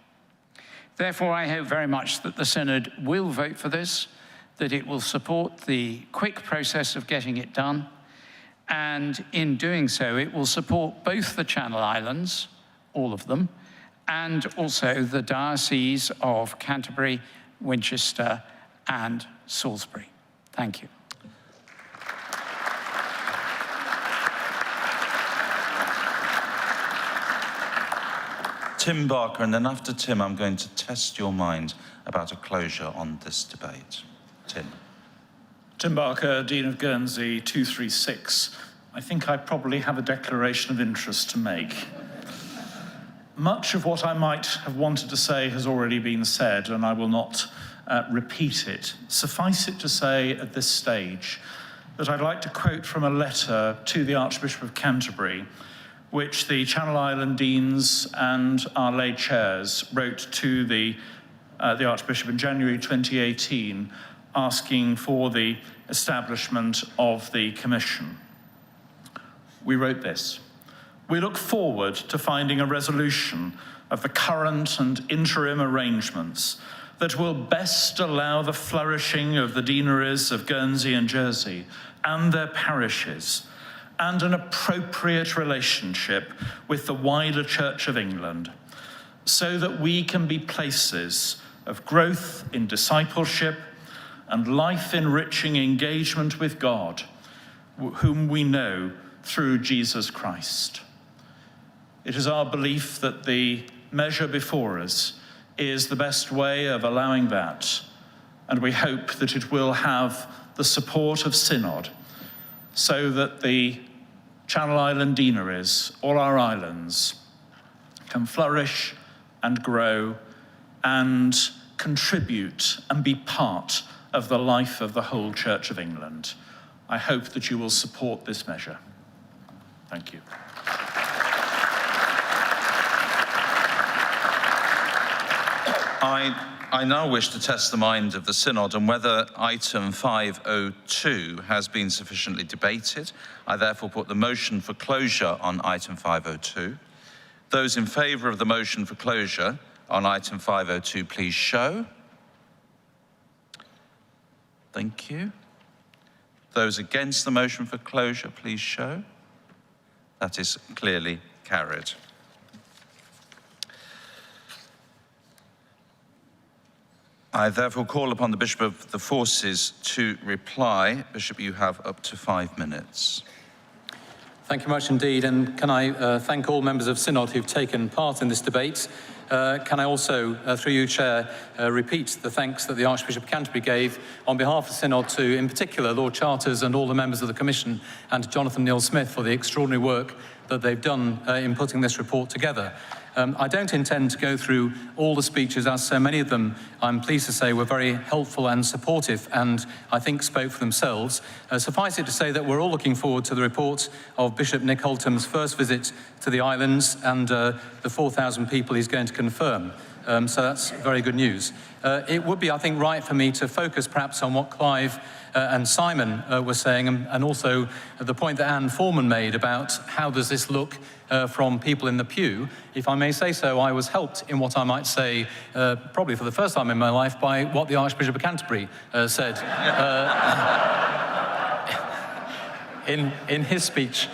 Therefore, I hope very much that the Synod will vote for this, that it will support the quick process of getting it done, and in doing so, it will support both the Channel Islands, all of them, and also the Diocese of Canterbury, Winchester, and Salisbury. Thank you. Tim Barker, and then after Tim, I'm going to test your mind about a closure on this debate. Tim. Tim Barker, Dean of Guernsey, 236. I think I probably have a declaration of interest to make. Much of what I might have wanted to say has already been said, and I will not repeat it. Suffice it to say at this stage that I'd like to quote from a letter to the Archbishop of Canterbury, which the Channel Island Deans and our lay chairs wrote to the Archbishop in January 2018, asking for the establishment of the commission. We wrote this: "We look forward to finding a resolution of the current and interim arrangements that will best allow the flourishing of the deaneries of Guernsey and Jersey and their parishes, and an appropriate relationship with the wider Church of England, so that we can be places of growth in discipleship and life-enriching engagement with God, whom we know through Jesus Christ. It is our belief that the measure before us is the best way of allowing that, and we hope that it will have the support of Synod, so that the Channel Island deaneries, all our islands, can flourish and grow and contribute and be part of the life of the whole Church of England. I hope that you will support this measure. Thank you. I now wish to test the mind of the Synod on whether item 502 has been sufficiently debated. I therefore put the motion for closure on item 502. Those in favour of the motion for closure on item 502, please show. Thank you. Those against the motion for closure, please show. That is clearly carried. I therefore call upon the Bishop of the Forces to reply. Bishop, you have up to 5 minutes. Thank you much indeed, and can I thank all members of Synod who've taken part in this debate. Can I also, through you, Chair, repeat the thanks that the Archbishop of Canterbury gave on behalf of Synod to, in particular, Lord Charters and all the members of the Commission, and to Jonathan Neal-Smith for the extraordinary work that they've done in putting this report together. I don't intend to go through all the speeches, as so many of them, I'm pleased to say, were very helpful and supportive, and I think spoke for themselves. Suffice it to say that we're all looking forward to the report of Bishop Nick Holtom's first visit to the islands and the 4,000 people he's going to confirm. So that's very good news. It would be, I think, right for me to focus perhaps on what Clive and Simon were saying, and also the point that Anne Foreman made about how does this look from people in the pew. If I may say so, I was helped in what I might say, probably for the first time in my life, by what the Archbishop of Canterbury said in his speech.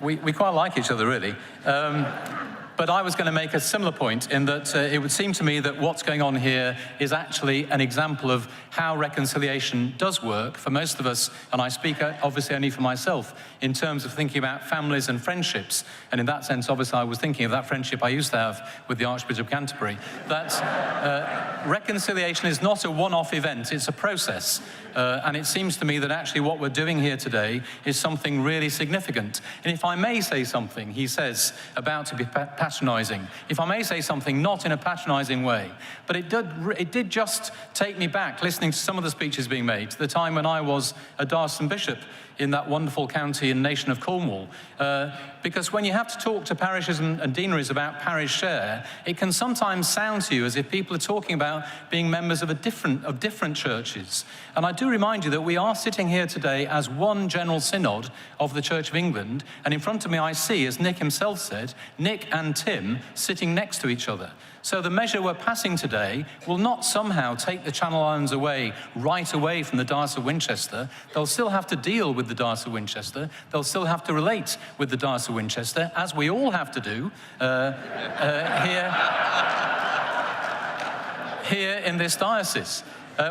We quite like each other, really. But I was going to make a similar point in that it would seem to me that what's going on here is actually an example of how reconciliation does work for most of us, and I speak obviously only for myself, in terms of thinking about families and friendships. And in that sense, obviously, I was thinking of that friendship I used to have with the Archbishop of Canterbury. That reconciliation is not a one-off event, it's a process. And it seems to me that actually what we're doing here today is something really significant. And if I may say something, he says, about to be patronising. If I may say something, not in a patronising way, but it did just take me back, listening to some of the speeches being made, to the time when I was a Darson bishop in that wonderful county and nation of Cornwall. Because when you have to talk to parishes and deaneries about parish share, it can sometimes sound to you as if people are talking about being members of different churches. And I do remind you that we are sitting here today as one General Synod of the Church of England, and in front of me I see, as Nick himself said, Nick and Tim sitting next to each other. So the measure we're passing today will not somehow take the Channel Islands right away from the Diocese of Winchester. They'll still have to deal with the Diocese of Winchester. They'll still have to relate with the Diocese of Winchester, as we all have to do here in this diocese.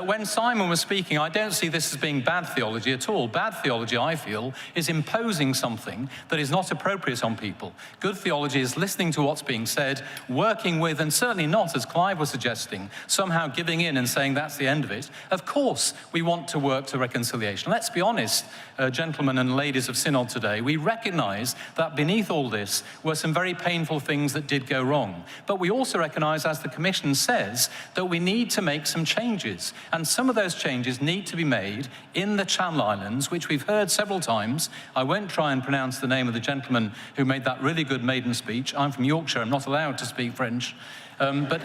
When Simon was speaking, I don't see this as being bad theology at all. Bad theology, I feel, is imposing something that is not appropriate on people. Good theology is listening to what's being said, working with, and certainly not, as Clive was suggesting, somehow giving in and saying that's the end of it. Of course, we want to work to reconciliation. Let's be honest, gentlemen and ladies of Synod today, we recognise that beneath all this were some very painful things that did go wrong. But we also recognise, as the Commission says, that we need to make some changes. And some of those changes need to be made in the Channel Islands, which we've heard several times. I won't try and pronounce the name of the gentleman who made that really good maiden speech. I'm from Yorkshire, I'm not allowed to speak French. But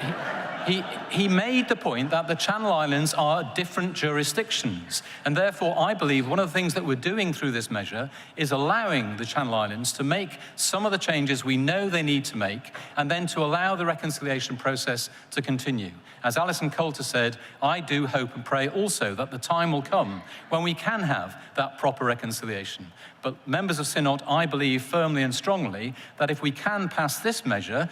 he made the point that the Channel Islands are different jurisdictions. And therefore, I believe one of the things that we're doing through this measure is allowing the Channel Islands to make some of the changes we know they need to make, and then to allow the reconciliation process to continue. As Alison Coulter said, I do hope and pray also that the time will come when we can have that proper reconciliation. But members of Synod, I believe firmly and strongly that if we can pass this measure,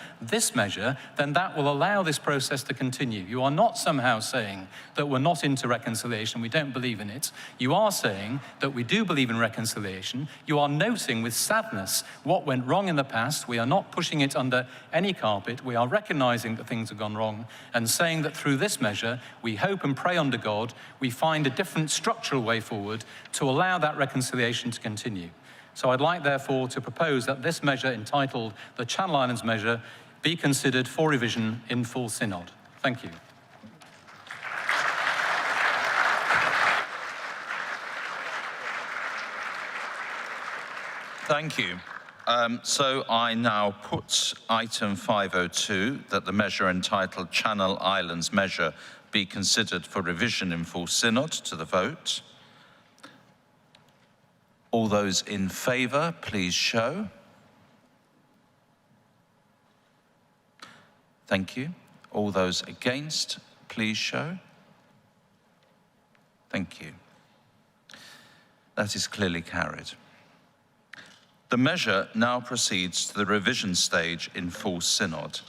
then that will allow this process to continue. You are not somehow saying that we're not into reconciliation, we don't believe in it. You are saying that we do believe in reconciliation. You are noting with sadness what went wrong in the past. We are not pushing it under any carpet. We are recognizing that things have gone wrong and saying that through this measure, we hope and pray under God, we find a different structural way forward to allow that reconciliation to continue. So I'd like, therefore, to propose that this measure, entitled the Channel Islands Measure, be considered for revision in full Synod. Thank you. Thank you. So I now put item 502, that the measure entitled Channel Islands Measure be considered for revision in full Synod, to the vote. All those in favour, please show. Thank you. All those against, please show. Thank you. That is clearly carried. The measure now proceeds to the revision stage in full Synod.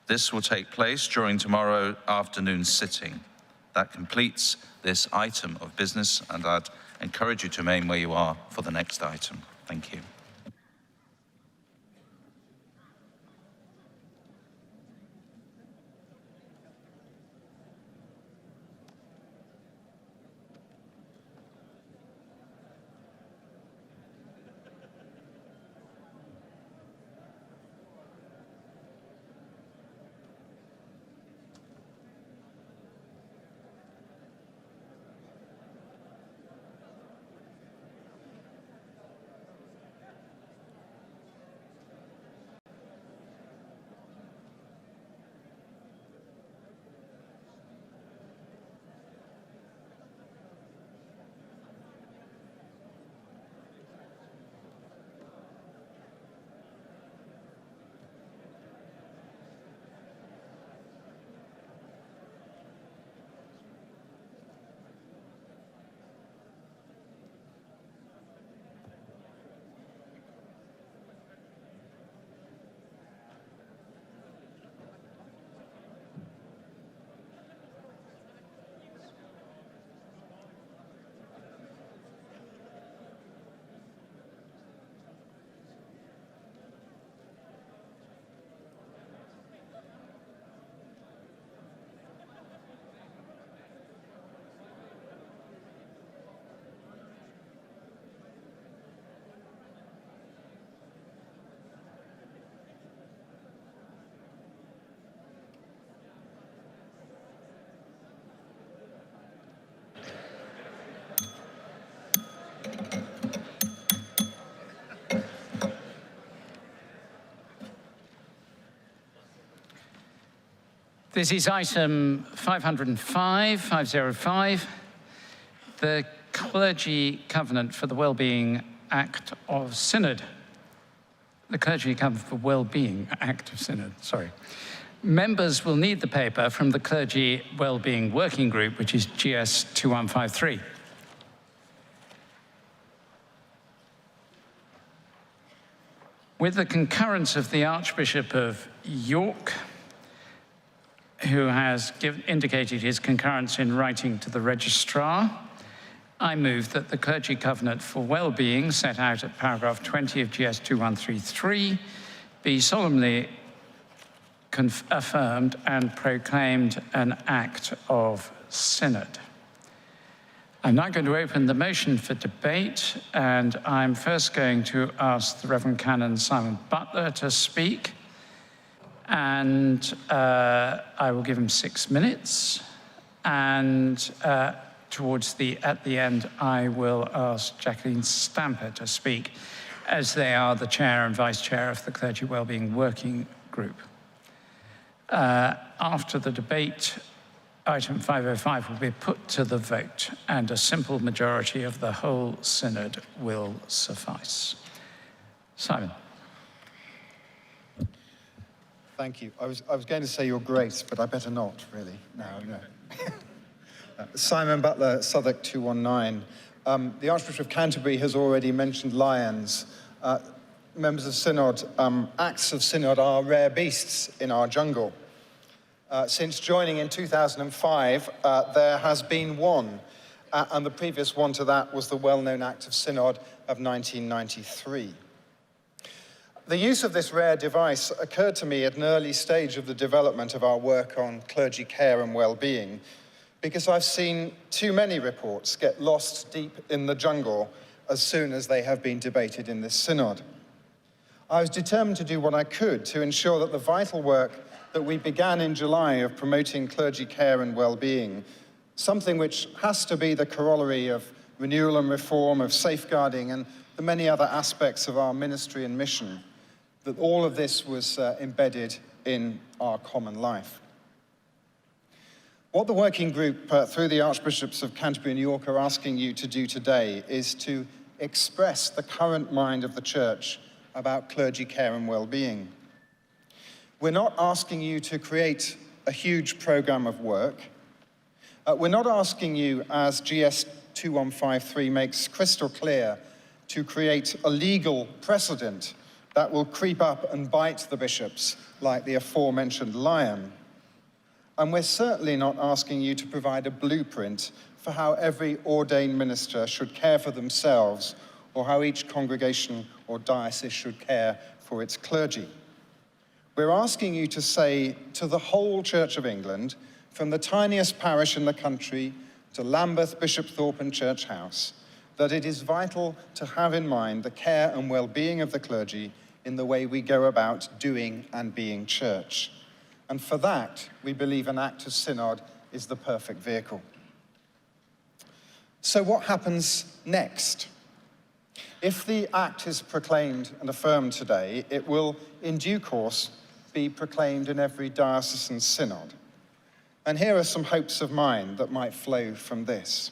This will take place during tomorrow afternoon's sitting. That completes this item of business, and I'd encourage you to remain where you are for the next item. Thank you. This is item 505, the Clergy Covenant for the Wellbeing Act of Synod. The Clergy Covenant for Wellbeing Act of Synod, sorry. Members will need the paper from the Clergy Wellbeing Working Group, which is GS 2153. With the concurrence of the Archbishop of York, who has indicated his concurrence in writing to the registrar, I move that the Clergy Covenant for Wellbeing, set out at paragraph 20 of GS 2133, be solemnly affirmed and proclaimed an act of Synod. I'm now going to open the motion for debate, and I'm first going to ask the Reverend Canon Simon Butler to speak. And I will give him 6 minutes. And at the end, I will ask Jacqueline Stamper to speak, as they are the chair and vice chair of the Clergy Wellbeing Working Group. After the debate, item 505 will be put to the vote, and a simple majority of the whole synod will suffice. Simon. Thank you. I was going to say Your Grace, but I better not, really. No. Simon Butler, Southwark 219. The Archbishop of Canterbury has already mentioned lions. Members of Synod, acts of Synod are rare beasts in our jungle. Since joining in 2005, there has been one, and the previous one to that was the well-known Act of Synod of 1993. The use of this rare device occurred to me at an early stage of the development of our work on clergy care and well-being, because I've seen too many reports get lost deep in the jungle as soon as they have been debated in this synod. I was determined to do what I could to ensure that the vital work that we began in July of promoting clergy care and well-being, something which has to be the corollary of renewal and reform, of safeguarding, and the many other aspects of our ministry and mission, that all of this was embedded in our common life. What the working group through the Archbishops of Canterbury and York are asking you to do today is to express the current mind of the Church about clergy care and well-being. We're not asking you to create a huge program of work. We're not asking you, as GS 2153 makes crystal clear, to create a legal precedent that will creep up and bite the bishops like the aforementioned lion. And we're certainly not asking you to provide a blueprint for how every ordained minister should care for themselves, or how each congregation or diocese should care for its clergy. We're asking you to say to the whole Church of England, from the tiniest parish in the country to Lambeth, Bishopthorpe and Church House, that it is vital to have in mind the care and well-being of the clergy in the way we go about doing and being church. And for that, we believe an Act of Synod is the perfect vehicle. So what happens next? If the Act is proclaimed and affirmed today, it will, in due course, be proclaimed in every diocesan synod. And here are some hopes of mine that might flow from this.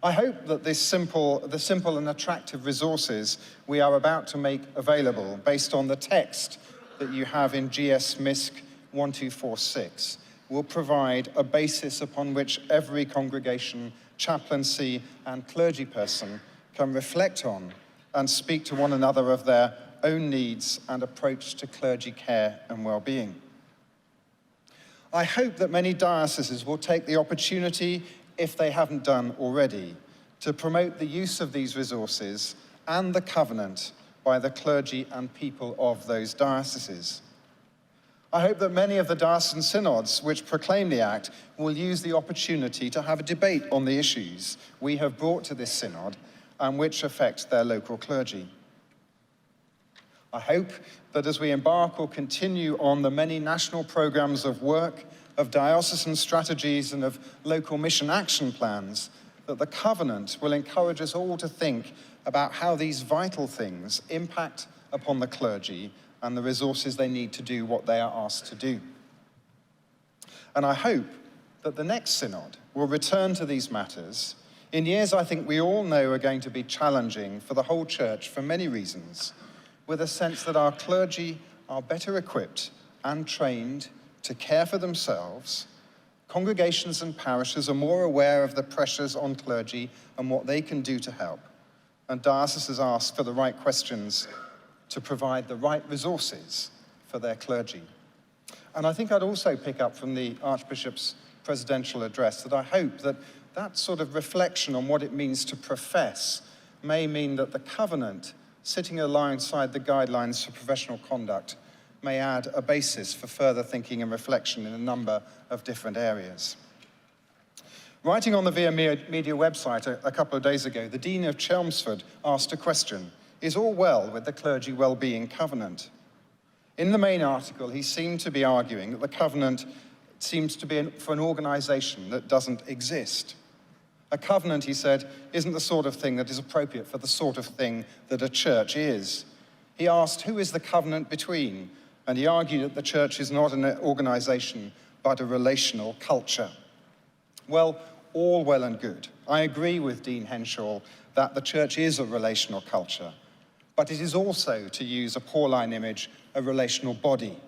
I hope that the simple and attractive resources we are about to make available based on the text that you have in GS MISC 1246 will provide a basis upon which every congregation, chaplaincy and clergy person can reflect on and speak to one another of their own needs and approach to clergy care and well-being. I hope that many dioceses will take the opportunity, if they haven't done already, to promote the use of these resources and the covenant by the clergy and people of those dioceses. I hope that many of the diocesan synods which proclaim the Act will use the opportunity to have a debate on the issues we have brought to this synod and which affect their local clergy. I hope that as we embark or continue on the many national programs of work, of diocesan strategies and of local mission action plans, that the covenant will encourage us all to think about how these vital things impact upon the clergy and the resources they need to do what they are asked to do. And I hope that the next synod will return to these matters in years I think we all know are going to be challenging for the whole Church for many reasons, with a sense that our clergy are better equipped and trained to care for themselves. Congregations and parishes are more aware of the pressures on clergy and what they can do to help. And dioceses ask for the right questions to provide the right resources for their clergy. And I think I'd also pick up from the Archbishop's presidential address that I hope that that sort of reflection on what it means to profess may mean that the covenant, sitting alongside the guidelines for professional conduct, may add a basis for further thinking and reflection in a number of different areas. Writing on the Via Media website a couple of days ago, the Dean of Chelmsford asked a question: is all well with the clergy well-being covenant? In the main article, he seemed to be arguing that the covenant seems to be for an organization that doesn't exist. A covenant, he said, isn't the sort of thing that is appropriate for the sort of thing that a church is. He asked, who is the covenant between? and he argued that the church is not an organisation but a relational culture. Well, all well and good. I agree with Dean Henshaw that the church is a relational culture, but it is also, to use a Pauline image, a relational body.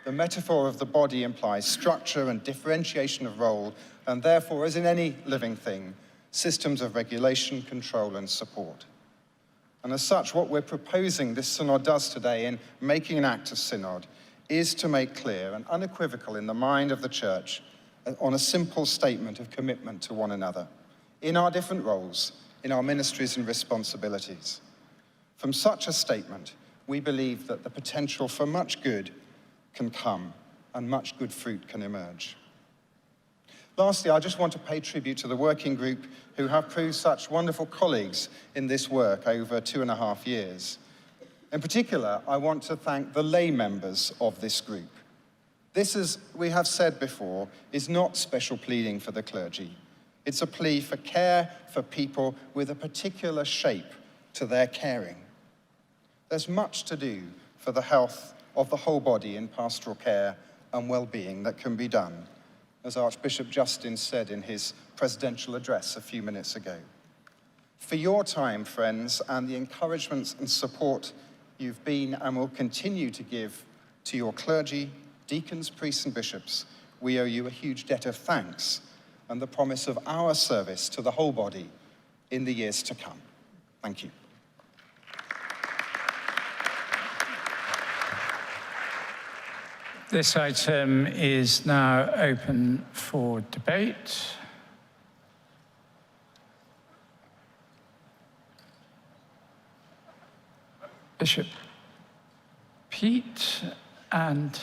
The metaphor of the body implies structure and differentiation of role, and therefore, as in any living thing, systems of regulation, control, and support. And as such, what we're proposing this synod does today in making an act of synod is to make clear and unequivocal in the mind of the church on a simple statement of commitment to one another, in our different roles, in our ministries and responsibilities. From such a statement, we believe that the potential for much good can come and much good fruit can emerge. Lastly, I just want to pay tribute to the working group who have proved such wonderful colleagues in this work over 2.5 years. In particular, I want to thank the lay members of this group. This, as we have said before, is not special pleading for the clergy. It's a plea for care for people with a particular shape to their caring. There's much to do for the health of the whole body in pastoral care and well-being that can be done, as Archbishop Justin said in his presidential address a few minutes ago. For your time, friends, and the encouragements and support you've been and will continue to give to your clergy, deacons, priests, and bishops, we owe you a huge debt of thanks and the promise of our service to the whole body in the years to come. Thank you. This item is now open for debate. Bishop Pete and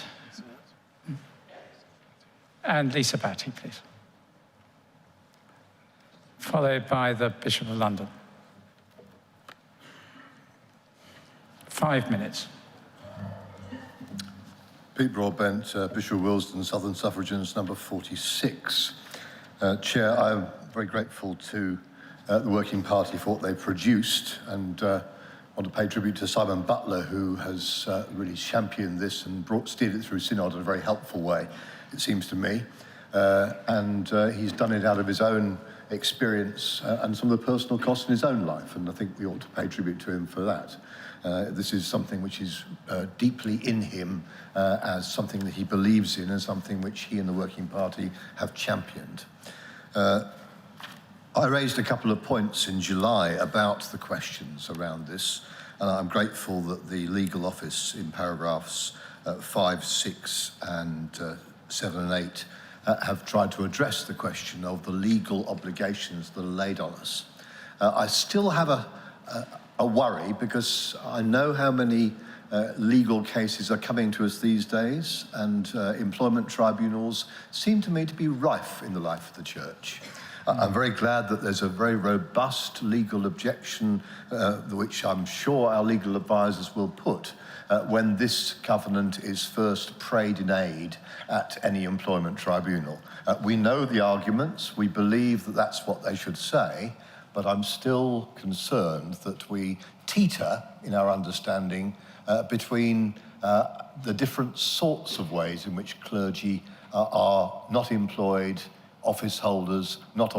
Lisa Batty, please. Followed by the Bishop of London. 5 minutes. Pete Broadbent, Bishop of Willesden, Southern Suffragans, number 46. Chair, I'm very grateful to the Working Party for what they've produced, and want to pay tribute to Simon Butler, who has really championed this and steered it through Synod in a very helpful way, it seems to me. He's done it out of his own experience and some of the personal costs in his own life, and I think we ought to pay tribute to him for that. This is something which is deeply in him as something that he believes in and something which he and the Working Party have championed. I raised a couple of points in July about the questions around this, and I'm grateful that the legal office in paragraphs 5, 6 and 7 and 8 have tried to address the question of the legal obligations that are laid on us. I still have a worry, because I know how many legal cases are coming to us these days, and employment tribunals seem to me to be rife in the life of the church. I'm very glad that there's a very robust legal objection, which I'm sure our legal advisors will put when this covenant is first prayed in aid at any employment tribunal. We know the arguments, we believe that that's what they should say, but I'm still concerned that we teeter in our understanding between the different sorts of ways in which clergy are not employed, office holders, not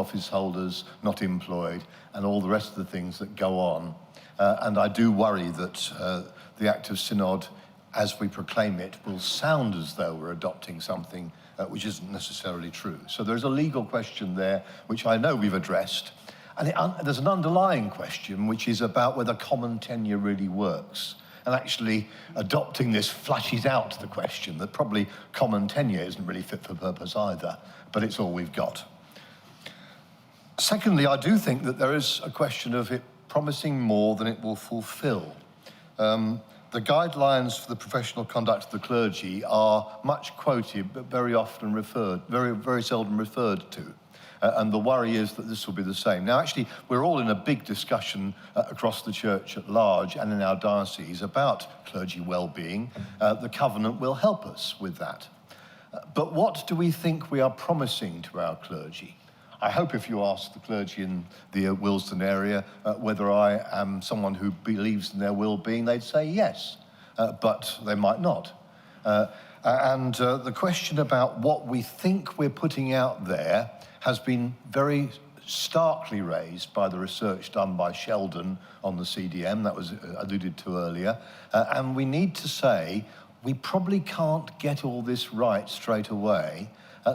employed, and all the rest of the things that go on. And I do worry that the Act of Synod, as we proclaim it, will sound as though we're adopting something which isn't necessarily true. So there's a legal question there, which I know we've addressed. And there's an underlying question, which is about whether common tenure really works. And actually, adopting this flashes out the question that probably common tenure isn't really fit for purpose either, but it's all we've got. Secondly, I do think that there is a question of it promising more than it will fulfill. The guidelines for the professional conduct of the clergy are much quoted, but very seldom referred to. And the worry is that this will be the same. Now, actually, we're all in a big discussion across the church at large and in our diocese about clergy well-being. The covenant will help us with that. But what do we think we are promising to our clergy? I hope if you ask the clergy in the Willesden area whether I am someone who believes in their well-being, they'd say yes, but they might not. The question about what we think we're putting out there has been very starkly raised by the research done by Sheldon on the CDM, that was alluded to earlier. And we need to say, we probably can't get all this right straight away.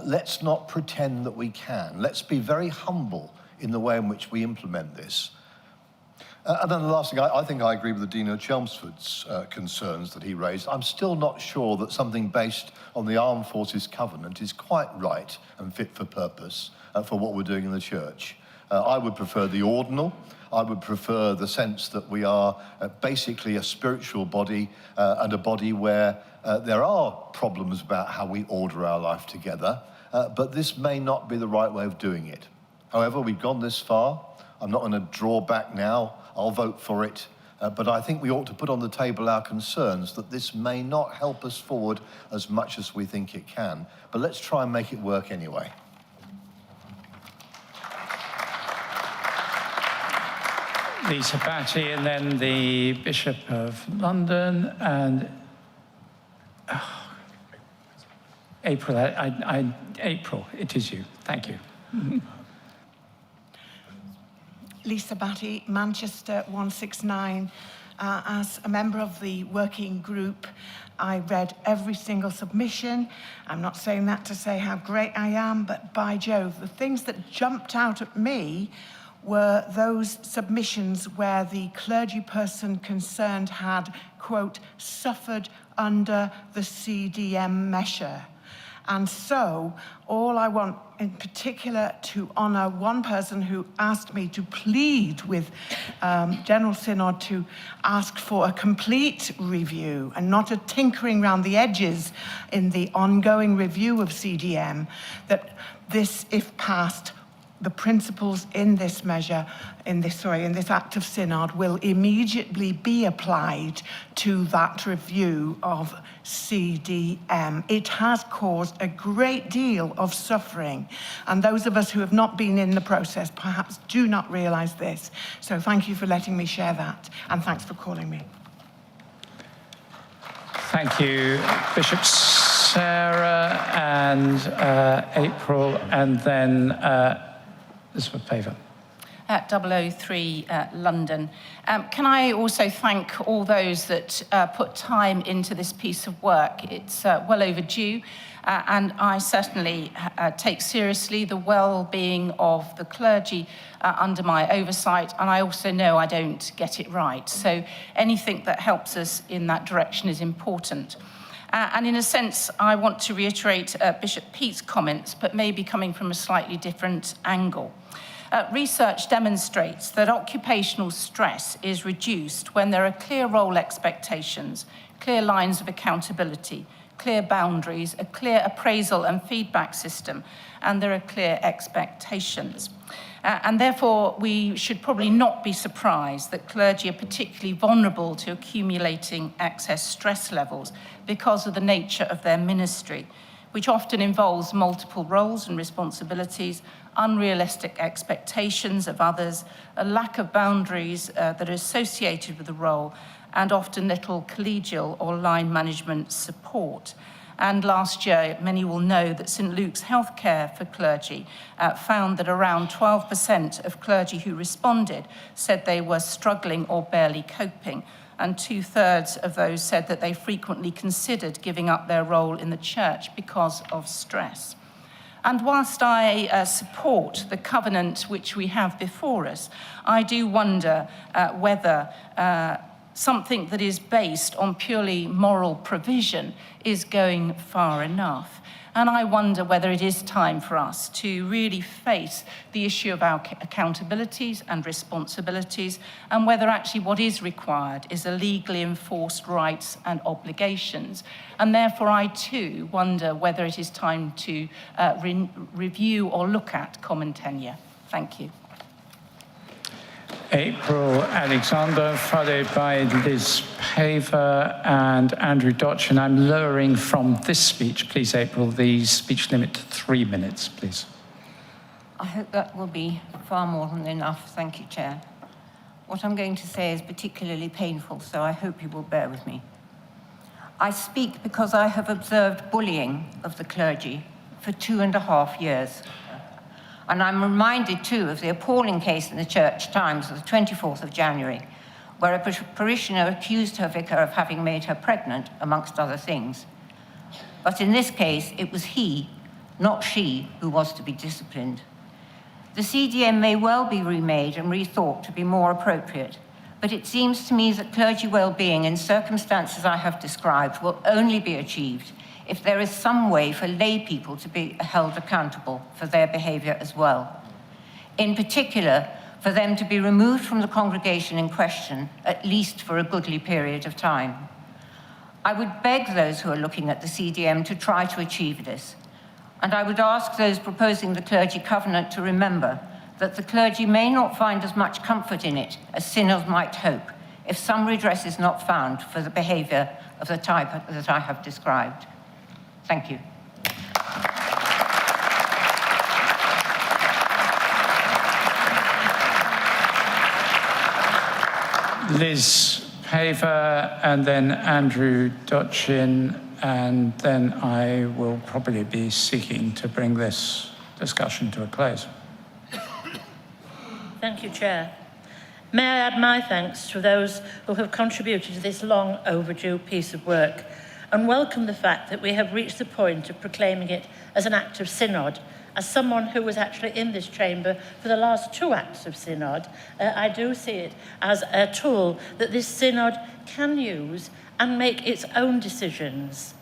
Let's not pretend that we can. Let's be very humble in the way in which we implement this. And then the last thing, I think I agree with the Dean of Chelmsford's concerns that he raised. I'm still not sure that something based on the Armed Forces Covenant is quite right and fit for purpose for what we're doing in the church. I would prefer the ordinal. I would prefer the sense that we are basically a spiritual body and a body where there are problems about how we order our life together, but this may not be the right way of doing it. However, we've gone this far. I'm not going to draw back now. I'll vote for it. But I think we ought to put on the table our concerns that this may not help us forward as much as we think it can. But let's try and make it work anyway. Lisa Batty, and then the Bishop of London, and April. April, it is you. Thank you. Lisa Batty, Manchester 169. As a member of the working group, I read every single submission. I'm not saying that to say how great I am, but by Jove, the things that jumped out at me were those submissions where the clergy person concerned had, quote, suffered under the CDM measure. And so all I want in particular to honour one person who asked me to plead with General Synod to ask for a complete review and not a tinkering around the edges in the ongoing review of CDM, that this, if passed, the principles in this measure, in this Act of Synod, will immediately be applied to that review of CDM. It has caused a great deal of suffering, and those of us who have not been in the process perhaps do not realise this. So thank you for letting me share that, and thanks for calling me. Thank you, Bishop Sarah and April, and then Elizabeth Paver. 003 London. Can I also thank all those that put time into this piece of work? It's well overdue, and I certainly take seriously the well-being of the clergy under my oversight, and I also know I don't get it right. So anything that helps us in that direction is important. And in a sense, I want to reiterate Bishop Pete's comments, but maybe coming from a slightly different angle. Research demonstrates that occupational stress is reduced when there are clear role expectations, clear lines of accountability, clear boundaries, a clear appraisal and feedback system, and there are clear expectations. And therefore, we should probably not be surprised that clergy are particularly vulnerable to accumulating excess stress levels because of the nature of their ministry, which often involves multiple roles and responsibilities, unrealistic expectations of others, a lack of boundaries that are associated with the role, and often little collegial or line management support. And last year, many will know that St Luke's Healthcare for Clergy found that around 12% of clergy who responded said they were struggling or barely coping, and 2/3 of those said that they frequently considered giving up their role in the church because of stress. And whilst I support the covenant which we have before us, I do wonder whether something that is based on purely moral provision is going far enough. And I wonder whether it is time for us to really face the issue of our accountabilities and responsibilities, and whether actually what is required is a legally enforced rights and obligations. And therefore I too wonder whether it is time to review or look at common tenure. Thank you. April Alexander, followed by Liz Paver and Andrew Dodge. And I'm lowering from this speech, please, April, the speech limit to 3 minutes, please. I hope that will be far more than enough. Thank you, Chair. What I'm going to say is particularly painful, so I hope you will bear with me. I speak because I have observed bullying of the clergy for 2.5 years. And I'm reminded too of the appalling case in the Church Times of the 24th of January, where a parishioner accused her vicar of having made her pregnant, amongst other things. But in this case, it was he, not she, who was to be disciplined. The CDM may well be remade and rethought to be more appropriate, but it seems to me that clergy well-being in circumstances I have described will only be achieved if there is some way for lay people to be held accountable for their behaviour as well. In particular, for them to be removed from the congregation in question, at least for a goodly period of time. I would beg those who are looking at the CDM to try to achieve this, and I would ask those proposing the clergy covenant to remember that the clergy may not find as much comfort in it as sinners might hope if some redress is not found for the behaviour of the type that I have described. Thank you. Liz Paver, and then Andrew Dochin, and then I will probably be seeking to bring this discussion to a close. Thank you, Chair. May I add my thanks to those who have contributed to this long overdue piece of work and welcome the fact that we have reached the point of proclaiming it as an act of synod. As someone who was actually in this chamber for the last 2 acts of synod, I do see it as a tool that this synod can use and make its own decisions.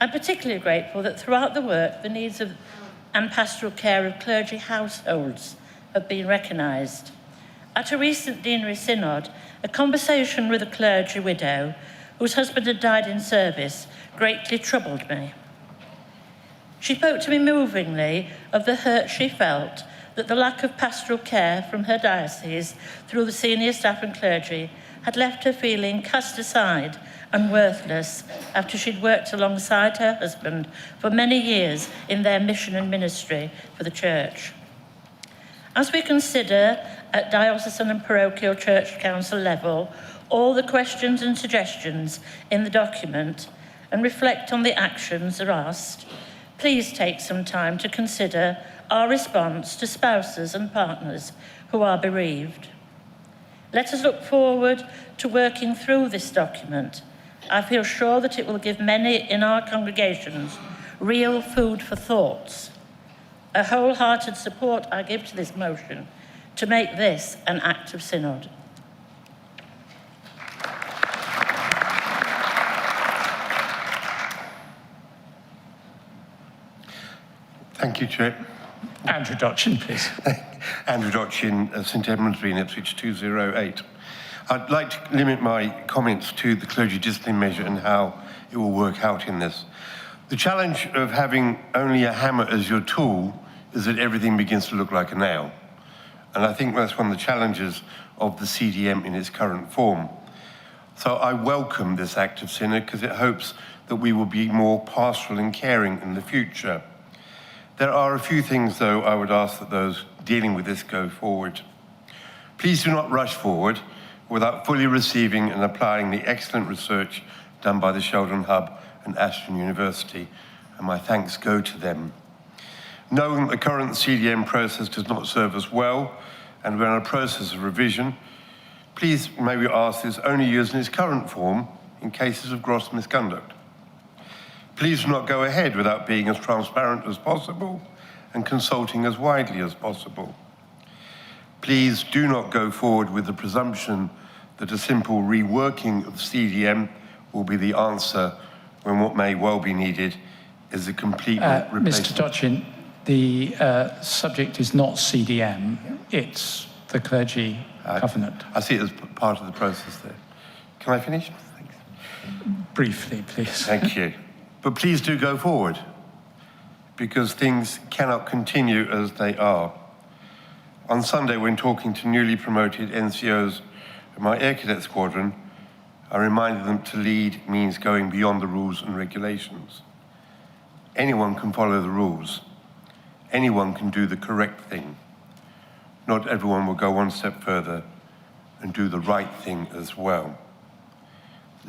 I'm particularly grateful that throughout the work, the needs of and pastoral care of clergy households have been recognised. At a recent deanery synod, a conversation with a clergy widow whose husband had died in service greatly troubled me. She spoke to me movingly of the hurt she felt that the lack of pastoral care from her diocese through the senior staff and clergy had left her feeling cast aside and worthless after she'd worked alongside her husband for many years in their mission and ministry for the church. As we consider at diocesan and parochial church council level all the questions and suggestions in the document and reflect on the actions that are asked, please take some time to consider our response to spouses and partners who are bereaved. Let us look forward to working through this document. I feel sure that it will give many in our congregations real food for thoughts. A wholehearted support I give to this motion to make this an act of synod. Thank you, Chair. Andrew Dochin, please. Andrew Dochin, St Edmundsbury in Ipswich 208. I'd like to limit my comments to the clergy discipline measure and how it will work out in this. The challenge of having only a hammer as your tool is that everything begins to look like a nail. And I think that's one of the challenges of the CDM in its current form. So I welcome this act of synod because it hopes that we will be more pastoral and caring in the future. There are a few things, though, I would ask that those dealing with this go forward. Please do not rush forward without fully receiving and applying the excellent research done by the Sheldon Hub and Ashton University, and my thanks go to them. Knowing that the current CDM process does not serve us well, and we're in a process of revision, please may we ask this only used in its current form in cases of gross misconduct. Please do not go ahead without being as transparent as possible and consulting as widely as possible. Please do not go forward with the presumption that a simple reworking of CDM will be the answer when what may well be needed is a complete replacement. Mr. Dochin, the subject is not CDM, it's the clergy covenant. I see it as part of the process there. Can I finish? Thanks. Briefly, please. Thank you. But please do go forward, because things cannot continue as they are. On Sunday, when talking to newly promoted NCOs in my Air Cadet Squadron, I reminded them to lead means going beyond the rules and regulations. Anyone can follow the rules. Anyone can do the correct thing. Not everyone will go one step further and do the right thing as well.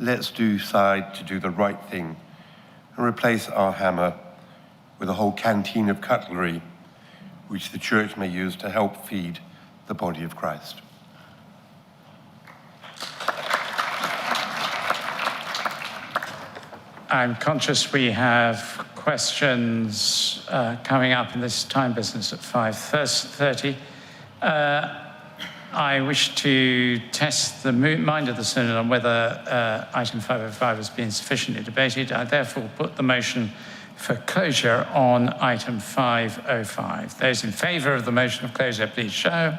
let's decide to do the right thing and replace our hammer with a whole canteen of cutlery which the church may use to help feed the body of Christ. I'm conscious we have questions coming up in this time business at 5:30. I wish to test the mind of the Synod on whether item 505 has been sufficiently debated. I therefore put the motion for closure on item 505. Those in favour of the motion of closure, please show.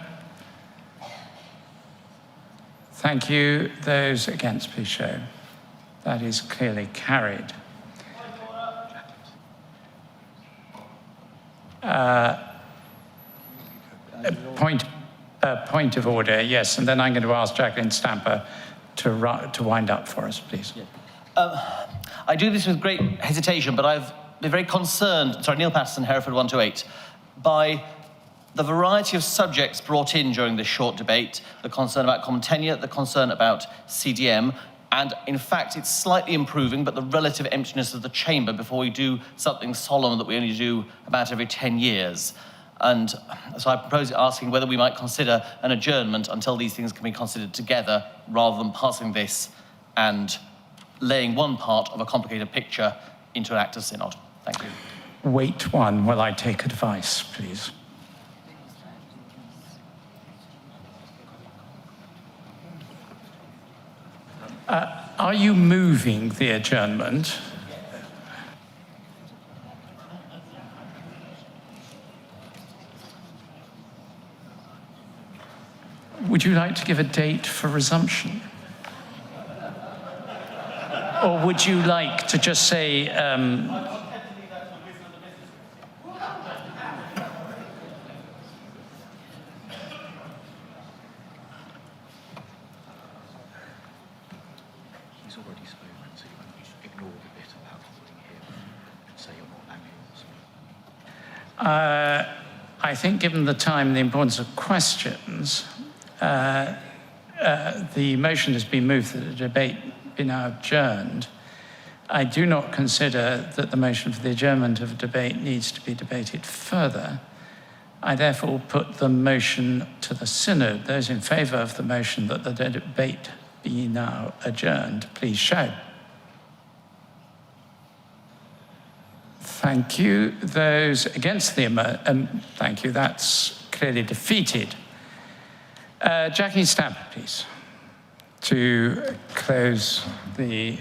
Thank you. Those against, please show. That is clearly carried. Point of order, yes, and then I'm going to ask Jacqueline Stamper to wind up for us, please. I do this with great hesitation, but I've been very concerned, Neil Patterson, Hereford 128, by the variety of subjects brought in during this short debate, the concern about common tenure, the concern about CDM, and in fact, it's slightly improving, but the relative emptiness of the chamber before we do something solemn that we only do about every 10 years. And so I propose asking whether we might consider an adjournment until these things can be considered together, rather than passing this and laying one part of a complicated picture into an act of synod. Thank you. Wait one while I take advice, please. Are you moving the adjournment? Would you like to give a date for resumption? Or would you like to just say, He's already spoken, so you should ignore the bit about holding him and say you're not allowing us. I think given the time and the importance of questions, the motion has been moved that the debate be now adjourned. I do not consider that the motion for the adjournment of a debate needs to be debated further. I therefore put the motion to the Synod. Those in favour of the motion that the debate be now adjourned, please show. Thank you. Those against the thank you. That's clearly defeated. Jackie Stamper, please, to close the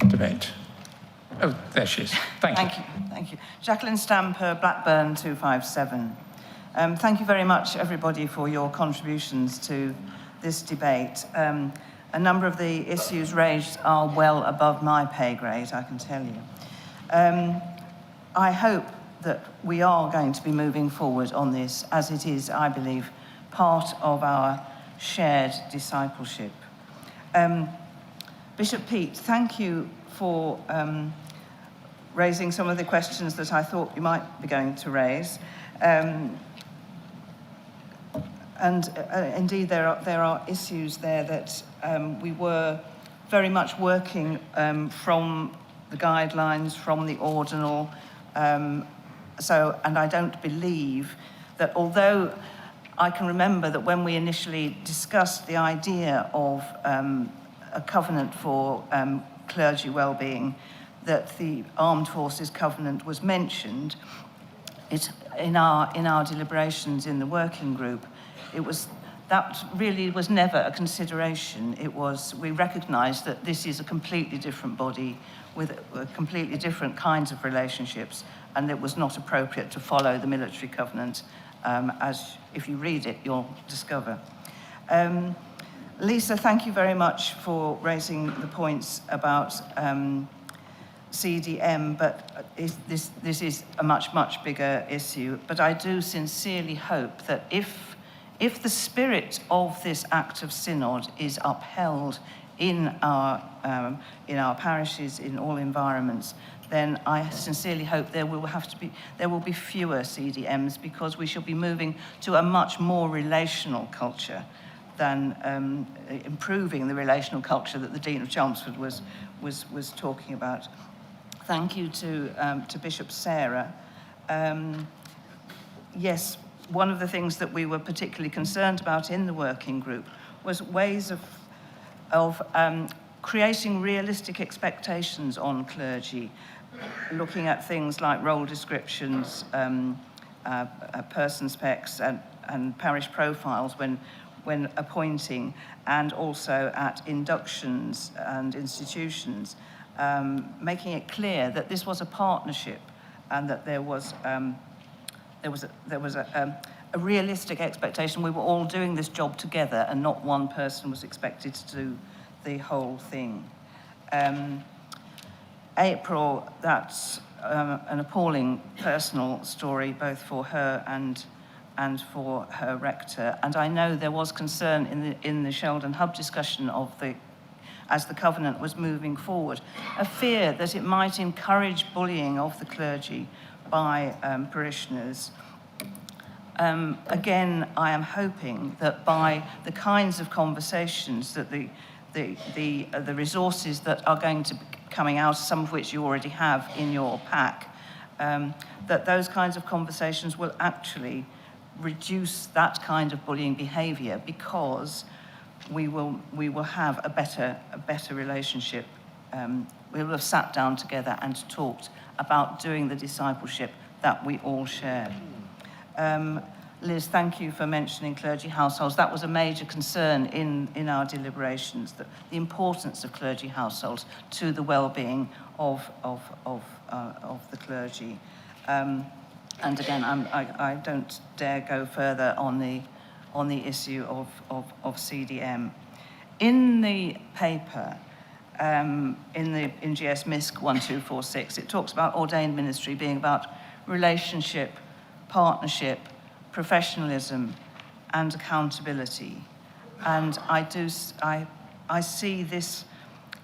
debate. Oh, there she is. Thank you. Thank you. Jacqueline Stamper, Blackburn 257. Thank you very much, everybody, for your contributions to this debate. A number of the issues raised are well above my pay grade, I can tell you. I hope that we are going to be moving forward on this, as it is, I believe, part of our shared discipleship. Bishop Pete, thank you for raising some of the questions that I thought you might be going to raise. Indeed, there are issues there that we were very much working from the guidelines, from the ordinal. And I don't believe that, although I can remember that when we initially discussed the idea of a covenant for clergy well-being, that the Armed Forces Covenant was mentioned. In our deliberations in the working group, that really was never a consideration. We recognised that this is a completely different body with completely different kinds of relationships, and it was not appropriate to follow the military covenant, as if you read it, you'll discover. Lisa, thank you very much for raising the points about CDM, but this is a much, much bigger issue. But I do sincerely hope that if the spirit of this act of synod is upheld in our parishes, in all environments, then I sincerely hope there will be fewer CDMs, because we shall be moving to a much more relational culture improving the relational culture that the Dean of Chelmsford was talking about. Thank you to Bishop Sarah. Yes, one of the things that we were particularly concerned about in the working group was ways of creating realistic expectations on clergy, looking at things like role descriptions, person specs, and parish profiles when appointing, and also at inductions and institutions, making it clear that this was a partnership and that there was a realistic expectation. We were all doing this job together and not one person was expected to do the whole thing. April, that's an appalling personal story, both for her and for her rector. And I know there was concern in the Sheldon Hub discussion as the covenant was moving forward, a fear that it might encourage bullying of the clergy by parishioners. Again, I am hoping that by the kinds of conversations that the resources that are going to be coming out, some of which you already have in your pack, that those kinds of conversations will actually reduce that kind of bullying behaviour, because we will have a better relationship. We will have sat down together and talked about doing the discipleship that we all share. Liz, thank you for mentioning clergy households. That was a major concern in our deliberations, that the importance of clergy households to the well-being of the clergy. And again, I don't dare go further on the issue of CDM. In the paper, in GS MISC 1246, it talks about ordained ministry being about relationship, partnership, professionalism, and accountability. And I see this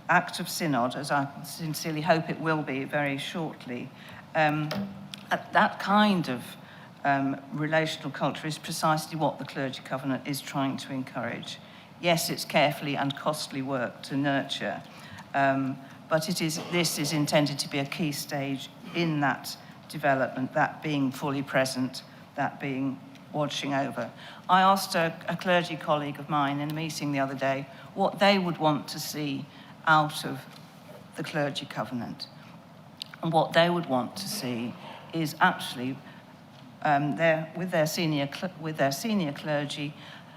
act of synod, as I sincerely hope it will be very shortly, that kind of relational culture is precisely what the Clergy Covenant is trying to encourage. Yes, it's carefully and costly work to nurture, but this is intended to be a key stage in that development, that being fully present, that being watching over. I asked a clergy colleague of mine in a meeting the other day what they would want to see out of the Clergy Covenant. And what they would want to see is actually with their senior clergy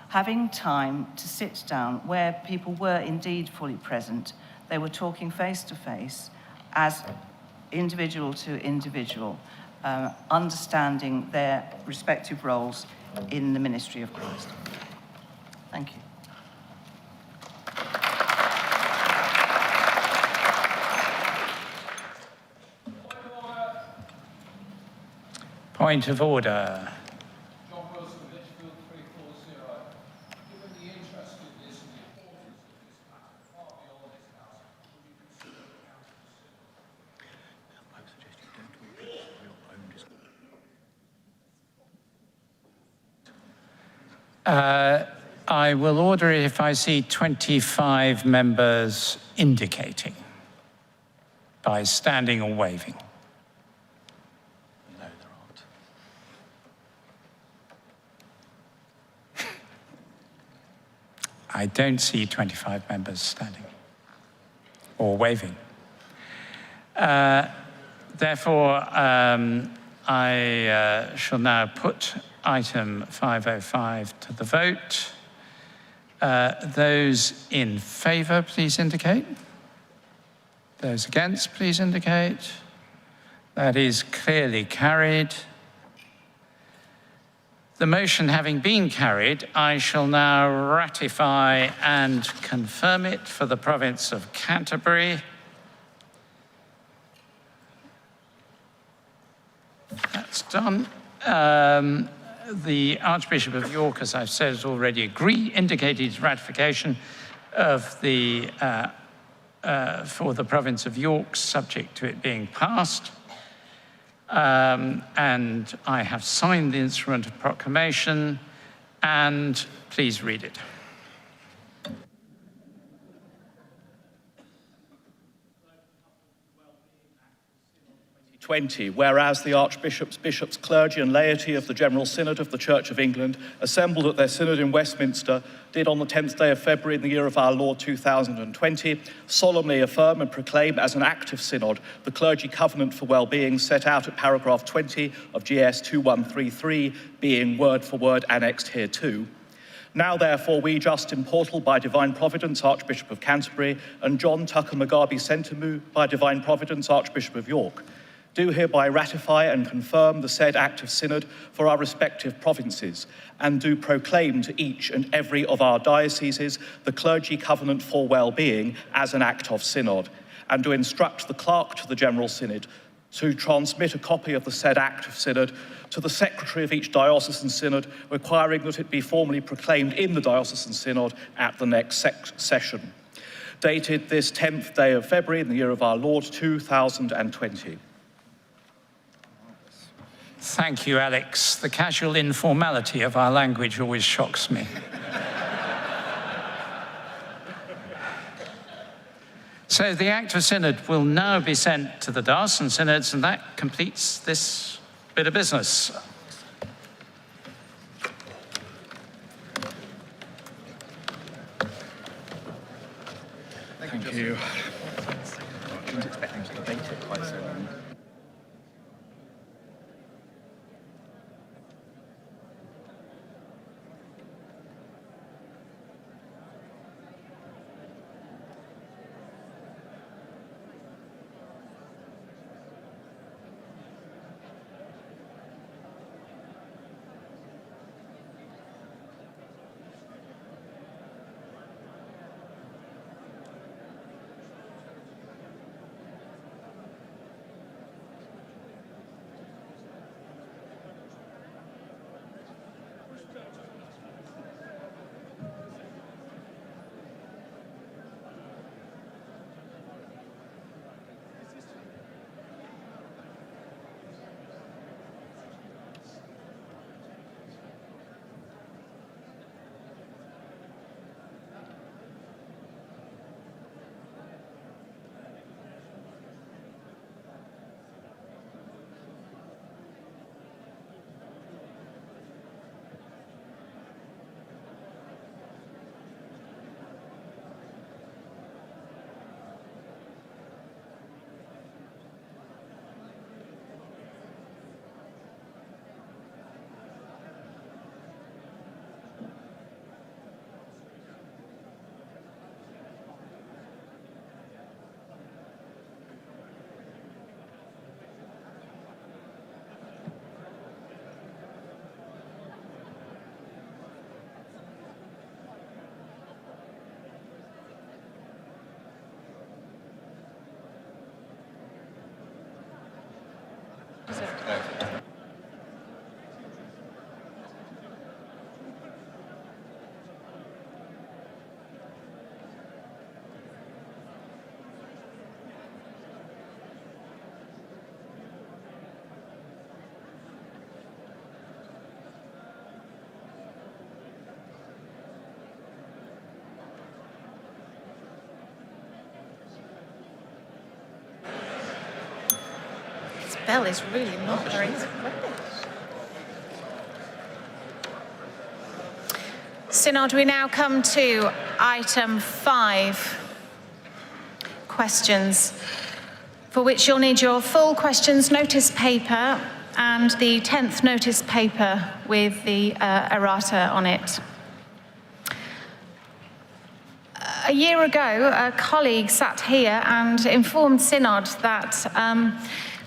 having time to sit down where people were indeed fully present. They were talking face to face as individual to individual, understanding their respective roles in the ministry of Christ. Thank you. Point of order. I will order it if I see 25 members indicating by standing or waving. No, there aren't. I don't see 25 members standing or waving. Therefore, I shall now put item 505 to the vote. Those in favour, please indicate. Those against, please indicate. That is clearly carried. The motion having been carried, I shall now ratify and confirm it for the province of Canterbury. That's done. The Archbishop of York, as I've said, has already indicated his ratification of the for the province of York, subject to it being passed. And I have signed the instrument of proclamation, and please read it. 20, whereas the Archbishops, bishops, clergy and laity of the General Synod of the Church of England, assembled at their synod in Westminster, did on the 10th day of February in the year of our Lord 2020, solemnly affirm and proclaim as an act of synod the clergy covenant for well-being set out at paragraph 20 of GS 2133, being word for word annexed hereto. Now, therefore, we, Justin Portal, by divine providence, Archbishop of Canterbury, and John Tucker Mugabe Sentamu, by divine providence, Archbishop of York, do hereby ratify and confirm the said act of synod for our respective provinces, and do proclaim to each and every of our dioceses the clergy covenant for well-being as an act of synod, and do instruct the clerk to the General Synod to transmit a copy of the said act of synod to the secretary of each diocesan synod, requiring that it be formally proclaimed in the diocesan synod at the next session. Dated this 10th day of February in the year of our Lord 2020. Thank you, Alex. The casual informality of our language always shocks me. So the Act of Synod will now be sent to the diocesan synods, and that completes this bit of business. Thank you. I didn't expect them to debate it quite so long. Bell is really not very splendid. Synod, we now come to item 5, questions, for which you'll need your full questions notice paper and the 10th notice paper with the errata on it. A year ago, a colleague sat here and informed Synod that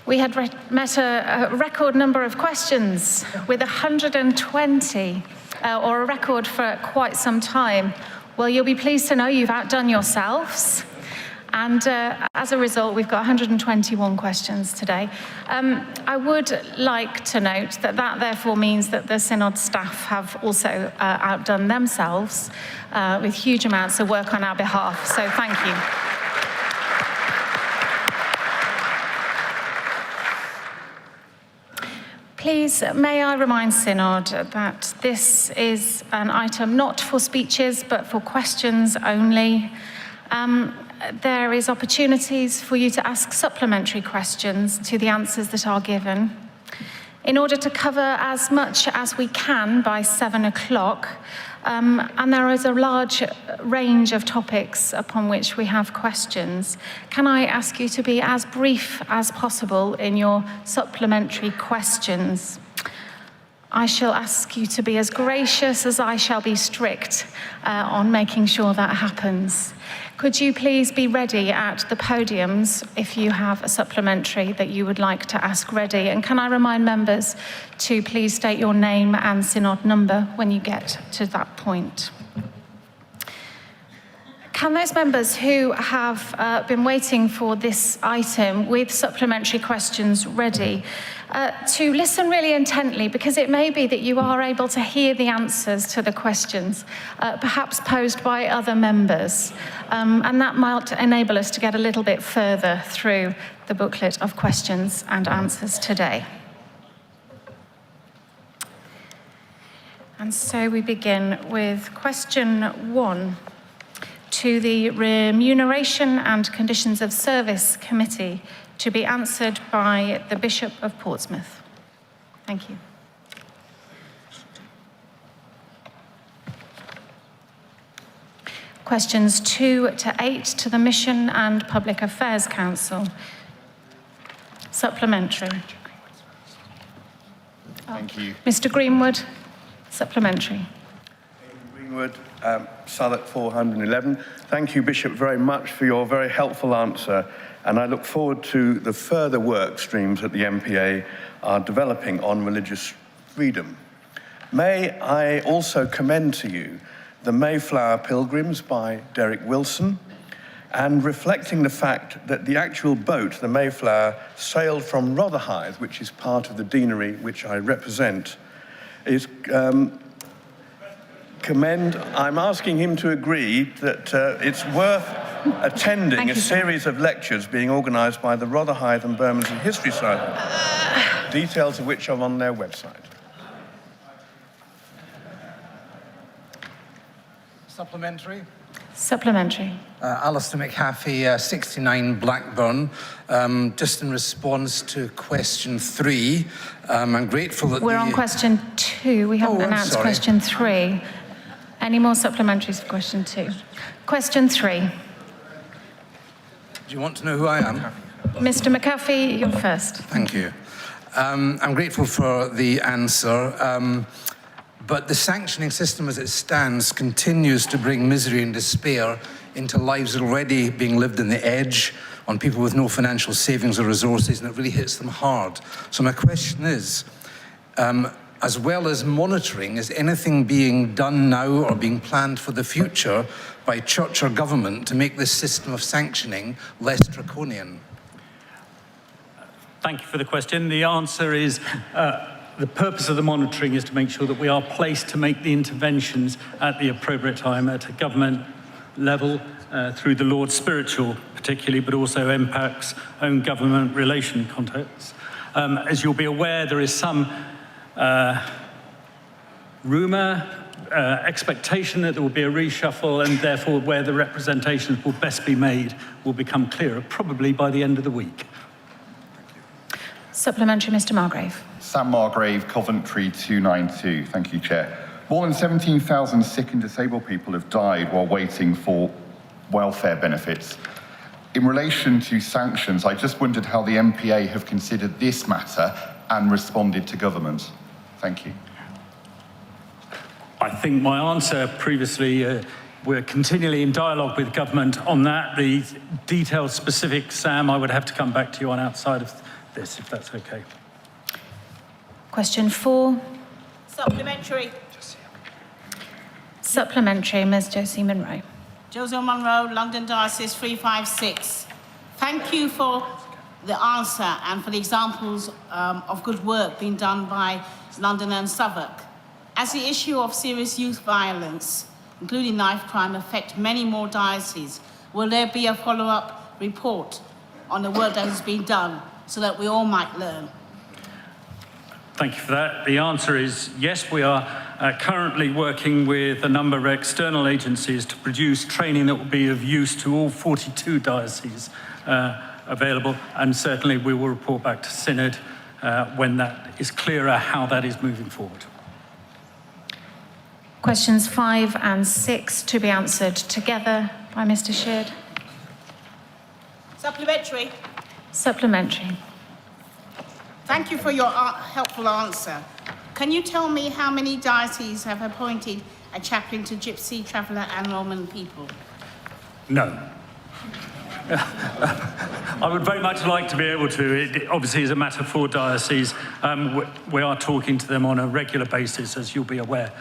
we had met a record number of questions with 120, or a record for quite some time. Well, you'll be pleased to know you've outdone yourselves. And as a result, we've got 121 questions today. I would like to note that that therefore means that the Synod staff have also outdone themselves with huge amounts of work on our behalf. So thank you. Please, may I remind Synod that this is an item not for speeches, but for questions only. there is opportunities for you to ask supplementary questions to the answers that are given. In order to cover as much as we can by 7 o'clock, and there is a large range of topics upon which we have questions, can I ask you to be as brief as possible in your supplementary questions? I shall ask you to be as gracious as I shall be strict on making sure that happens. Could you please be ready at the podiums if you have a supplementary that you would like to ask ready? And can I remind members to please state your name and synod number when you get to that point? Can those members who have been waiting for this item with supplementary questions ready to listen really intently, because it may be that you are able to hear the answers to the questions, perhaps posed by other members, and that might enable us to get a little bit further through the booklet of questions and answers today. And so we begin with question 1 to the Remuneration and Conditions of Service Committee, to be answered by the Bishop of Portsmouth. Thank you. Questions 2 to 8 to the Mission and Public Affairs Council. Supplementary. Thank you. Mr. Greenwood, supplementary. Greenwood, Southwark 411. Thank you, Bishop, very much for your very helpful answer, and I look forward to the further work streams that the MPA are developing on religious freedom. May I also commend to you The Mayflower Pilgrims by Derek Wilson, and reflecting the fact that the actual boat, the Mayflower, sailed from Rotherhithe, which is part of the deanery which I represent, is I'm asking him to agree that it's worth attending a series of lectures being organised by the Rotherhithe and Bermondsey History Society, details of which are on their website. Supplementary. Supplementary. Alistair McHaffey, 69 Blackburn. Just in response to question 3, I'm grateful that we're on question 2. We haven't announced question 3. Any more supplementaries for question 2? Question 3. Do you want to know who I am? Mr. McAfee, you're first. Thank you. I'm grateful for the answer, but the sanctioning system as it stands continues to bring misery and despair into lives already being lived on the edge, on people with no financial savings or resources, and it really hits them hard. So my question is, as well as monitoring, is anything being done now or being planned for the future by church or government to make this system of sanctioning less draconian? Thank you for the question. The answer is the purpose of the monitoring is to make sure that we are placed to make the interventions at the appropriate time at a government level, through the Lord's spiritual particularly, but also MPAC's own government relation contexts. As you'll be aware, there is some rumour, expectation that there will be a reshuffle, and therefore where the representations will best be made will become clearer, probably by the end of the week. Supplementary, Mr. Margrave. Sam Margrave, Coventry 292. Thank you, Chair. More than 17,000 sick and disabled people have died while waiting for welfare benefits. In relation to sanctions, I just wondered how the MPA have considered this matter and responded to government. Thank you. I think my answer previously, we're continually in dialogue with government on that. The detailed specifics, Sam, I would have to come back to you on outside of this, if that's okay. Question 4. Supplementary. Supplementary, Ms. Josie Monroe. Josie Monroe, London Diocese 356. Thank you for the answer and for the examples of good work being done by London and Southwark. As the issue of serious youth violence, including knife crime, affect many more dioceses, will there be a follow-up report on the work that has been done so that we all might learn? Thank you for that. The answer is yes, we are currently working with a number of external agencies to produce training that will be of use to all 42 dioceses available, and certainly we will report back to Synod when that is clearer how that is moving forward. Questions 5 and 6 to be answered together by Mr. Sheard. Supplementary. Supplementary. Thank you for your helpful answer. Can you tell me how many dioceses have appointed a chaplain to Gypsy, Traveller and Roman people? No. I would very much like to be able to. It obviously is a matter for dioceses. We are talking to them on a regular basis, as you'll be aware,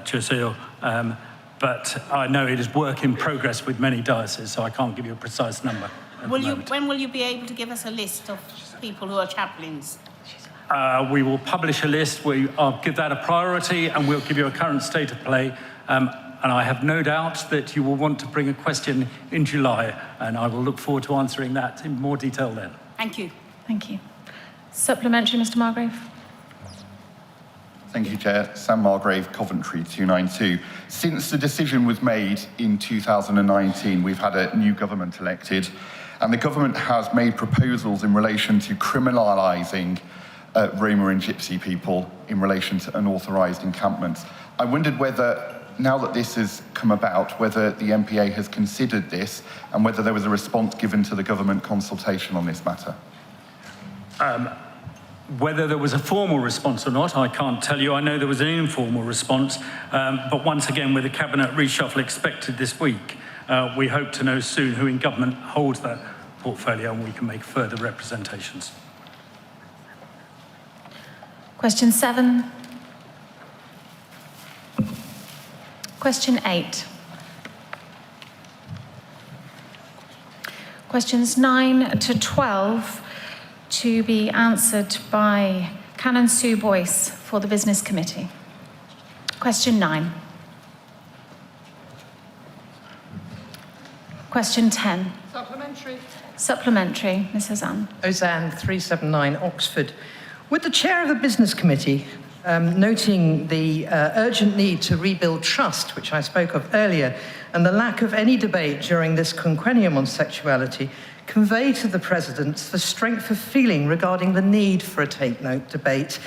Churchill. But I know it is work in progress with many dioceses, so I can't give you a precise number. When will you be able to give us a list of people who are chaplains? We will publish a list. I'll give that a priority, and we'll give you a current state of play. And I have no doubt that you will want to bring a question in July, and I will look forward to answering that in more detail then. Thank you. Thank you. Supplementary, Mr. Margrave. Thank you, Chair. Sam Margrave, Coventry 292. Since the decision was made in 2019, we've had a new government elected, and the government has made proposals in relation to criminalising Roma and Gypsy people in relation to unauthorised encampments. I wondered whether, now that this has come about, whether the MPA has considered this and whether there was a response given to the government consultation on this matter. Whether there was a formal response or not, I can't tell you. I know there was an informal response, but once again, with the cabinet reshuffle expected this week, we hope to know soon who in government holds that portfolio, and we can make further representations. Question 7. Question 8. Questions 9 to 12 to be answered by Canon Sue Boyce for the Business Committee. Question 9. Question 10. Supplementary. Supplementary, Mrs. Ann. Ozanne, 379, Oxford. Would the chair of the Business Committee, noting the urgent need to rebuild trust, which I spoke of earlier, and the lack of any debate during this quinquennium on sexuality, convey to the President the strength of feeling regarding the need for a take-note debate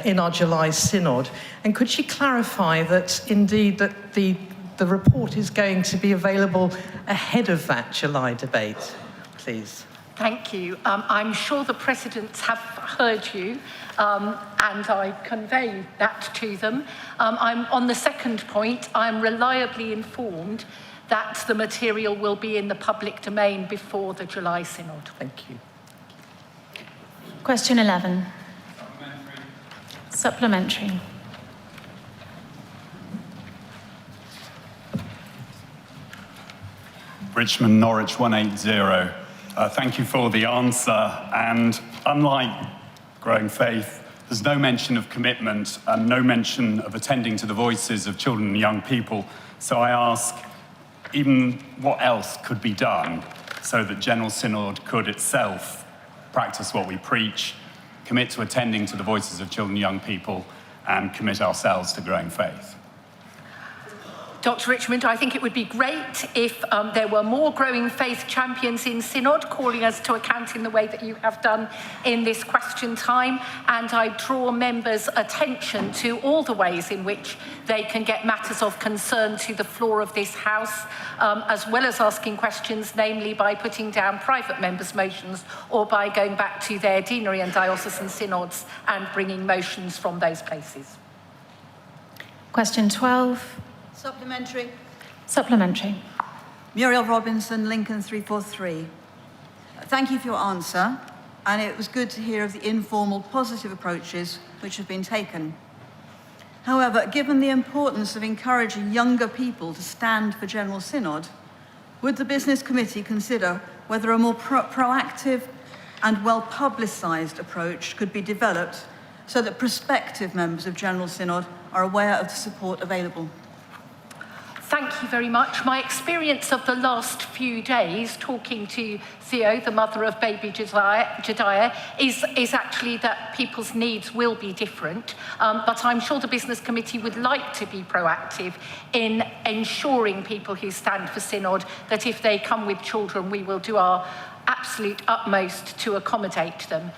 in our July Synod? And could she clarify that, indeed, that the report is going to be available ahead of that July debate, please? Thank you. I'm sure the presidents have heard you, and I convey that to them. On the second point, I'm reliably informed that the material will be in the public domain before the July Synod. Thank you. Question 11. Supplementary. Richmond, Norwich 180. Thank you for the answer. And unlike Growing Faith, there's no mention of commitment and no mention of attending to the voices of children and young people. So I ask, even what else could be done so that General Synod could itself practice what we preach, commit to attending to the voices of children and young people, and commit ourselves to growing faith? Dr. Richmond, I think it would be great if there were more growing faith champions in Synod calling us to account in the way that you have done in this question time. And I draw members' attention to all the ways in which they can get matters of concern to the floor of this House, as well as asking questions, namely by putting down private members' motions or by going back to their deanery and diocesan synods and bringing motions from those places. Question 12. Supplementary. Supplementary. Muriel Robinson, Lincoln 343. Thank you for your answer, and it was good to hear of the informal positive approaches which have been taken. However, given the importance of encouraging younger people to stand for General Synod, would the Business Committee consider whether a more proactive and well-publicised approach could be developed so that prospective members of General Synod are aware of the support available? Thank you very much. My experience of the last few days talking to Theo, the mother of baby Jediah, is actually that people's needs will be different, but I'm sure the Business Committee would like to be proactive in ensuring people who stand for Synod that if they come with children, we will do our absolute utmost to accommodate them.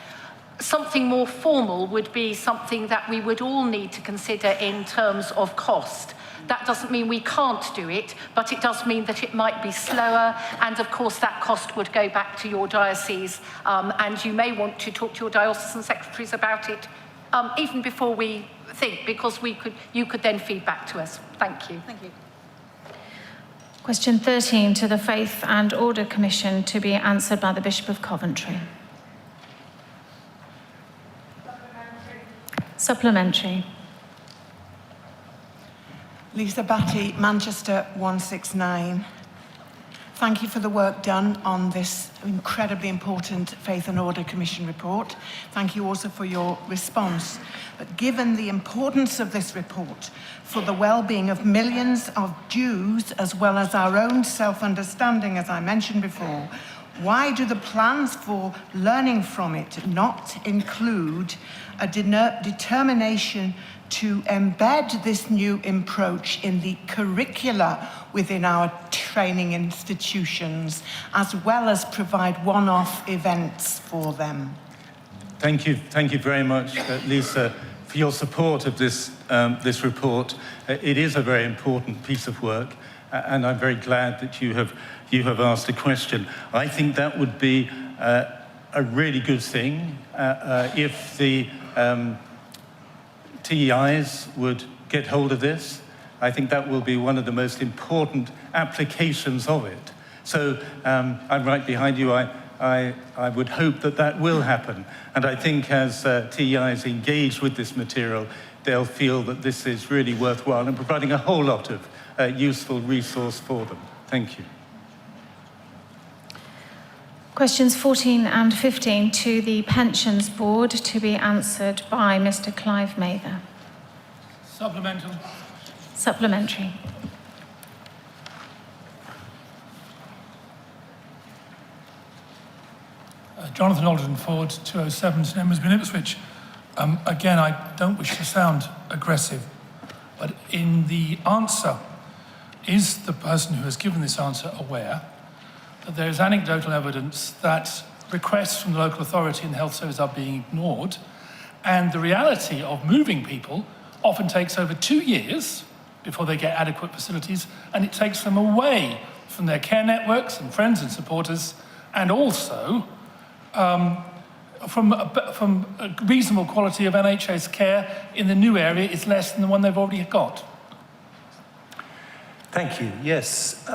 Something more formal would be something that we would all need to consider in terms of cost. That doesn't mean we can't do it, but it does mean that it might be slower, and of course that cost would go back to your diocese, and you may want to talk to your diocesan secretaries about it even before we think, because you could then feed back to us. Thank you. Thank you. Question 13 to the Faith and Order Commission, to be answered by the Bishop of Coventry. Supplementary. Lisa Batty, Manchester 169. Thank you for the work done on this incredibly important Faith and Order Commission report. Thank you also for your response. But given the importance of this report for the well-being of millions of Jews, as well as our own self-understanding, as I mentioned before, why do the plans for learning from it not include a determination to embed this new approach in the curricula within our training institutions, as well as provide one-off events for them? Thank you very much, Lisa, for your support of this report. It is a very important piece of work, and I'm very glad that you have asked a question. I think that would be a really good thing if the TEIs would get hold of this. I think that will be one of the most important applications of it. So I'm right behind you. I would hope that that will happen. And I think as TEIs engage with this material, they'll feel that this is really worthwhile and providing a whole lot of useful resource for them. Thank you. Questions 14 and 15 to the Pensions Board, to be answered by Mr. Clive Mather. Supplemental. Supplementary. Jonathan Alderton Ford, 207 St Edmundsbury, Ipswich. Again, I don't wish to sound aggressive, but in the answer, is the person who has given this answer aware that there is anecdotal evidence that requests from the local authority and the health service are being ignored, and the reality of moving people often takes over 2 years before they get adequate facilities, and it takes them away from their care networks and friends and supporters, and also from a reasonable quality of NHS care in the new area is less than the one they've already got. Thank you. Yes.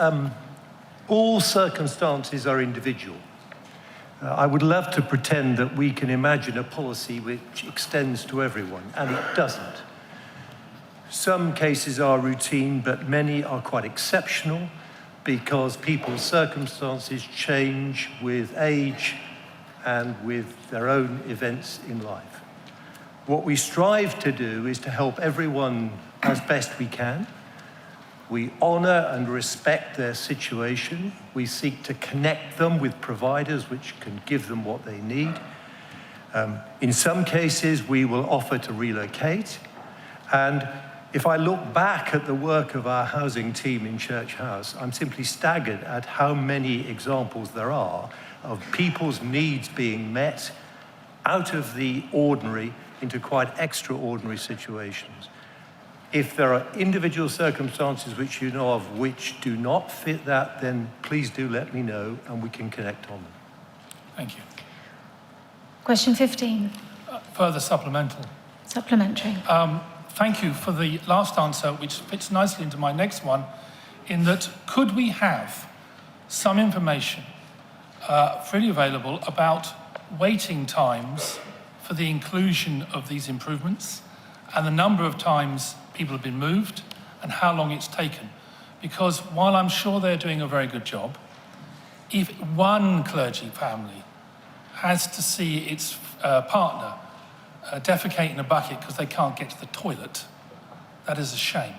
All circumstances are individual. I would love to pretend that we can imagine a policy which extends to everyone, and it doesn't. Some cases are routine, but many are quite exceptional because people's circumstances change with age and with their own events in life. What we strive to do is to help everyone as best we can. We honour and respect their situation. We seek to connect them with providers which can give them what they need. In some cases, we will offer to relocate. And if I look back at the work of our housing team in Church House, I'm simply staggered at how many examples there are of people's needs being met out of the ordinary into quite extraordinary situations. If there are individual circumstances which you know of which do not fit that, then please do let me know and we can connect on them. Thank you. Question 15. Further supplemental. Supplementary. Thank you for the last answer, which fits nicely into my next one, in that could we have some information freely available about waiting times for the inclusion of these improvements and the number of times people have been moved and how long it's taken? Because while I'm sure they're doing a very good job, if one clergy family has to see its partner defecate in a bucket because they can't get to the toilet, that is a shame.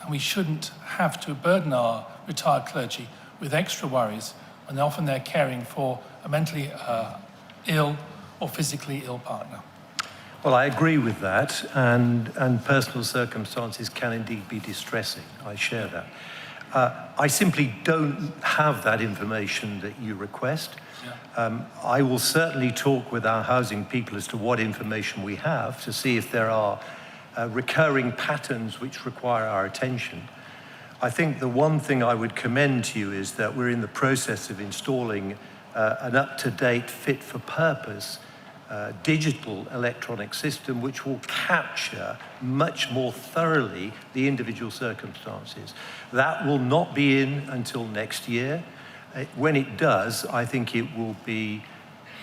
and we shouldn't have to burden our retired clergy with extra worries when often they're caring for a mentally ill or physically ill partner. Well, I agree with that, and personal circumstances can indeed be distressing. I share that. I simply don't have that information that you request. I will certainly talk with our housing people as to what information we have to see if there are recurring patterns which require our attention. I think the one thing I would commend to you is that we're in the process of installing an up-to-date, fit-for-purpose digital electronic system which will capture much more thoroughly the individual circumstances. That will not be in until next year. When it does, I think it will be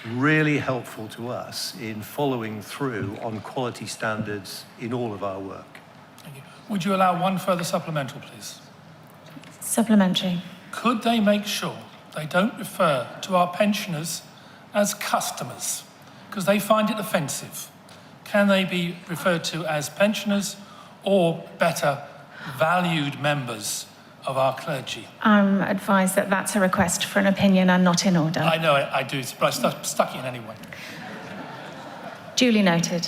really helpful to us in following through on quality standards in all of our work. Thank you. Would you allow one further supplemental, please? Supplementary. Could they make sure they don't refer to our pensioners as customers, because they find it offensive? Can they be referred to as pensioners, or better, valued members of our clergy? I'm advised that that's a request for an opinion and not in order. I know I do, but I stuck it in anyway. Duly noted.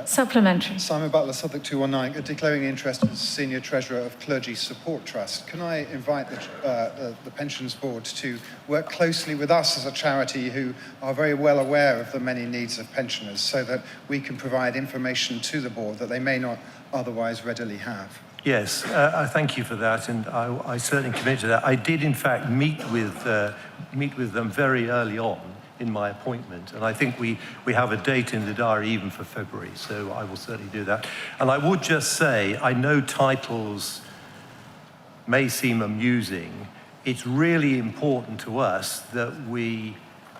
Supplementary. Simon Butler, Southwark 219, declaring interest as Senior Treasurer of Clergy Support Trust. Can I invite the Pensions Board to work closely with us as a charity who are very well aware of the many needs of pensioners, so that we can provide information to the board that they may not otherwise readily have? Yes, I thank you for that, and I certainly commit to that. I did, in fact, meet with them very early on in my appointment, and I think we have a date in the diary even for February, so I will certainly do that. And I would just say, I know titles may seem amusing. It's really important to us that we,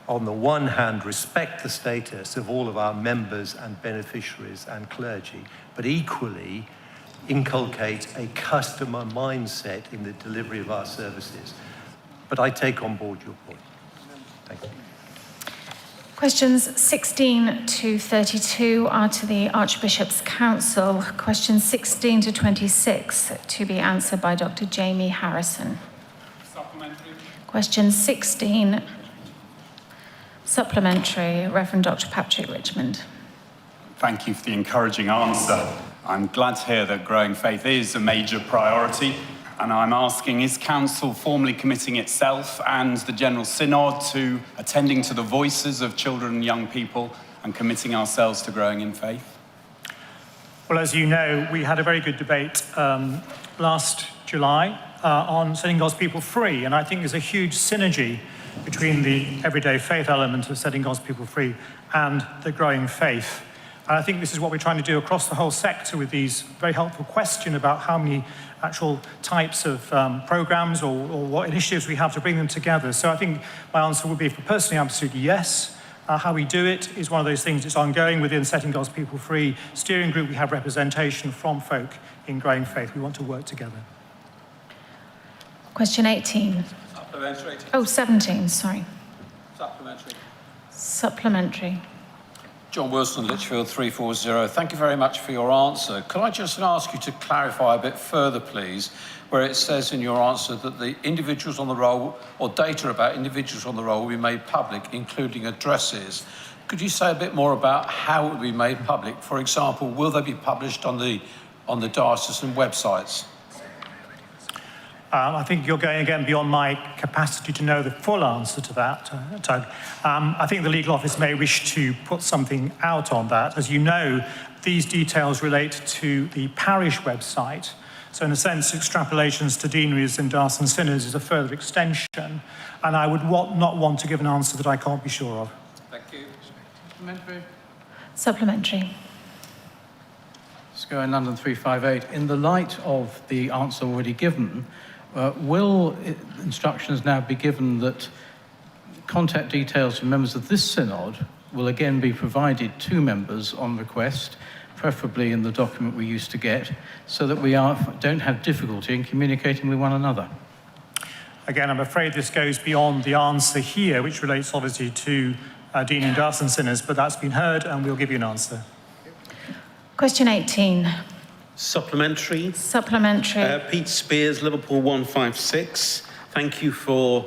on the one hand, respect the status of all of our members and beneficiaries and clergy, but equally inculcate a customer mindset in the delivery of our services. But I take on board your point. Thank you. Questions 16 to 32 are to the Archbishop's Council. Questions 16 to 26 to be answered by Dr. Jamie Harrison. Supplementary. Question 16, supplementary, Reverend Dr. Patrick Richmond. Thank you for the encouraging answer. I'm glad to hear that growing faith is a major priority, and I'm asking, is Council formally committing itself and the General Synod to attending to the voices of children and young people and committing ourselves to growing in faith? Well, as you know, we had a very good debate last July on setting God's people free, and I think there's a huge synergy between the everyday faith element of setting God's people free and the growing faith. And I think this is what we're trying to do across the whole sector with these very helpful questions about how many actual types of programs or what initiatives we have to bring them together. So I think my answer would be, for personally, absolutely yes. How we do it is one of those things that's ongoing within Setting God's People Free steering group. We have representation from folk in growing faith. We want to work together. Question 18. Supplementary. Oh, 17, sorry. Supplementary. Supplementary. John Wilson, Lichfield 340. Thank you very much for your answer. Could I just ask you to clarify a bit further, please, where it says in your answer that the individuals on the roll, or data about individuals on the roll, will be made public, including addresses. Could you say a bit more about how it will be made public? For example, will they be published on the diocesan websites? I think you're going again beyond my capacity to know the full answer to that, Doug. I think the legal office may wish to put something out on that. As you know, these details relate to the parish website. So in a sense, extrapolations to deaneries and diocesan synods is a further extension. And I would not want to give an answer that I can't be sure of. Thank you. Supplementary. Supplementary. Let's go in London 358. In the light of the answer already given, will instructions now be given that contact details from members of this synod will again be provided to members on request, preferably in the document we used to get, so that we don't have difficulty in communicating with one another? Again, I'm afraid this goes beyond the answer here, which relates obviously to dean and diocesan synods, but that's been heard and we'll give you an answer. Question 18. Supplementary. Supplementary. Pete Spears, Liverpool 156. Thank you for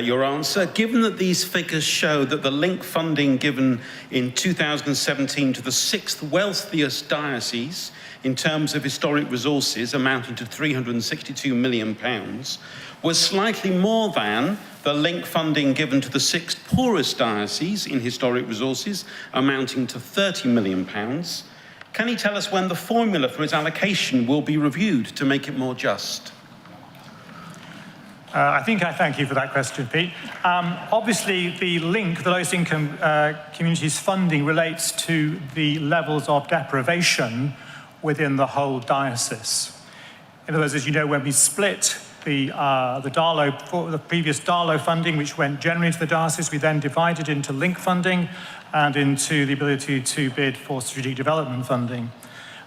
your answer. Given that these figures show that the link funding given in 2017 to the 6th wealthiest diocese in terms of historic resources amounting to £362 million was slightly more than the link funding given to the 6th poorest diocese in historic resources amounting to £30 million, can he tell us when the formula for its allocation will be reviewed to make it more just? I thank you for that question, Pete. Obviously, the link, the lowest income communities funding relates to the levels of deprivation within the whole diocese. In other words, as you know, when we split the previous Darlow funding, which went generally into the diocese, we then divided into link funding and into the ability to bid for strategic development funding.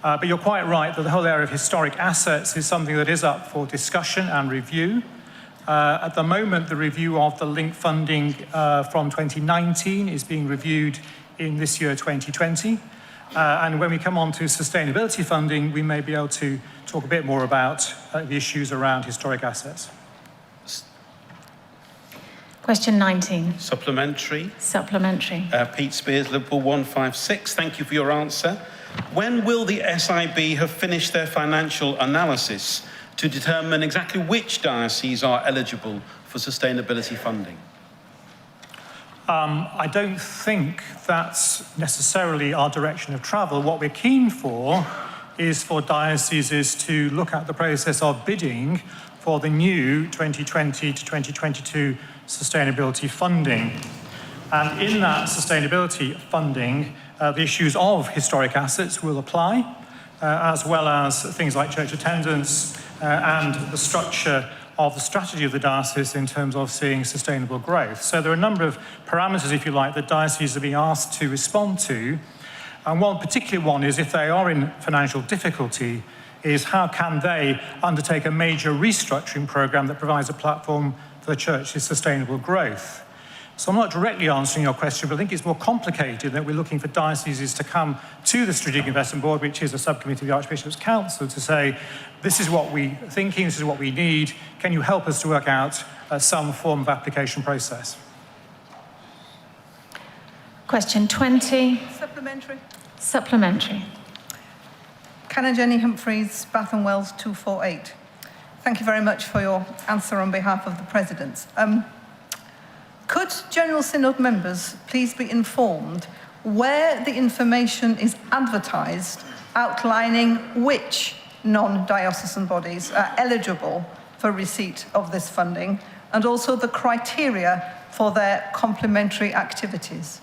But you're quite right that the whole area of historic assets is something that is up for discussion and review. At the moment, the review of the link funding from 2019 is being reviewed in this year, 2020. And when we come on to sustainability funding, we may be able to talk a bit more about the issues around historic assets. Question 19. Supplementary. Supplementary. Pete Spears, Liverpool 156. Thank you for your answer. When will the SIB have finished their financial analysis to determine exactly which dioceses are eligible for sustainability funding? I don't think that's necessarily our direction of travel. What we're keen for is for dioceses to look at the process of bidding for the new 2020 to 2022 sustainability funding. And in that sustainability funding, the issues of historic assets will apply, as well as things like church attendance and the structure of the strategy of the diocese in terms of seeing sustainable growth. So there are a number of parameters, if you like, that dioceses are being asked to respond to. And one particular one is if they are in financial difficulty, is how can they undertake a major restructuring program that provides a platform for the church's sustainable growth. So I'm not directly answering your question, but I think it's more complicated that we're looking for dioceses to come to the Strategic Investment Board, which is a subcommittee of the Archbishop's Council, to say, this is what we're thinking, this is what we need. Can you help us to work out some form of application process? Question 20. Supplementary. Supplementary. Canon Jenny Humphreys, Bath and Wells 248. Thank you very much for your answer on behalf of the Presidents. Could General Synod members please be informed where the information is advertised outlining which non-diocesan bodies are eligible for receipt of this funding and also the criteria for their complementary activities?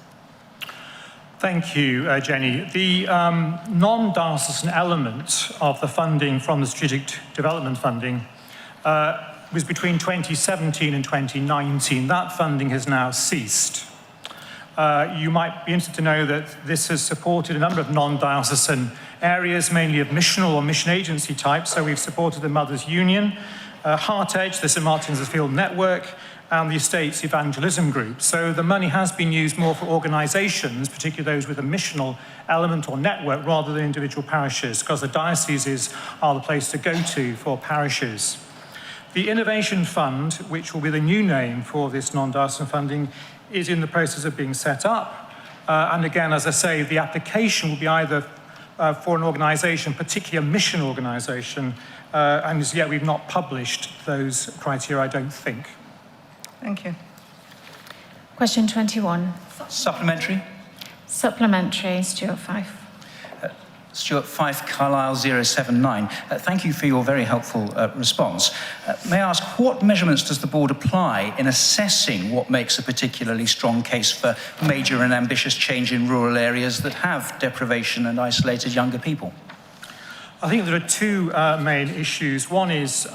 Thank you, Jenny. The non-diocesan element of the funding from the Strategic Development Funding was between 2017 and 2019. That funding has now ceased. You might be interested to know that this has supported a number of non-diocesan areas, mainly of missional or mission agency type. So we've supported the Mothers Union, Heart Edge, the St. Martin's Field Network, and the Estates Evangelism Group. So the money has been used more for organisations, particularly those with a missional element or network, rather than individual parishes, because the dioceses are the place to go to for parishes. The Innovation Fund, which will be the new name for this non-diocesan funding, is in the process of being set up. And again, as I say, the application will be either for an organisation, particularly a mission organisation, and as yet we've not published those criteria, I don't think. Thank you. Question 21. Supplementary. Supplementary, Stuart Fife. Stuart Fife, Carlisle 079. Thank you for your very helpful response. May I ask, what measurements does the board apply in assessing what makes a particularly strong case for major and ambitious change in rural areas that have deprivation and isolated younger people? I think there are two main issues. One is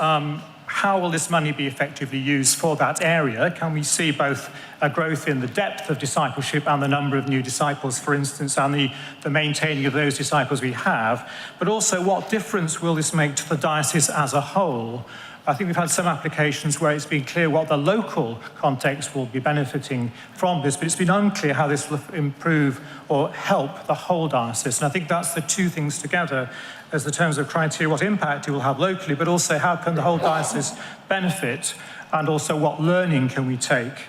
how will this money be effectively used for that area? Can we see both a growth in the depth of discipleship and the number of new disciples, for instance, and the maintaining of those disciples we have? But also, what difference will this make to the diocese as a whole? I think we've had some applications where it's been clear what the local context will be benefiting from this, but it's been unclear how this will improve or help the whole diocese. And I think that's the two things together as the terms of criteria, what impact it will have locally, but also how can the whole diocese benefit, and also what learning can we take,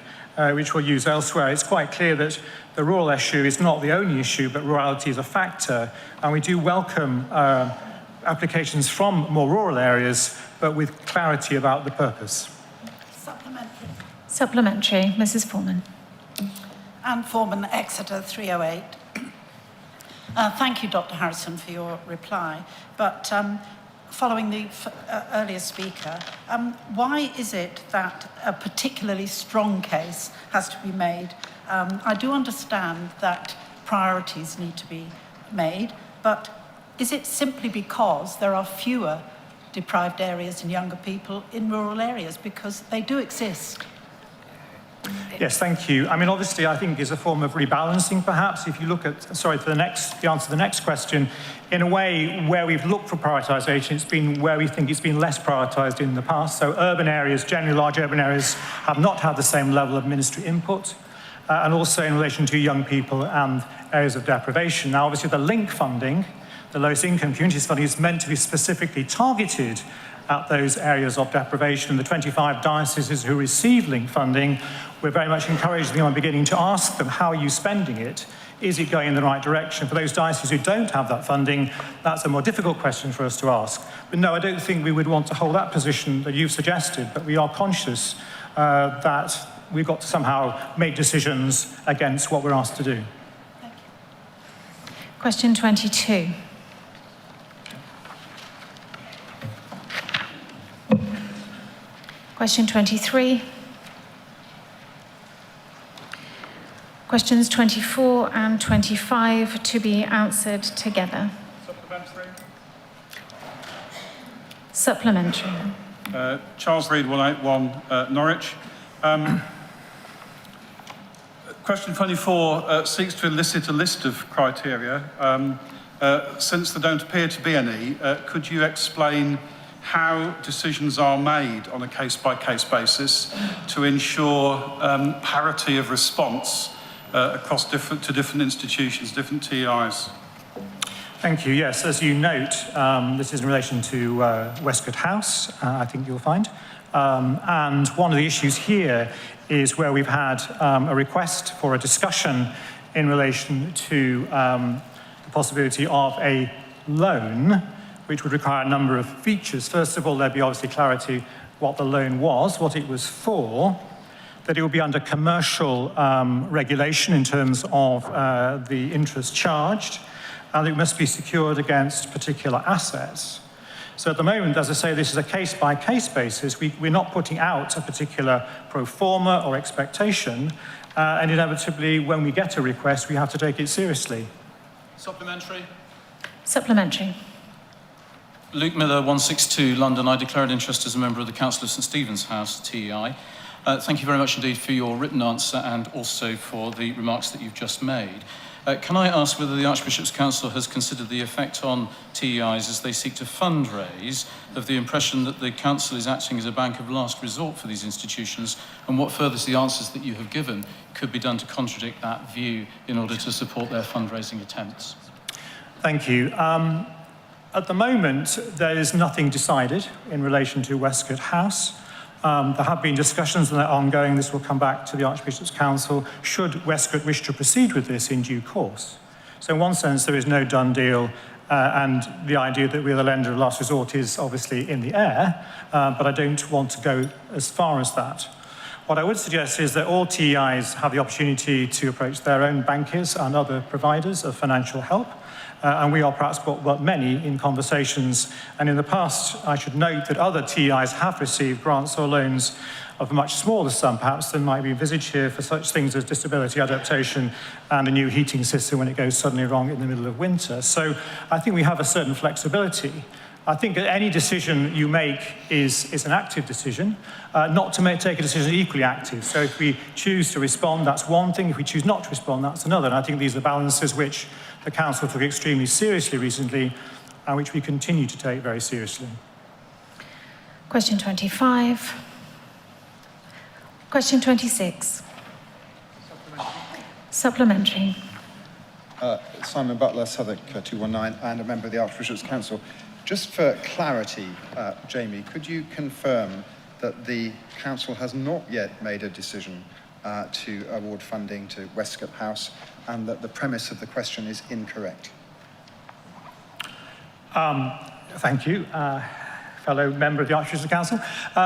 which we'll use elsewhere. It's quite clear that the rural issue is not the only issue, but rurality is a factor, and we do welcome applications from more rural areas, but with clarity about the purpose. Supplementary, Mrs. Foreman. Anne Foreman, Exeter 308. Thank you, Dr. Harrison, for your reply. But following the earlier speaker, why is it that a particularly strong case has to be made? I do understand that priorities need to be made, but is it simply because there are fewer deprived areas and younger people in rural areas? Because they do exist. Yes, thank you. I mean, obviously, I think is a form of rebalancing, perhaps. If you look at, sorry, for the answer to the next question, in a way where we've looked for prioritisation, it's been where we think it's been less prioritised in the past. So urban areas, generally large urban areas, have not had the same level of ministry input, and also in relation to young people and areas of deprivation. Now, obviously, the link funding, the lowest income communities funding, is meant to be specifically targeted at those areas of deprivation. The 25 dioceses who receive link funding, we're very much encouraging them, beginning to ask them, how are you spending it? Is it going in the right direction? For those dioceses who don't have that funding, that's a more difficult question for us to ask. But no, I don't think we would want to hold that position that you've suggested, but we are conscious that we've got to somehow make decisions against what we're asked to do. Thank you. Question 22. Question 23. Questions 24 and 25 to be answered together. Supplementary. Charles Reid, 181 Norwich. Question 24 seeks to elicit a list of criteria. Since there don't appear to be any, could you explain how decisions are made on a case-by-case basis to ensure parity of response across different institutions, different TIs? Thank you. Yes, as you note, this is in relation to Westcott House, I think you'll find. And one of the issues here is where we've had a request for a discussion in relation to the possibility of a loan, which would require a number of features. First of all, there'd be obviously clarity what the loan was, what it was for, that it would be under commercial regulation in terms of the interest charged, and it must be secured against particular assets. So at the moment, as I say, this is a case-by-case basis. We're not putting out a particular pro forma or expectation, and inevitably, when we get a request, we have to take it seriously. Supplementary. Supplementary. Luke Miller, 162 London. I declare an interest as a member of the Council of St Stephen's House, TEI. Thank you very much indeed for your written answer and also for the remarks that you've just made. Can I ask whether the Archbishop's Council has considered the effect on TEIs as they seek to fundraise of the impression that the Council is acting as a bank of last resort for these institutions, and what further the answers that you have given could be done to contradict that view in order to support their fundraising attempts? Thank you. At the moment, there is nothing decided in relation to Westcott House. There have been discussions and they're ongoing. This will come back to the Archbishop's Council should Westcott wish to proceed with this in due course. So in one sense, there is no done deal, and the idea that we're the lender of last resort is obviously in the air, but I don't want to go as far as that. What I would suggest is that all TEIs have the opportunity to approach their own bankers and other providers of financial help. And we are perhaps but many in conversations. And in the past, I should note that other TEIs have received grants or loans of a much smaller sum, perhaps, than might be envisaged here for such things as disability adaptation and a new heating system when it goes suddenly wrong in the middle of winter. So I think we have a certain flexibility. I think that any decision you make is an active decision, not to take a decision equally active. So if we choose to respond, that's one thing. If we choose not to respond, that's another. And I think these are balances which the Council took extremely seriously recently and which we continue to take very seriously. Question 25. Question 26. Supplementary. Simon Butler, Southwark 219, and a member of the Archbishop's Council. Just for clarity, Jamie, could you confirm that the Council has not yet made a decision to award funding to Westcott House, and that the premise of the question is incorrect? Thank you, fellow member of the Archbishop's Council.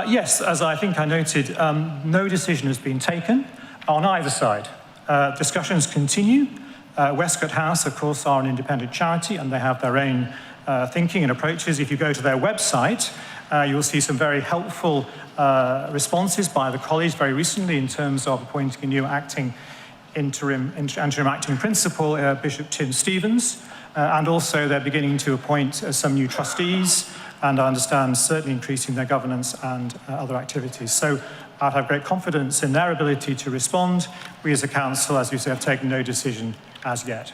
Yes, as I think I noted, no decision has been taken on either side. Discussions continue. Westcott House, of course, are an independent charity and they have their own thinking and approaches. If you go to their website, you will see some very helpful responses by the college very recently in terms of appointing a new interim acting principal, Bishop Tim Stevens, and also they're beginning to appoint some new trustees, and I understand certainly increasing their governance and other activities. So I'd have great confidence in their ability to respond. We as a council, as you say, have taken no decision as yet.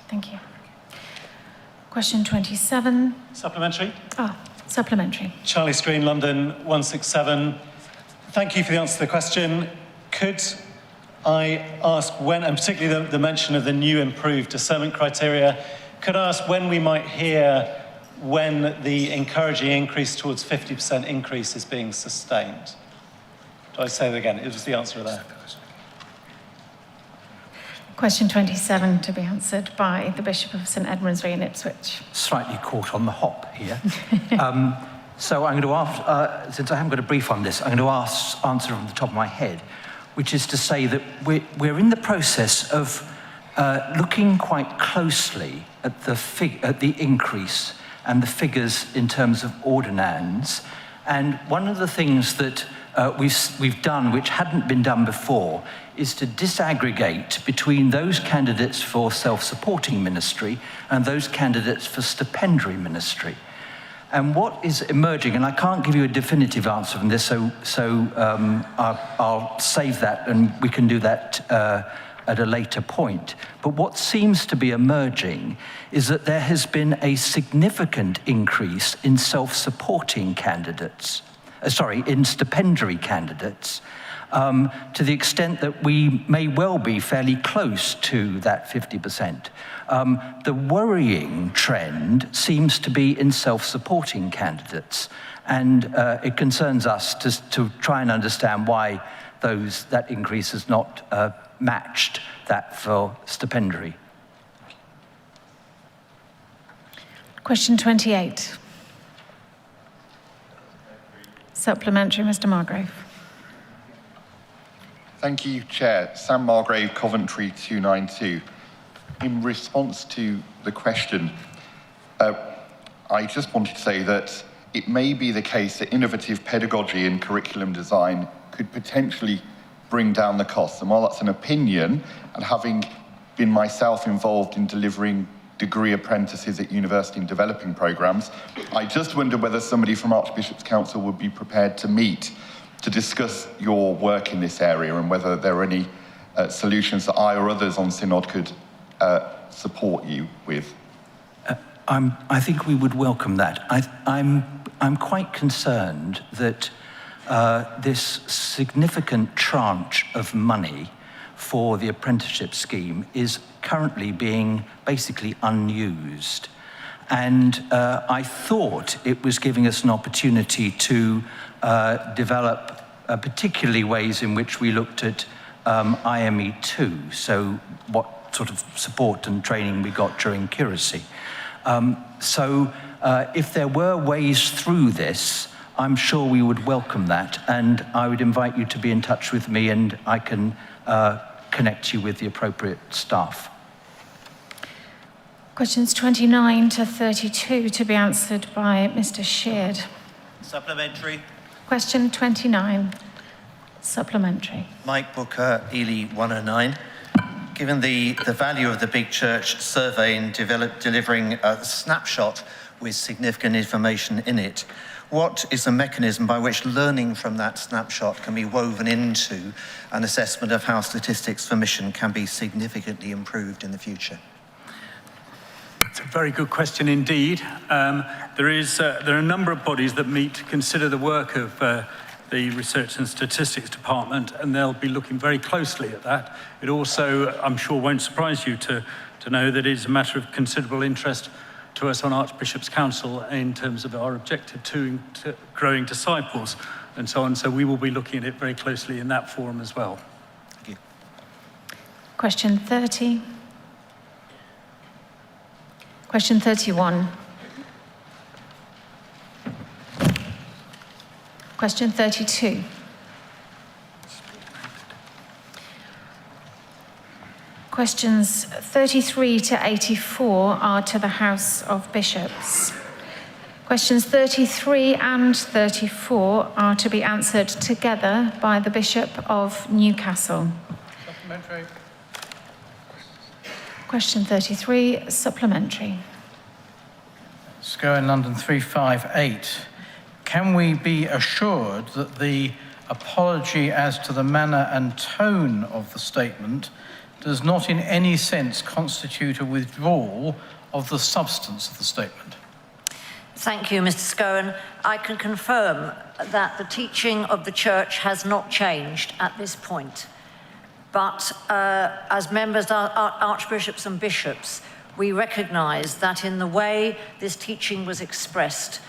Thank you. Question 27. Supplementary. Supplementary. Charlie Screen, London 167. Thank you for the answer to the question. Could I ask when, and particularly the mention of the new improved discernment criteria, could I ask when we might hear when the encouraging increase towards 50% increase is being sustained? Do I say that again? It was the answer there. Question 27 to be answered by the Bishop of St Edmundsbury in Ipswich. Slightly caught on the hop here. So I'm going to ask, since I haven't got a brief on this, I'm going to answer from the top of my head, which is to say that we're in the process of looking quite closely at the increase and the figures in terms of ordinands. And one of the things that we've done, which hadn't been done before, is to disaggregate between those candidates for self-supporting ministry and those candidates for stipendiary ministry. And what is emerging, and I can't give you a definitive answer on this, so I'll save that and we can do that at a later point. But what seems to be emerging is that there has been a significant increase in self-supporting candidates, in stipendiary candidates, to the extent that we may well be fairly close to that 50%. The worrying trend seems to be in self-supporting candidates, and it concerns us to try and understand why that increase has not matched that for stipendiary. Question 28. Supplementary, Mr Margrave. Thank you, Chair. Sam Margrave, Coventry 292. In response to the question, I just wanted to say that it may be the case that innovative pedagogy and curriculum design could potentially bring down the costs. And while that's an opinion, and having been myself involved in delivering degree apprentices at university and developing programs, I just wonder whether somebody from Archbishop's Council would be prepared to meet to discuss your work in this area and whether there are any solutions that I or others on Synod could support you with. I think we would welcome that. I'm quite concerned that this significant tranche of money for the apprenticeship scheme is currently being basically unused. And I thought it was giving us an opportunity to develop particularly ways in which we looked at IME2, so what sort of support and training we got during curacy. So if there were ways through this, I'm sure we would welcome that, and I would invite you to be in touch with me and I can connect you with the appropriate staff. Questions 29 to 32 to be answered by Mr Sheard. Supplementary. Question 29. Supplementary. Mike Booker, Ely 109. Given the value of the Big Church survey in delivering a snapshot with significant information in it, what is the mechanism by which learning from that snapshot can be woven into an assessment of how statistics for mission can be significantly improved in the future? It's a very good question indeed. There are a number of bodies that meet to consider the work of the Research and Statistics Department, and they'll be looking very closely at that. It also, I'm sure, won't surprise you to know that it is a matter of considerable interest to us on Archbishop's Council in terms of our objective to growing disciples and so on. So we will be looking at it very closely in that forum as well. Thank you. Question 30. Question 31. Question 32. Questions 33 to 84 are to the House of Bishops. Questions 33 and 34 are to be answered together by the Bishop of Newcastle. Supplementary. Question 33, supplementary. SCO in London 358. Can we be assured that the apology as to the manner and tone of the statement does not in any sense constitute a withdrawal of the substance of the statement? Thank you, Mr. Scowen. I can confirm that the teaching of the Church has not changed at this point. But as members, archbishops and bishops, we recognise that in the way this teaching was expressed,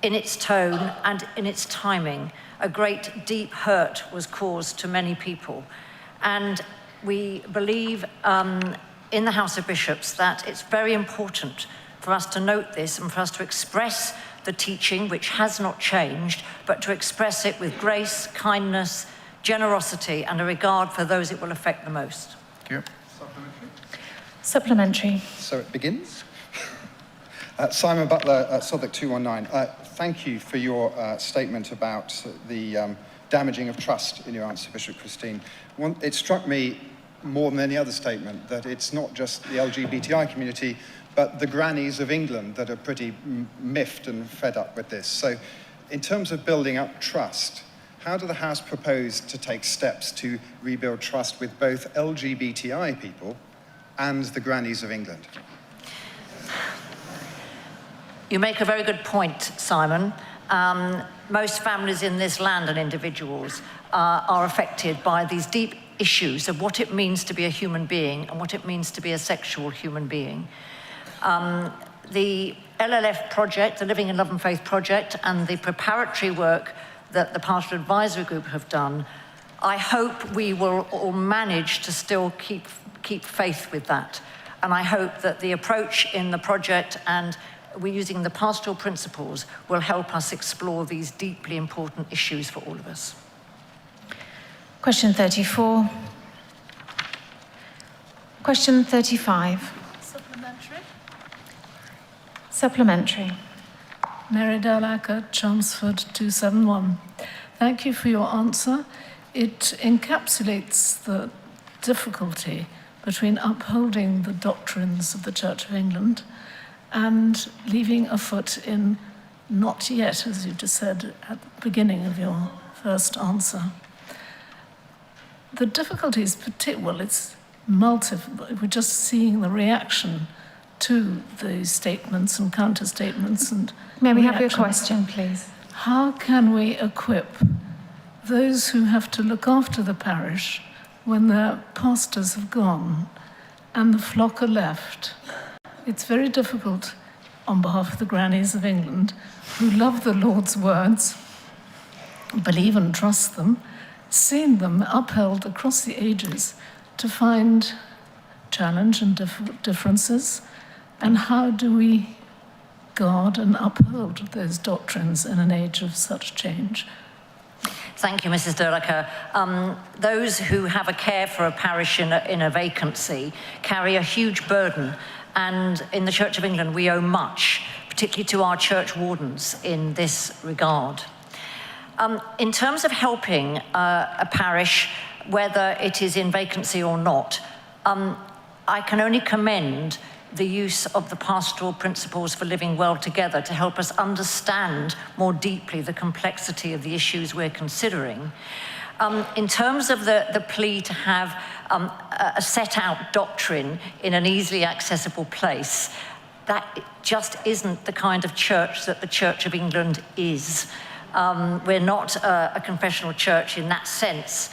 in its tone and in its timing, a great deep hurt was caused to many people. And we believe in the House of Bishops that it's very important for us to note this and for us to express the teaching, which has not changed, but to express it with grace, kindness, generosity, and a regard for those it will affect the most. Thank you. Supplementary. So it begins. Simon Butler, Southwark 219. Thank you for your statement about the damaging of trust in your answer, Bishop Christine. It struck me more than any other statement that it's not just the LGBTI community, but the grannies of England that are pretty miffed and fed up with this. So in terms of building up trust, how do the House propose to take steps to rebuild trust with both LGBTI people and the grannies of England? You make a very good point, Simon. Most families in this land and individuals are affected by these deep issues of what it means to be a human being and what it means to be a sexual human being. The LLF project, the Living in Love and Faith project, and the preparatory work that the Pastoral Advisory Group have done, I hope we will all manage to still keep faith with that. And I hope that the approach in the project and we're using the pastoral principles will help us explore these deeply important issues for all of us. Question 34. Question 35. Supplementary. Supplementary. Mary Delacker, Chelmsford 271. Thank you for your answer. It encapsulates the difficulty between upholding the doctrines of the Church of England and leaving a foot in not yet, as you just said at the beginning of your first answer. The difficulty is it's multiple. We're just seeing the reaction to the statements and counter-statements and May we have your question, please? How can we equip those who have to look after the parish when their pastors have gone and the flock are left? It's very difficult on behalf of the grannies of England who love the Lord's words, believe and trust them, seen them upheld across the ages to find challenge and differences. And how do we guard and uphold those doctrines in an age of such change? Thank you, Mrs. Durlacher. Those who have a care for a parish in a vacancy carry a huge burden. And in the Church of England, we owe much, particularly to our church wardens in this regard. In terms of helping a parish, whether it is in vacancy or not, I can only commend the use of the pastoral principles for living well together to help us understand more deeply the complexity of the issues we're considering. In terms of the plea to have a set out doctrine in an easily accessible place, that just isn't the kind of church that the Church of England is. We're not a confessional church in that sense,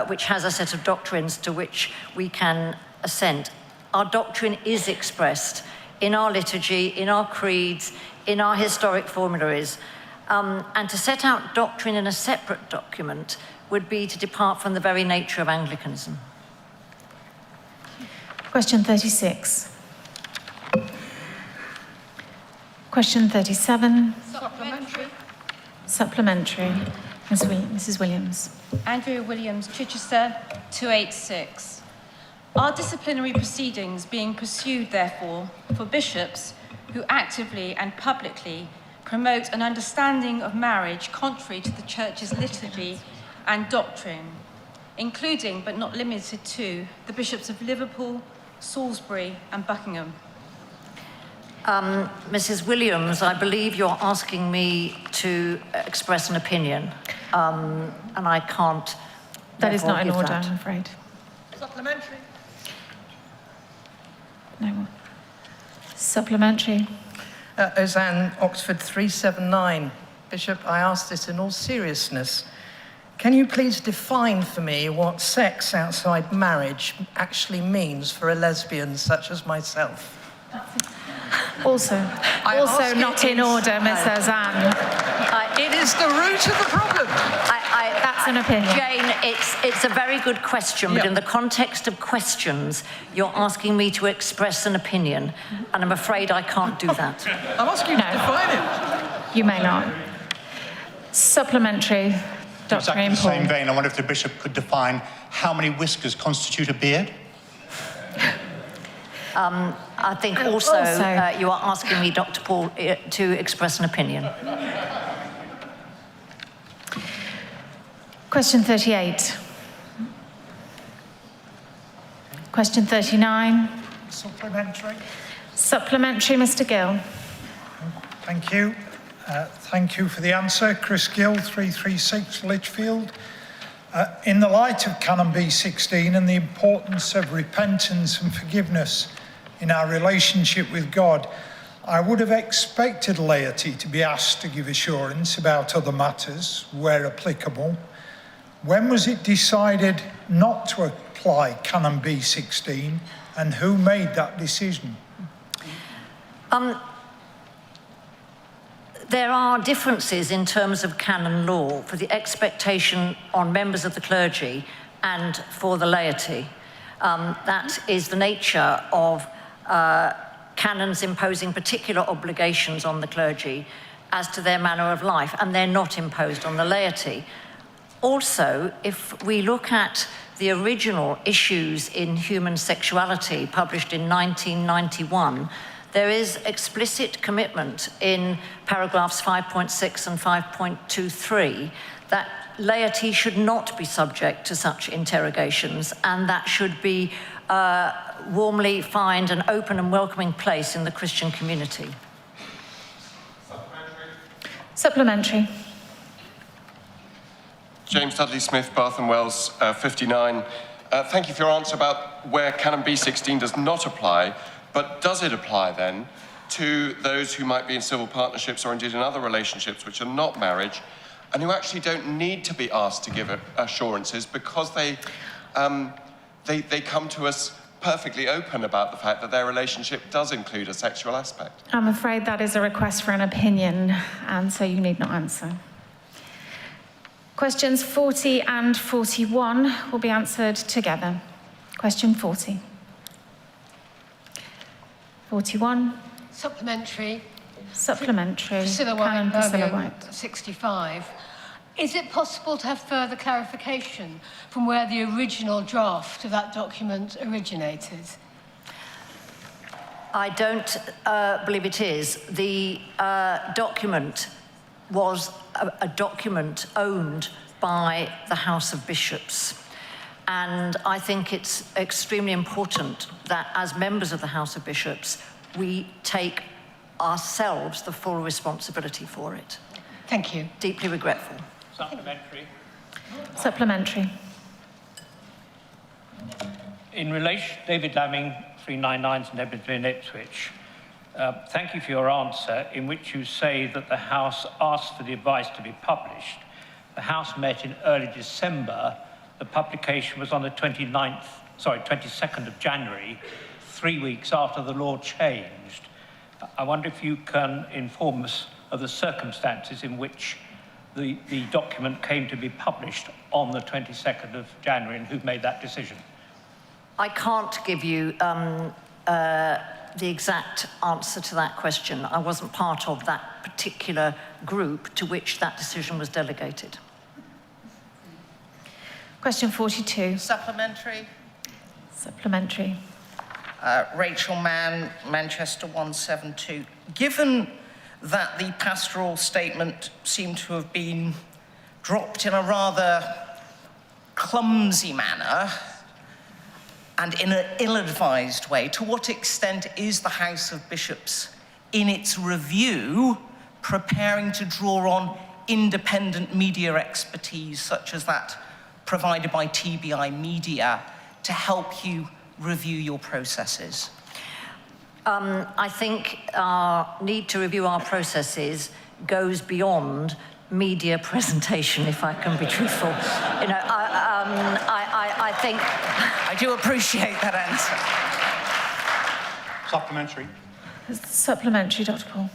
which has a set of doctrines to which we can assent. Our doctrine is expressed in our liturgy, in our creeds, in our historic formularies. And to set out doctrine in a separate document would be to depart from the very nature of Anglicanism. Question 36. Question 37. Supplementary. Supplementary. Mrs. Williams. Andrew Williams, Chichester, 286. Are disciplinary proceedings being pursued, therefore, for bishops who actively and publicly promote an understanding of marriage contrary to the Church's liturgy and doctrine, including but not limited to the bishops of Liverpool, Salisbury and Buckingham? Mrs. Williams, I believe you're asking me to express an opinion, and I can't. That is not in order, that. I'm afraid. Supplementary. No more. Supplementary. Ozanne, Oxford 379. Bishop, I ask this in all seriousness. Can you please define for me what sex outside marriage actually means for a lesbian such as myself? Also not in order, Miss Ozanne. It is the root of the problem. That's an opinion. Jane, it's a very good question, but in the context of questions, you're asking me to express an opinion, and I'm afraid I can't do that. I'm asking you to define it. You may not. Supplementary. Dr. Exactly Ian the same Paul. vein, I wonder if the bishop could define how many whiskers constitute a beard? I think also you are asking me, Dr. Paul, to express an opinion. Question 38. Question 39. Supplementary. Supplementary, Mr. Gill. Thank you. Thank you for the answer. Chris Gill, 336 Lichfield. In the light of Canon B16 and the importance of repentance and forgiveness in our relationship with God, I would have expected laity to be asked to give assurance about other matters, where applicable. When was it decided not to apply Canon B16, and who made that decision? There are differences in terms of canon law for the expectation on members of the clergy and for the laity. That is the nature of canons imposing particular obligations on the clergy as to their manner of life, and they're not imposed on the laity. Also, if we look at the original Issues in Human Sexuality, published in 1991, there is explicit commitment in paragraphs 5.6 and 5.23 that laity should not be subject to such interrogations, and that should be warmly find an open and welcoming place in the Christian community. Supplementary. James Dudley Smith, Bath and Wells, 59. Thank you for your answer about where Canon B16 does not apply, but does it apply then to those who might be in civil partnerships or indeed in other relationships which are not marriage and who actually don't need to be asked to give assurances because they come to us perfectly open about the fact that their relationship does include a sexual aspect? I'm afraid that is a request for an opinion, and so you need not answer. Questions 40 and 41 will be answered together. Question 40. 41. Supplementary. Supplementary. Priscilla Canon White, Priscilla Birmingham, White. 65. Is it possible to have further clarification from where the original draft of that document originated? I don't believe it is. The document was a document owned by the House of Bishops. And I think it's extremely important that as members of the House of Bishops, we take ourselves the full responsibility for it. Thank you. Deeply regretful. Supplementary. Supplementary. In relation, David Lamming, 399 St Edmunds in Ipswich. Thank you for your answer, in which you say that the House asked for the advice to be published. The House met in early December. The publication was on the 22nd of January, 3 weeks after the law changed. I wonder if you can inform us of the circumstances in which the document came to be published on the 22nd of January and who made that decision. I can't give you the exact answer to that question. I wasn't part of that particular group to which that decision was delegated. Question 42. Supplementary. Supplementary. Rachel Mann, Manchester 172. Given that the pastoral statement seemed to have been dropped in a rather clumsy manner and in an ill-advised way, to what extent is the House of Bishops, in its review, preparing to draw on independent media expertise, such as that provided by TBI Media, to help you review your processes? I think our need to review our processes goes beyond media presentation, if I can be truthful. You know, I think... I do appreciate that answer. Supplementary. Supplementary, Dr. Paul.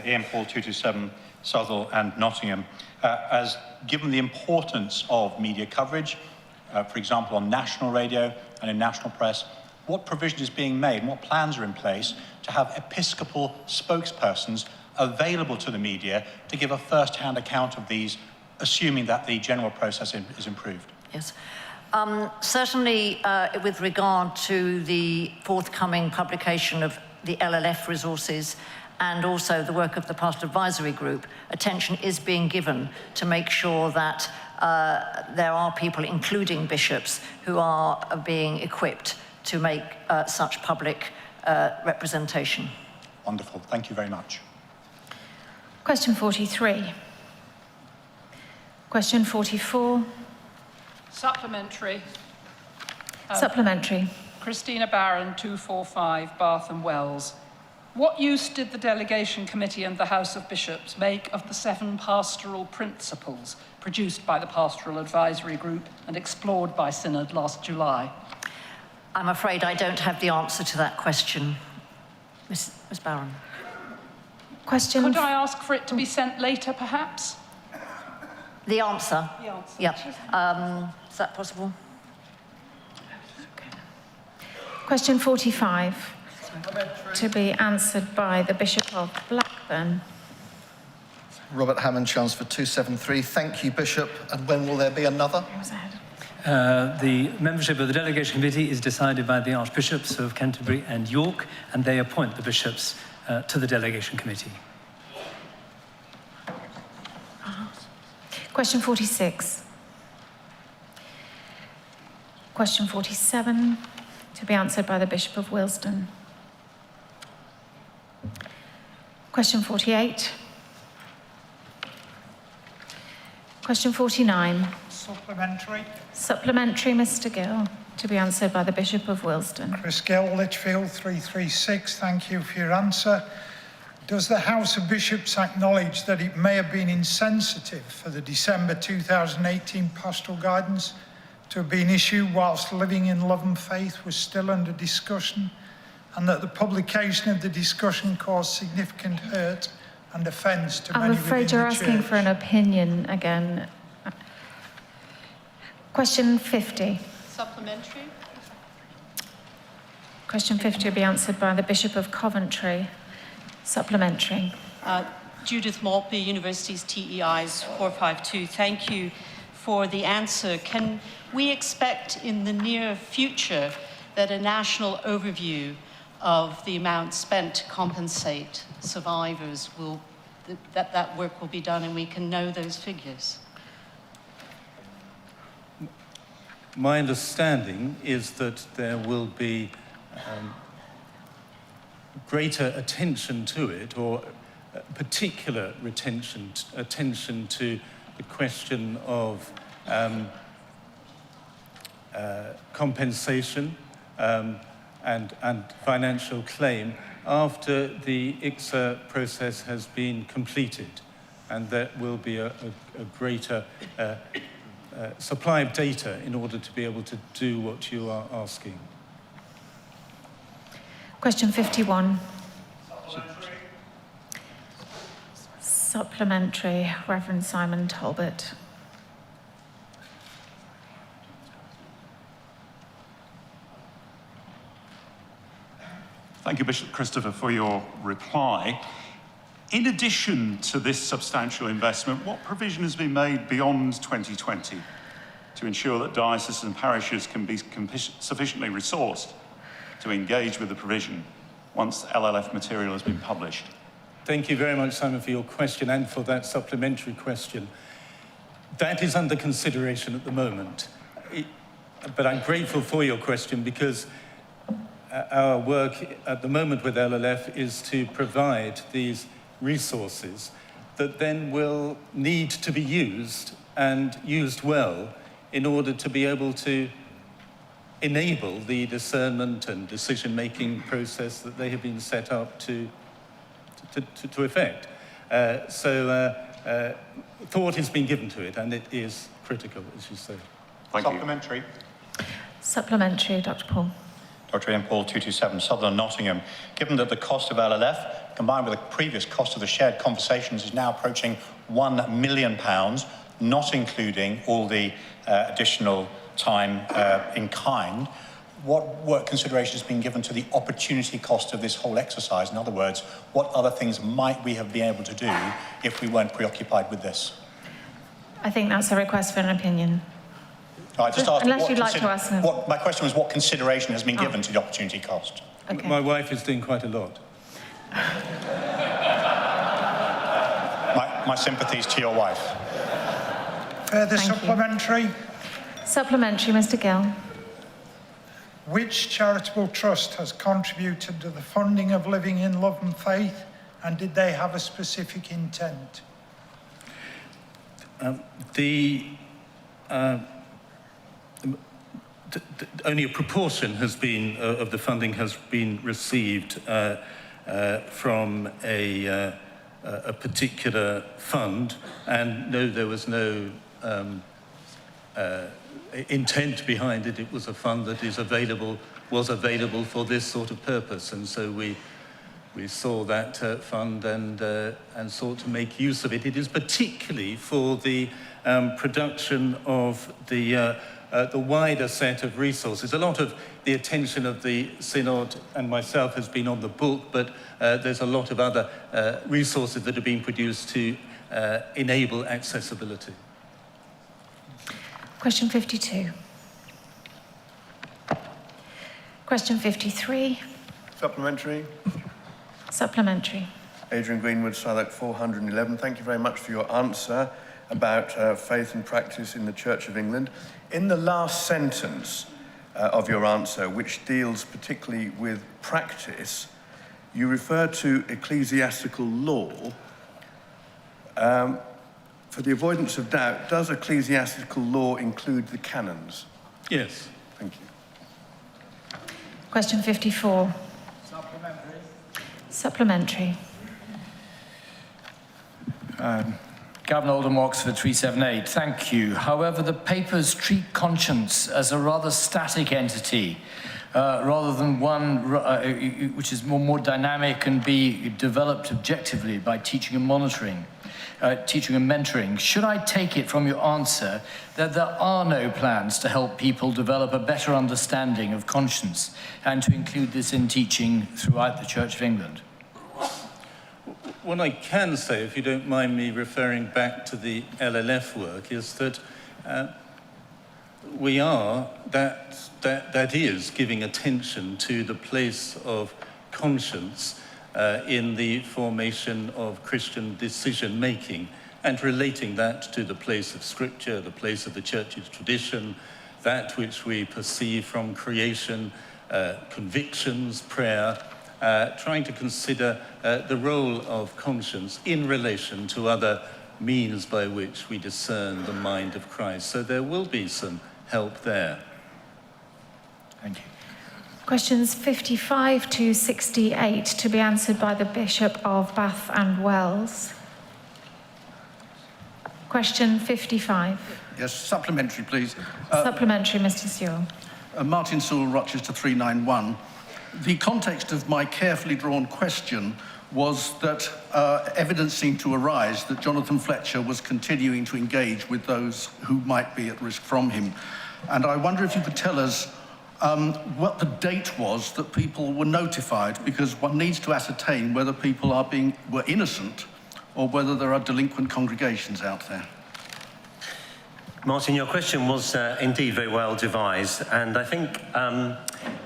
Ian Paul 227, Southall and Nottingham. As given the importance of media coverage, for example, on national radio and in national press, what provision is being made and what plans are in place to have episcopal spokespersons available to the media to give a first-hand account of these, assuming that the general process is improved? Yes. Certainly, with regard to the forthcoming publication of the LLF resources and also the work of the Pastoral Advisory Group, attention is being given to make sure that there are people, including bishops, who are being equipped to make such public representation. Wonderful. Thank you very much. Question 43. Question 44. Supplementary. Supplementary. Christina Barron, 245, Bath and Wells. What use did the Delegation Committee and the House of Bishops make of the 7 pastoral principles produced by the Pastoral Advisory Group and explored by Synod last July? I'm afraid I don't have the answer to that question, Ms. Barron. Question... Could I ask for it to be sent later, perhaps? The answer? The answer. Yep. Is that possible? Question 45, to be answered by the Bishop of Blackburn. Robert Hammond, Chancellor 273. Thank you, Bishop. And when will there be another? The membership of the Delegation Committee is decided by the Archbishops of Canterbury and York, and they appoint the bishops to the Delegation Committee. Question 46. Question 47, to be answered by the Bishop of Willesden. Question 48. Question 49. Supplementary. Supplementary, Mr. Gill, to be answered by the Bishop of Willesden. Chris Gill, Lichfield 336. Thank you for your answer. Does the House of Bishops acknowledge that it may have been insensitive for the December 2018 pastoral guidance to have been issued whilst living in love and faith was still under discussion, and that the publication of the discussion caused significant hurt and offence to many I'm within afraid you're the asking Church? for an opinion again. Question 50. Supplementary. Question 50 will be answered by the Bishop of Coventry. Supplementary. Judith Maltby, University's TEIs 452. Thank you for the answer. Can we expect in the near future that a national overview of the amount spent to compensate survivors that work will be done and we can know those figures? My understanding is that there will be greater attention to it, or particular attention to the question of compensation and financial claim after the ICSA process has been completed, and there will be a greater supply of data in order to be able to do what you are asking. Question 51. Supplementary, Reverend Simon Talbot. Thank you, Bishop Christopher, for your reply. In addition to this substantial investment, what provision has been made beyond 2020 to ensure that dioceses and parishes can be sufficiently resourced to engage with the provision once LLF material has been published? Thank you very much, Simon, for your question and for that supplementary question. That is under consideration at the moment. But I'm grateful for your question because our work at the moment with LLF is to provide these resources that then will need to be used and used well in order to be able to enable the discernment and decision-making process that they have been set up to effect. Thought has been given to it, and it is critical, as you say. Thank Supplementary. you. Supplementary, Dr. Paul. Dr. Ian Paul, 227, Southern Nottingham. Given that the cost of LLF, combined with the previous cost of the shared conversations, is now approaching £1 million, not including all the additional time in kind, what work consideration has been given to the opportunity cost of this whole exercise? In other words, what other things might we have been able to do if we weren't preoccupied with this? I think that's a request for an opinion. I just asked Unless you'd like to ask them. My question was what consideration has been given to the opportunity cost? Okay. My wife is doing quite a lot. My sympathies to your wife. Further supplementary. Supplementary, Mr. Gill. Which charitable trust has contributed to the funding of Living in Love and Faith, and did they have a specific intent? Only a proportion has been of the funding has been received from a particular fund, and no, there was no intent behind it. It was a fund that was available for this sort of purpose, and so we saw that fund and sought to make use of it. It is particularly for the production of the wider set of resources. A lot of the attention of the Synod and myself has been on the book, but there's a lot of other resources that are being produced to enable accessibility. Question 52. Question 53. Supplementary. Supplementary. Adrian Greenwood, Southwark 411. Thank you very much for your answer about faith and practice in the Church of England. In the last sentence of your answer, which deals particularly with practice, you refer to ecclesiastical law. For the avoidance of doubt, does ecclesiastical law include the canons? Yes. Thank you. Question 54. Supplementary. Supplementary. Gavin Oldham, Oxford 378. Thank you. However, the papers treat conscience as a rather static entity, rather than one which is more dynamic and be developed objectively by teaching and monitoring. Teaching and mentoring. Should I take it from your answer that there are no plans to help people develop a better understanding of conscience and to include this in teaching throughout the Church of England? What I can say, if you don't mind me referring back to the LLF work, is that we are, that is giving attention to the place of conscience in the formation of Christian decision-making and relating that to the place of Scripture, the place of the Church's tradition, that which we perceive from creation, convictions, prayer, trying to consider the role of conscience in relation to other means by which we discern the mind of Christ. So there will be some help there. Thank you. Questions 55 to 68 to be answered by the Bishop of Bath and Wells. Question 55. Yes, supplementary, please. Supplementary, Mr. Sewell. Martin Sewell, Rochester 391. The context of my carefully drawn question was that evidence seemed to arise that Jonathan Fletcher was continuing to engage with those who might be at risk from him. And I wonder if you could tell us what the date was that people were notified, because one needs to ascertain whether people were innocent or whether there are delinquent congregations out there. Martin, your question was indeed very well devised, and I think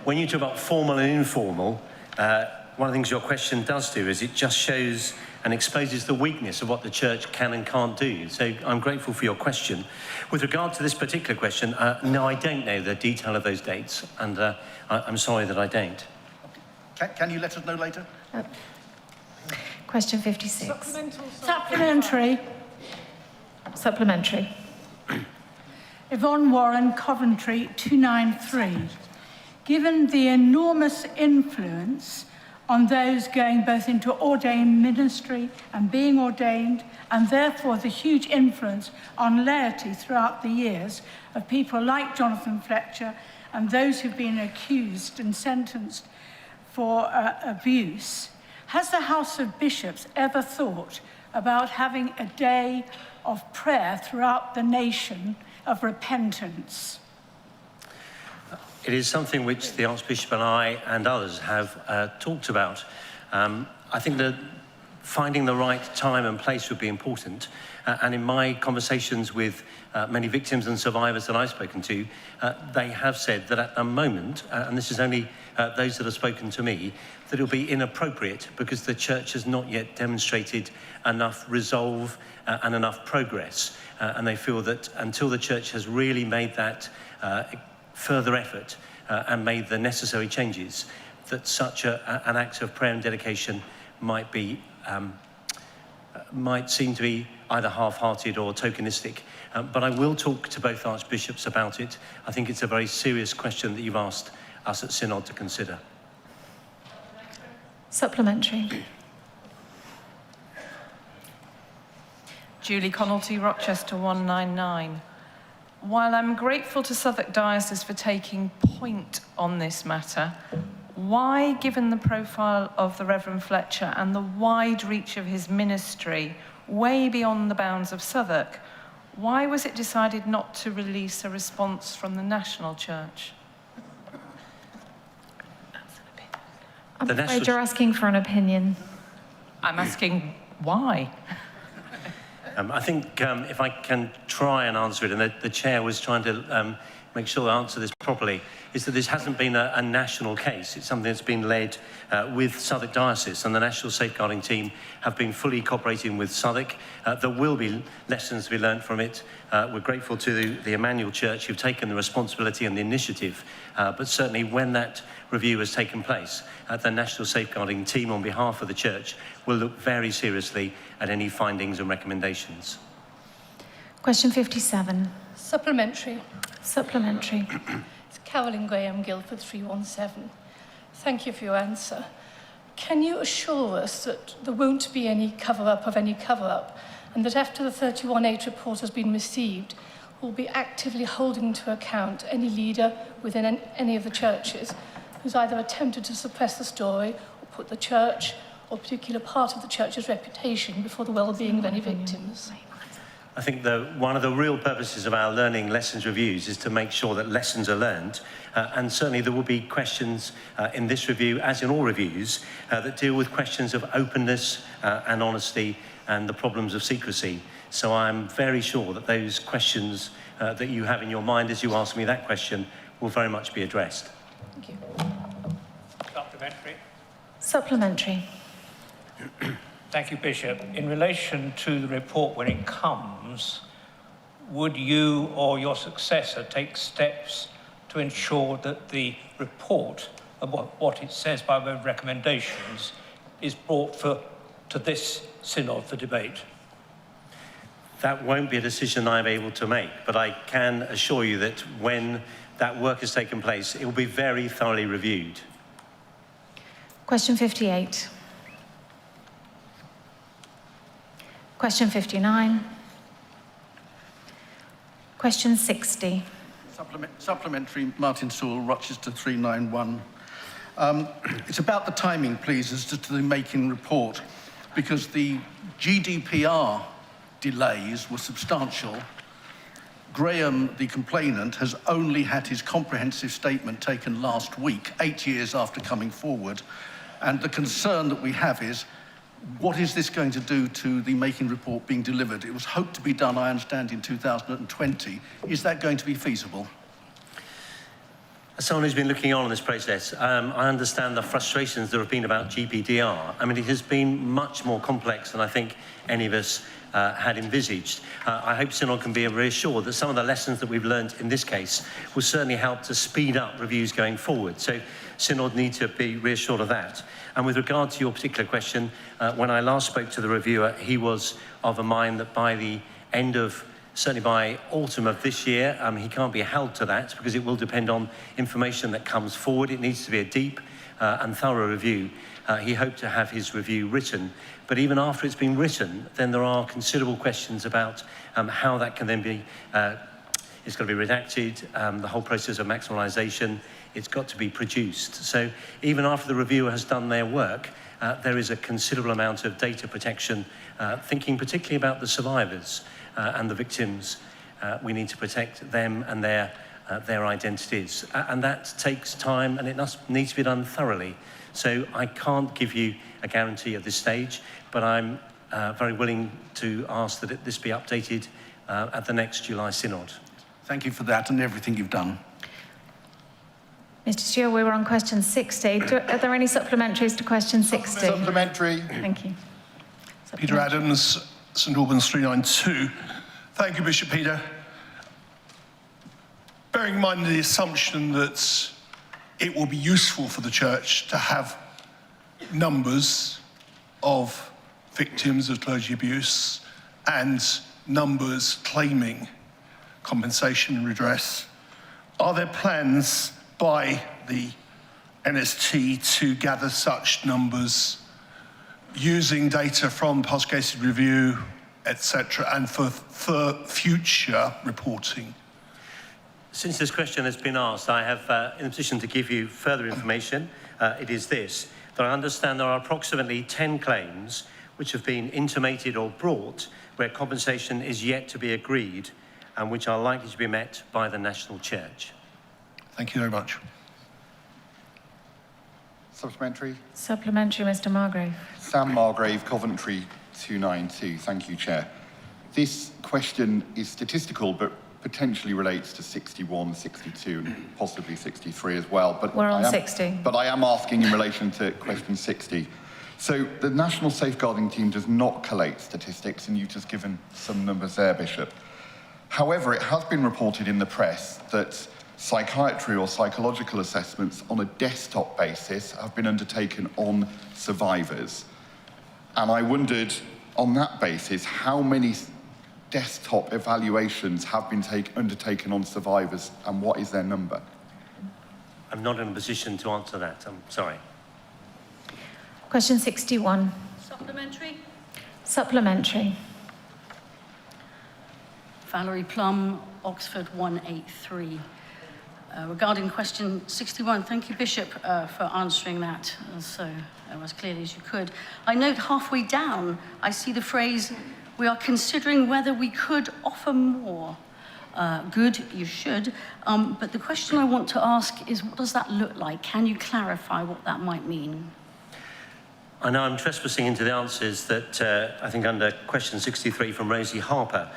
when you talk about formal and informal, one of the things your question does do is it just shows and exposes the weakness of what the church can and can't do. So I'm grateful for your question. With regard to this particular question, no, I don't know the detail of those dates, and I'm sorry that I don't. Can you let us know later? Question 56. Supplementary. Supplementary. Yvonne Warren, Coventry 293. Given the enormous influence on those going both into ordained ministry and being ordained, and therefore the huge influence on laity throughout the years of people like Jonathan Fletcher and those who've been accused and sentenced for abuse, has the House of Bishops ever thought about having a day of prayer throughout the nation of repentance? It is something which the Archbishop and I and others have talked about. I think that finding the right time and place would be important. And in my conversations with many victims and survivors that I've spoken to, they have said that at the moment, and this is only those that have spoken to me, that it'll be inappropriate because the church has not yet demonstrated enough resolve and enough progress. And they feel that until the church has really made that further effort and made the necessary changes, that such an act of prayer and dedication might seem to be either half-hearted or tokenistic. But I will talk to both archbishops about it. I think it's a very serious question that you've asked us at Synod to consider. Supplementary. Julie Connolty, Rochester 199. While I'm grateful to Southwark Diocese for taking point on this matter, why, given the profile of the Reverend Fletcher and the wide reach of his ministry, way beyond the bounds of Southwark, why was it decided not to release a response from the National Church? I'm afraid you're asking for an opinion. I'm asking why. I think if I can try and answer it, and the chair was trying to make sure I answer this properly, is that this hasn't been a national case. It's something that's been led with Southwark Diocese, and the National Safeguarding Team have been fully cooperating with Southwark. There will be lessons to be learned from it. We're grateful to the Emmanuel Church who've taken the responsibility and the initiative, but certainly when that review has taken place, the National Safeguarding Team on behalf of the Church will look very seriously at any findings and recommendations. Question 57. Supplementary. Supplementary. It's Carolyn Graham, Guildford 317. Thank you for your answer. Can you assure us that there won't be any cover-up of any cover-up, and that after the 31H report has been received, we'll be actively holding to account any leader within any of the churches who's either attempted to suppress the story or put the church or a particular part of the church's reputation before the well-being of any victims? I think one of the real purposes of our learning lessons reviews is to make sure that lessons are learned. And certainly there will be questions in this review, as in all reviews, that deal with questions of openness and honesty and the problems of secrecy. So I'm very sure that those questions that you have in your mind as you ask me that question will very much be addressed. Thank you. Supplementary. Supplementary. Thank you, Bishop. In relation to the report when it comes, would you or your successor take steps to ensure that the report of what it says by way of recommendations is brought to this synod for debate? That won't be a decision I'm able to make, but I can assure you that when that work has taken place, it will be very thoroughly reviewed. Question 58. Question 59. Question 60. Supplementary, Martin Sewell, Rochester 391. It's about the timing, please, as to the making report, because the GDPR delays were substantial. Graham, the complainant, has only had his comprehensive statement taken last week, 8 years after coming forward. And the concern that we have is, what is this going to do to the making report being delivered? It was hoped to be done, I understand, in 2020. Is that going to be feasible? As someone who's been looking on this process, I understand the frustrations there have been about GDPR. I mean, it has been much more complex than I think any of us had envisaged. I hope Synod can be reassured that some of the lessons that we've learned in this case will certainly help to speed up reviews going forward. So Synod need to be reassured of that. And with regard to your particular question, when I last spoke to the reviewer, he was of a mind that by the end of, certainly by autumn of this year, he can't be held to that because it will depend on information that comes forward. It needs to be a deep and thorough review. He hoped to have his review written, but even after it's been written, then there are considerable questions about how that can then be, it's got to be redacted, the whole process of maximalisation, it's got to be produced. So even after the reviewer has done their work, there is a considerable amount of data protection, thinking particularly about the survivors and the victims. We need to protect them and their identities. And that takes time, and it needs to be done thoroughly. So I can't give you a guarantee at this stage, but I'm very willing to ask that this be updated at the next July Synod. Thank you for that and everything you've done. Mr. Stewart, we were on question 60. Are there any supplementaries to question 60? Supplementary. Thank you. Peter Adams, St Albans 392. Thank you, Bishop Peter. Bearing in mind the assumption that it will be useful for the Church to have numbers of victims of clergy abuse and numbers claiming compensation and redress, are there plans by the NST to gather such numbers using data from past cases review, etc., and for future reporting? Since this question has been asked, I have in a position to give you further information. It is this, that I understand there are approximately 10 claims which have been intimated or brought where compensation is yet to be agreed and which are likely to be met by the National Church. Thank you very much. Supplementary. Supplementary, Mr. Margrave. Sam Margrave, Coventry 292. Thank you, Chair. This question is statistical, but potentially relates to 61, 62, and possibly 63 as well. But we're on 60. But I am asking in relation to question 60. So the National Safeguarding Team does not collate statistics, and you've just given some numbers there, Bishop. However, it has been reported in the press that psychiatry or psychological assessments on a desktop basis have been undertaken on survivors. And I wondered, on that basis, how many desktop evaluations have been undertaken on survivors, and what is their number? I'm not in a position to answer that, I'm sorry. Question 61. Supplementary. Supplementary. Valerie Plum, Oxford 183. Regarding question 61, thank you, Bishop, for answering that as clearly as you could. I note halfway down, I see the phrase, we are considering whether we could offer more. Good, you should. But the question I want to ask is, what does that look like? Can you clarify what that might mean? I know I'm trespassing into the answers that I think under question 63 from Rosie Harper,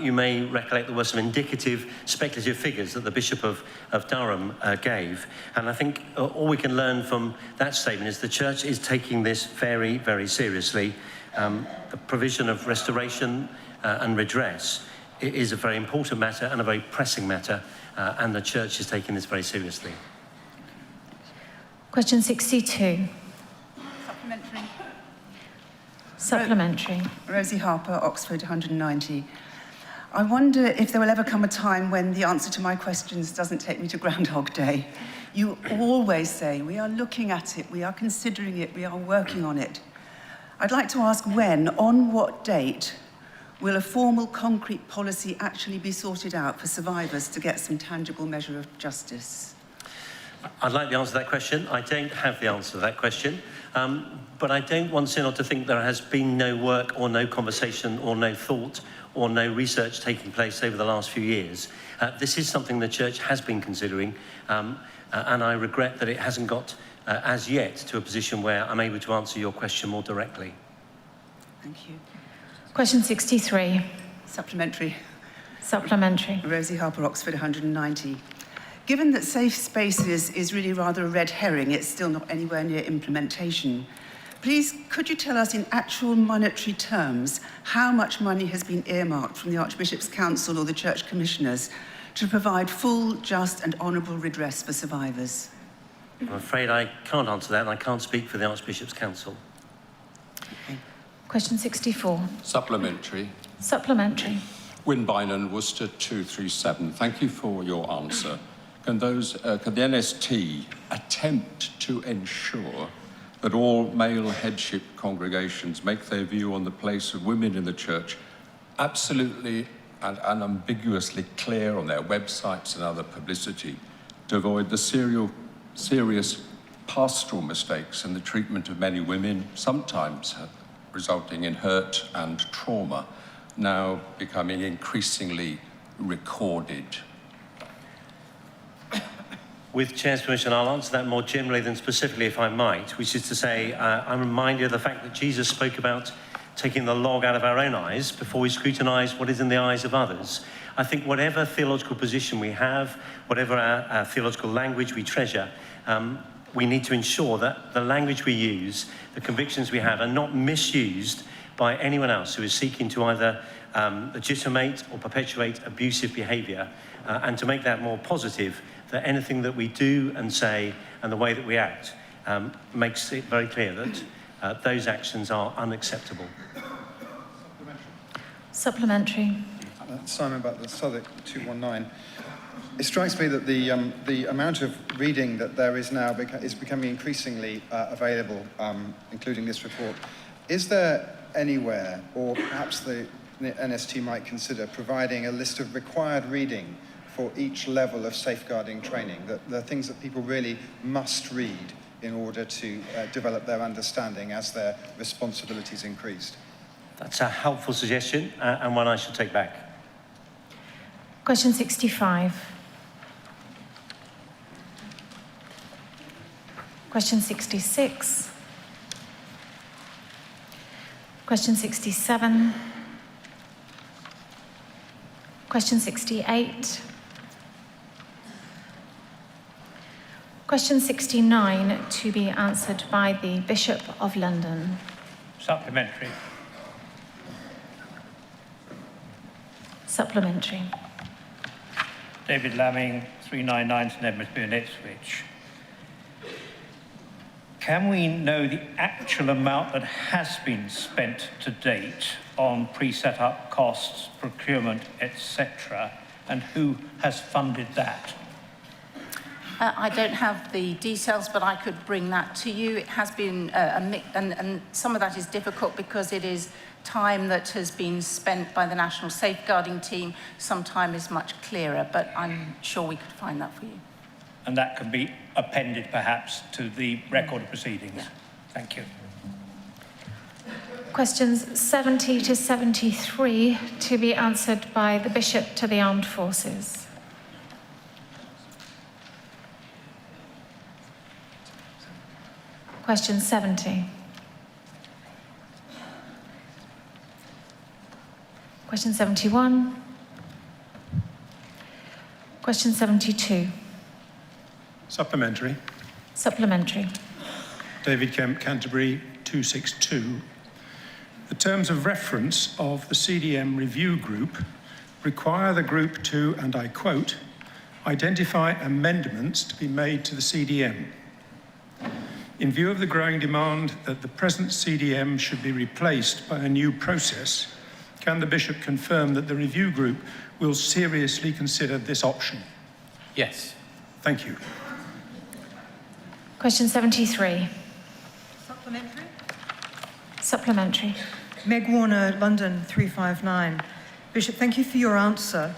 you may recollect there were some indicative, speculative figures that the Bishop of Durham gave. And I think all we can learn from that statement is the Church is taking this very, very seriously. The provision of restoration and redress is a very important matter and a very pressing matter, and the Church is taking this very seriously. Question 62. Supplementary. Supplementary. Rosie Harper, Oxford 190. I wonder if there will ever come a time when the answer to my questions doesn't take me to Groundhog Day. You always say, we are looking at it, we are considering it, we are working on it. I'd like to ask when, on what date, will a formal concrete policy actually be sorted out for survivors to get some tangible measure of justice? I'd like the answer to that question. I don't have the answer to that question. But I don't want Synod to think there has been no work or no conversation or no thought or no research taking place over the last few years. This is something the Church has been considering, and I regret that it hasn't got as yet to a position where I'm able to answer your question more directly. Thank you. Question 63. Supplementary. Supplementary. Rosie Harper, Oxford 190. Given that safe spaces is really rather a red herring, it's still not anywhere near implementation. Please, could you tell us in actual monetary terms how much money has been earmarked from the Archbishop's Council or the Church Commissioners to provide full, just and honourable redress for survivors? I'm afraid I can't answer that, and I can't speak for the Archbishop's Council. Okay. Question 64. Supplementary. Supplementary. Winbine, Worcester 237. Thank you for your answer. Can the NST attempt to ensure that all male headship congregations make their view on the place of women in the Church absolutely and unambiguously clear on their websites and other publicity, to avoid the serious pastoral mistakes in the treatment of many women, sometimes resulting in hurt and trauma, now becoming increasingly recorded? With Chair's permission, I'll answer that more generally than specifically, if I might, which is to say, I'm reminded of the fact that Jesus spoke about taking the log out of our own eyes before we scrutinise what is in the eyes of others. I think whatever theological position we have, whatever our theological language we treasure, we need to ensure that the language we use, the convictions we have, are not misused by anyone else who is seeking to either legitimate or perpetuate abusive behaviour, and to make that more positive, that anything that we do and say and the way that we act makes it very clear that those actions are unacceptable. Supplementary. Simon Butler, Southwark 219. It strikes me that the amount of reading that there is now is becoming increasingly available, including this report. Is there anywhere, or perhaps the NST might consider, providing a list of required reading for each level of safeguarding training, the things that people really must read in order to develop their understanding as their responsibilities increased? That's a helpful suggestion, and one I should take back. Question 65. Question 66. Question 67. Question 68. Question 69 to be answered by the Bishop of London. Supplementary. Supplementary. David Lamming, 399 St Edmundsbury in Ipswich. Can we know the actual amount that has been spent to date on pre-set up costs, procurement, etc., and who has funded that? I don't have the details, but I could bring that to you. It has been a mix, and some of that is difficult because it is time that has been spent by the National Safeguarding Team. Some time is much clearer, but I'm sure we could find that for you. And that can be appended, perhaps, to the record of proceedings. Yeah. Thank you. Questions 70 to 73 to be answered by the Bishop to the Armed Forces. Question 70. Question 71. Question 72. Supplementary. Supplementary. David Kemp, Canterbury 262. The terms of reference of the CDM review group require the group to, and I quote, identify amendments to be made to the CDM. In view of the growing demand that the present CDM should be replaced by a new process, Can the Bishop confirm that the review group will seriously consider this option? Yes. Thank you. Question 73. Supplementary. Supplementary. Meg Warner, London 359. Bishop, thank you for your answer.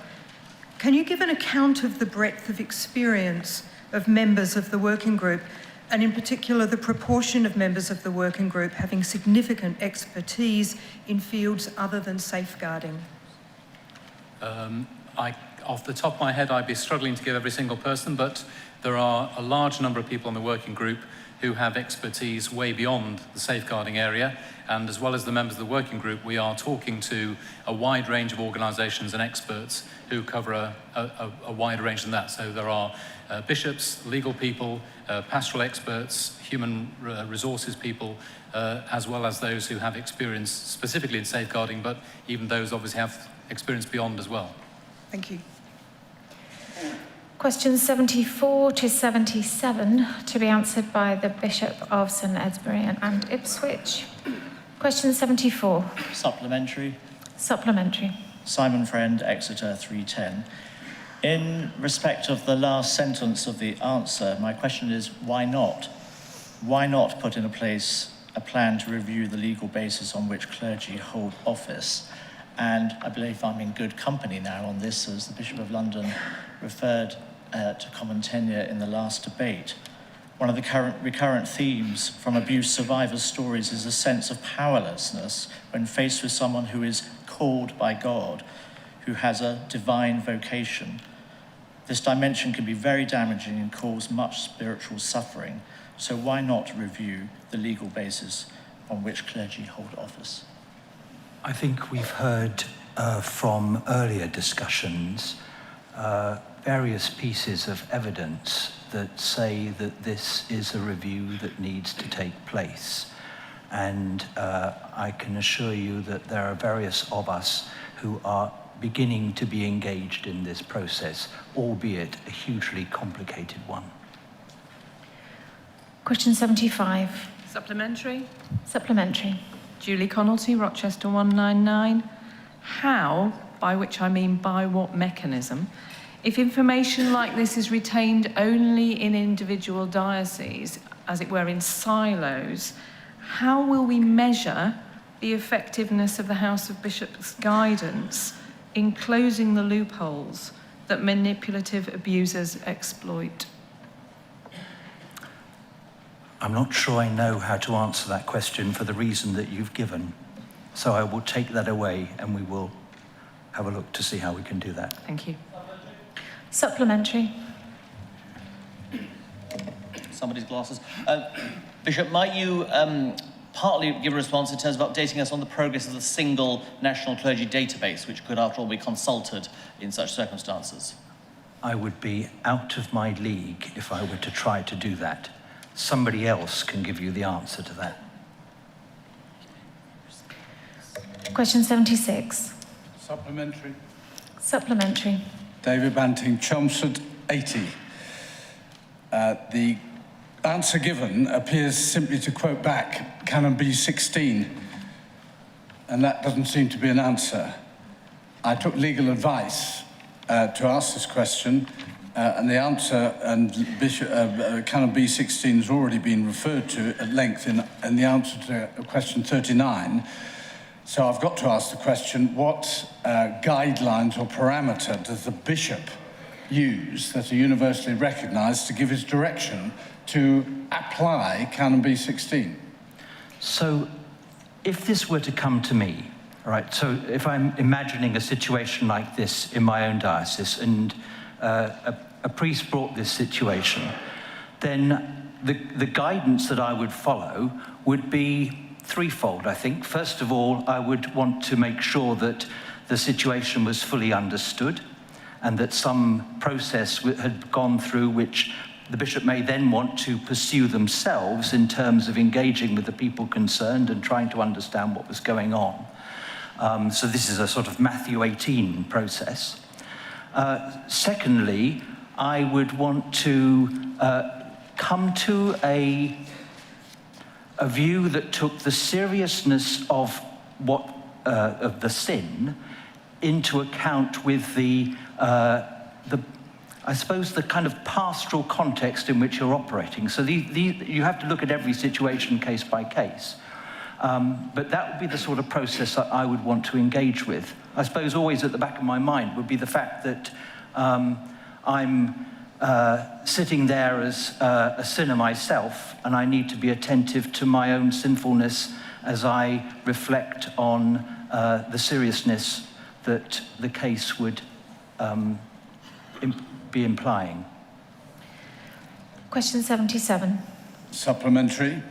Can you give an account of the breadth of experience of members of the working group, and in particular the proportion of members of the working group having significant expertise in fields other than safeguarding? Off the top of my head, I'd be struggling to give every single person, but there are a large number of people in the working group who have expertise way beyond the safeguarding area. And as well as the members of the working group, we are talking to a wide range of organisations and experts who cover a wider range than that. So there are bishops, legal people, pastoral experts, human resources people, as well as those who have experience specifically in safeguarding, but even those obviously have experience beyond as well. Thank you. Questions 74 to 77 to be answered by the Bishop of St Edmundsbury and Ipswich. Question 74. Supplementary. Supplementary. Simon Friend, Exeter 310. In respect of the last sentence of the answer, my question is, why not? Why not put in place a plan to review the legal basis on which clergy hold office? And I believe I'm in good company now on this, as the Bishop of London referred to common tenure in the last debate. One of the recurrent themes from abuse survivors' stories is a sense of powerlessness when faced with someone who is called by God, who has a divine vocation. This dimension can be very damaging and cause much spiritual suffering. So why not review the legal basis on which clergy hold office? I think we've heard from earlier discussions various pieces of evidence that say that this is a review that needs to take place. And I can assure you that there are various of us who are beginning to be engaged in this process, albeit a hugely complicated one. Question 75. Supplementary. Supplementary. Julie Connolty, Rochester 199. How, by which I mean by what mechanism, if information like this is retained only in individual dioceses, as it were in silos, how will we measure the effectiveness of the House of Bishops' guidance in closing the loopholes that manipulative abusers exploit? I'm not sure I know how to answer that question for the reason that you've given. So I will take that away and we will have a look to see how we can do that. Thank you. Supplementary. Somebody's glasses. Bishop, might you partly give a response in terms of updating us on the progress of the single national clergy database, which could, after all, be consulted in such circumstances? I would be out of my league if I were to try to do that. Somebody else can give you the answer to that. Question 76. Supplementary. Supplementary. David Banting, Chelmsford 80. The answer given appears simply to quote back Canon B16, and that doesn't seem to be an answer. I took legal advice to ask this question, and the answer, and Canon B16 has already been referred to at length in the answer to question 39. So I've got to ask the question, what guidelines or parameter does the bishop use that are universally recognised to give his direction to apply Canon B16? So if this were to come to me, all right, so if I'm imagining a situation like this in my own diocese and a priest brought this situation, then the guidance that I would follow would be threefold, I think. First of all, I would want to make sure that the situation was fully understood and that some process had gone through which the bishop may then want to pursue themselves in terms of engaging with the people concerned and trying to understand what was going on. So this is a sort of Matthew 18 process. Secondly, I would want to come to a view that took the seriousness of what the sin into account with I suppose, the kind of pastoral context in which you're operating. So you have to look at every situation case by case. But that would be the sort of process that I would want to engage with. I suppose always at the back of my mind would be the fact that I'm sitting there as a sinner myself, and I need to be attentive to my own sinfulness as I reflect on the seriousness that the case would be implying. Question 77. Supplementary.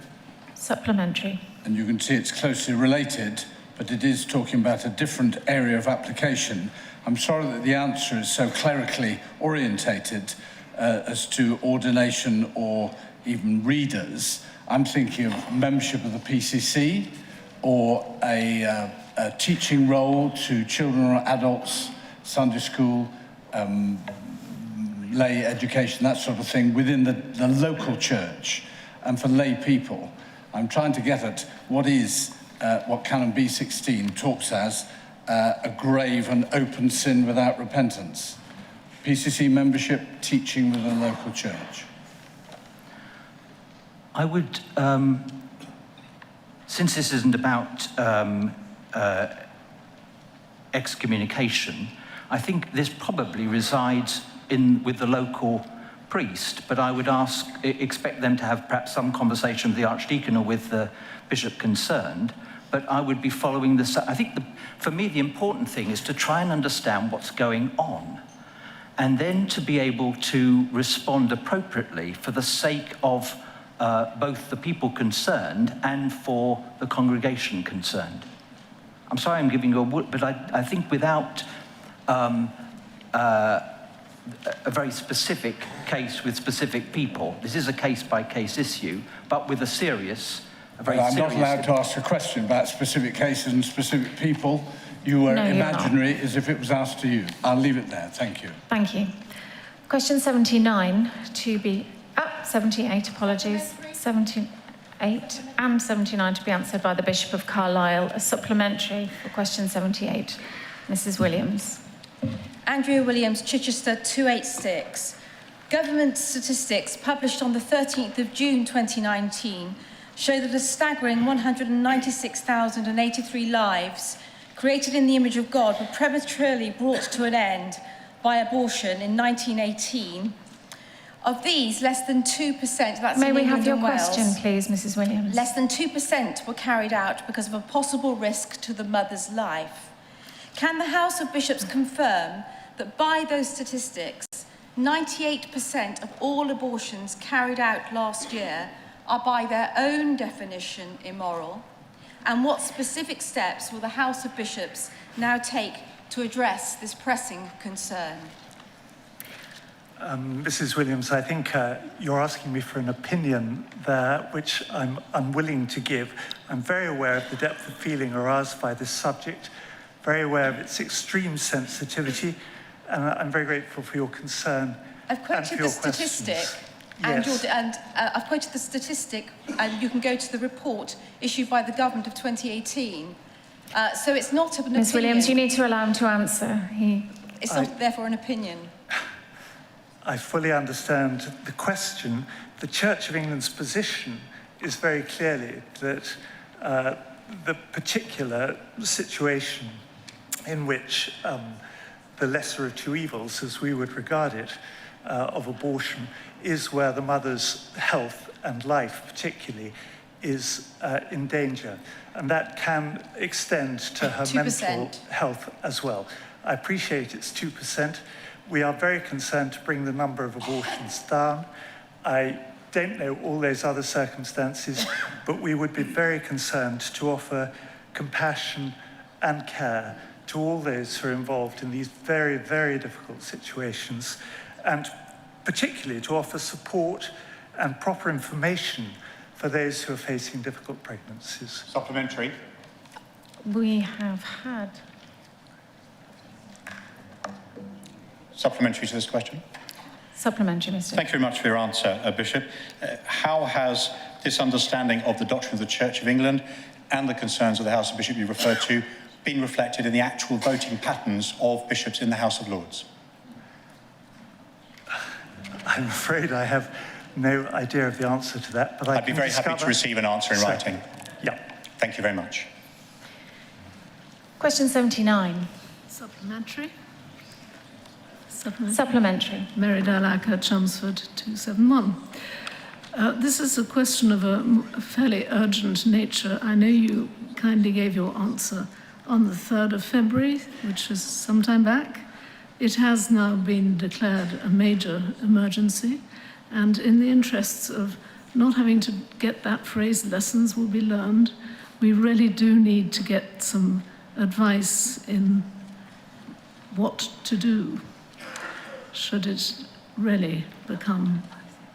Supplementary. And you can see it's closely related, but it is talking about a different area of application. I'm sorry that the answer is so clerically orientated as to ordination or even readers. I'm thinking of membership of the PCC or a teaching role to children or adults, Sunday school, lay education, that sort of thing, within the local church and for lay people. I'm trying to get at what is what Canon B16 talks as a grave and open sin without repentance. PCC membership, teaching within a local church. I would, since this isn't about excommunication, I think this probably resides with the local priest, but I would expect them to have perhaps some conversation with the archdeacon or with the bishop concerned, but I would be following this. I think for me the important thing is to try and understand what's going on, and then to be able to respond appropriately for the sake of both the people concerned and for the congregation concerned. I'm sorry I'm giving you a word, but I think without a very specific case with specific people. This is a case-by-case issue, but with I'm not allowed to ask a question about specific cases and specific people. You were imaginary as if it was asked to you. I'll leave it there. Thank you. Thank you. Question 79 to be... 78, apologies. 78 and 79 to be answered by the Bishop of Carlisle. A supplementary for question 78. Mrs. Williams. Andrea Williams, Chichester 286. Government statistics published on the 13th of June 2019 show that a staggering 196,083 lives created in the image of God were prematurely brought to an end by abortion in 1918. Of these, less than 2%, that's May in we England have your and Wales, question, please, Mrs. Williams? Less than 2% were carried out because of a possible risk to the mother's life. Can the House of Bishops confirm that by those statistics, 98% of all abortions carried out last year are by their own definition immoral? And what specific steps will the House of Bishops now take to address this pressing concern? Mrs. Williams, I think you're asking me for an opinion there, which I'm unwilling to give. I'm very aware of the depth of feeling aroused by this subject, very aware of its extreme sensitivity, and I'm very grateful for your concern. I've quoted the statistic, and I've quoted the statistic, and you can go to the report issued by the government of 2018. So it's not an opinion. Ms. Williams, you need to allow him to answer. It's not therefore an opinion. I fully understand the question. The Church of England's position is very clearly that the particular situation in which the lesser of two evils, as we would regard it, of abortion, is where the mother's health and life particularly is in danger. And that can extend to her 2%. mental health as well. I appreciate it's 2%. We are very concerned to bring the number of abortions down. I don't know all those other circumstances, but we would be very concerned to offer compassion and care to all those who are involved in these very, very difficult situations, and particularly to offer support and proper information for those who are facing difficult pregnancies. Supplementary. We have had... Supplementary to this question. Supplementary, Mr. Thank you very much for your answer, Bishop. How has this understanding of the doctrine of the Church of England and the concerns of the House of Bishop you referred to been reflected in the actual voting patterns of bishops in the House of Lords? I'm afraid I have no idea of the answer to that, but I'd be very happy to receive an answer in writing. Yeah. Thank you very much. Question 79. Supplementary. Supplementary. Mary Dalacker, Chelmsford 271. This is a question of a fairly urgent nature. I know you kindly gave your answer on the 3rd of February, which is some time back. It has now been declared a major emergency, and in the interests of not having to get that phrase, lessons will be learned, we really do need to get some advice in what to do should it really become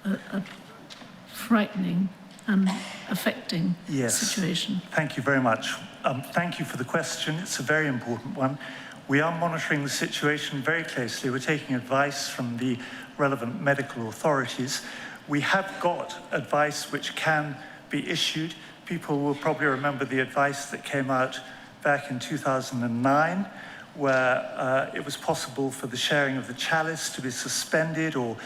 a frightening and affecting situation. Thank you very much. Thank you for the question. It's a very important one. We are monitoring the situation very closely. We're taking advice from the relevant medical authorities. We have got advice which can be issued. People will probably remember the advice that came out back in 2009, where it was possible for the sharing of the chalice to be suspended, or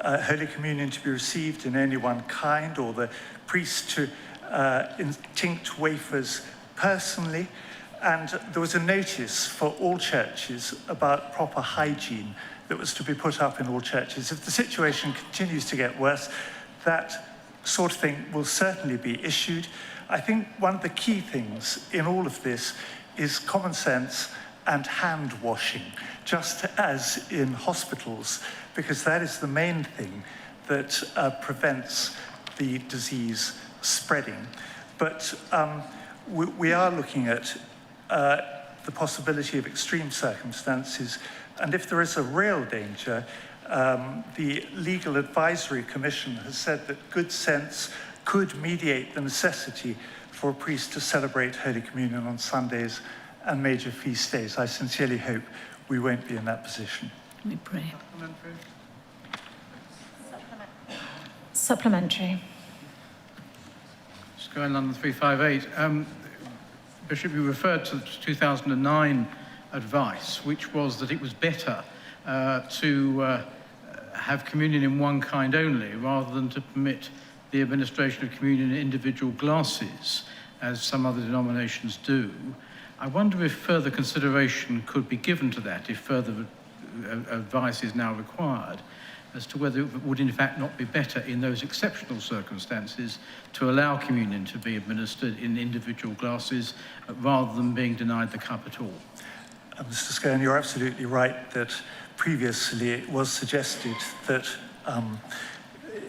Holy Communion to be received in only one kind, or the priest to intinct wafers personally. And there was a notice for all churches about proper hygiene that was to be put up in all churches. If the situation continues to get worse, that sort of thing will certainly be issued. I think one of the key things in all of this is common sense and hand washing, just as in hospitals, because that is the main thing that prevents the disease spreading. But we are looking at the possibility of extreme circumstances, and if there is a real danger, the Legal Advisory Commission has said that good sense could mediate the necessity for a priest to celebrate Holy Communion on Sundays and major feast days. I sincerely hope we won't be in that position. We pray. Supplementary. Just going London 358. Bishop, you referred to the 2009 advice, which was that it was better to have communion in one kind only, rather than to permit the administration of communion in individual glasses, as some other denominations do. I wonder if further consideration could be given to that, if further advice is now required, as to whether it would in fact not be better in those exceptional circumstances to allow communion to be administered in individual glasses rather than being denied the cup at all. Mr. Scone, you're absolutely right that previously it was suggested that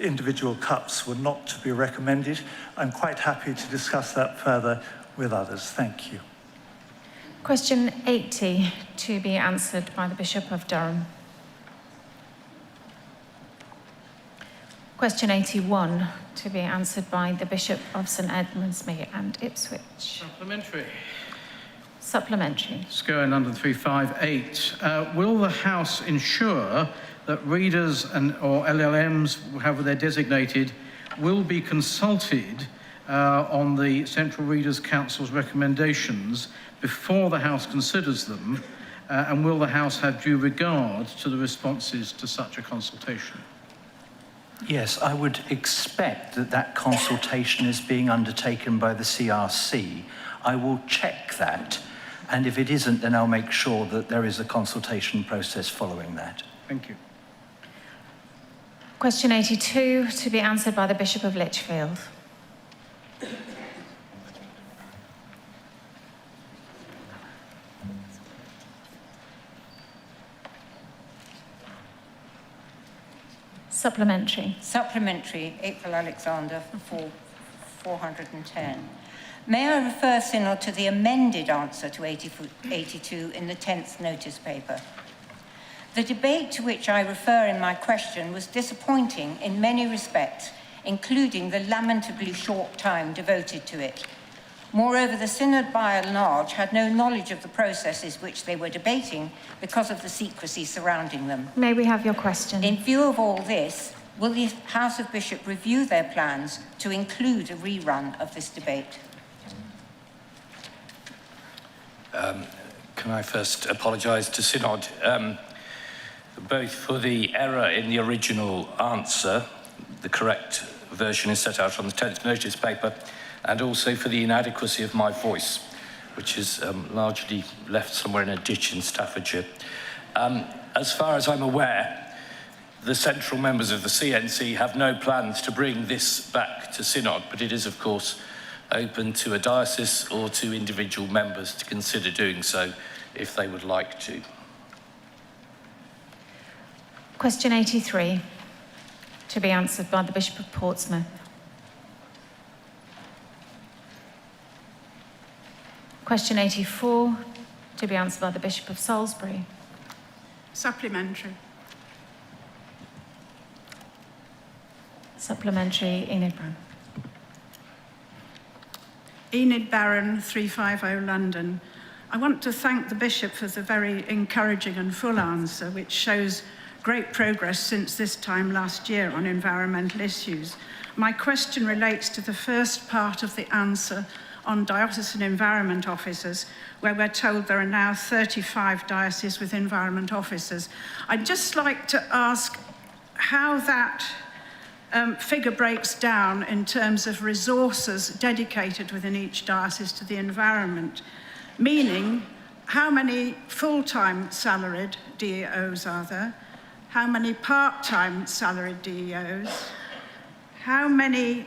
individual cups were not to be recommended. I'm quite happy to discuss that further with others. Thank you. Question 80 to be answered by the Bishop of Durham. Question 81 to be answered by the Bishop of St Edmundsbury and Ipswich. Supplementary. Supplementary. Scone London 358. Will the House ensure that readers or LLMs, however they're designated, will be consulted on the Central Readers' Council's recommendations before the House considers them, and will the House have due regard to the responses to such a consultation? Yes, I would expect that that consultation is being undertaken by the CRC. I will check that, and if it isn't, then I'll make sure that there is a consultation process following that. Thank you. Question 82 to be answered by the Bishop of Lichfield. Supplementary. Supplementary, April Alexander, 410. May I refer Synod to the amended answer to 82 in the 10th notice paper? The debate to which I refer in my question was disappointing in many respects, including the lamentably short time devoted to it. Moreover, the Synod by and large had no knowledge of the processes which they were debating because of the secrecy surrounding them. May we have your question? In view of all this, will the House of Bishop review their plans to include a rerun of this debate? Can I first apologise to Synod, both for the error in the original answer, the correct version is set out on the 10th notice paper, and also for the inadequacy of my voice, which is largely left somewhere in a ditch in Staffordshire. As far as I'm aware, the central members of the CNC have no plans to bring this back to Synod, but it is, of course, open to a diocese or to individual members to consider doing so if they would like to. Question 83, to be answered by the Bishop of Portsmouth. Question 84, to be answered by the Bishop of Salisbury. Supplementary. Supplementary, Enid Brown. Enid Barron, 350 London. I want to thank the Bishop for the very encouraging and full answer, which shows great progress since this time last year on environmental issues. My question relates to the first part of the answer on diocesan environment officers, where we're told there are now 35 dioceses with environment officers. I'd just like to ask how that figure breaks down in terms of resources dedicated within each diocese to the environment, meaning how many full-time salaried DEOs are there, how many part-time salaried DEOs, how many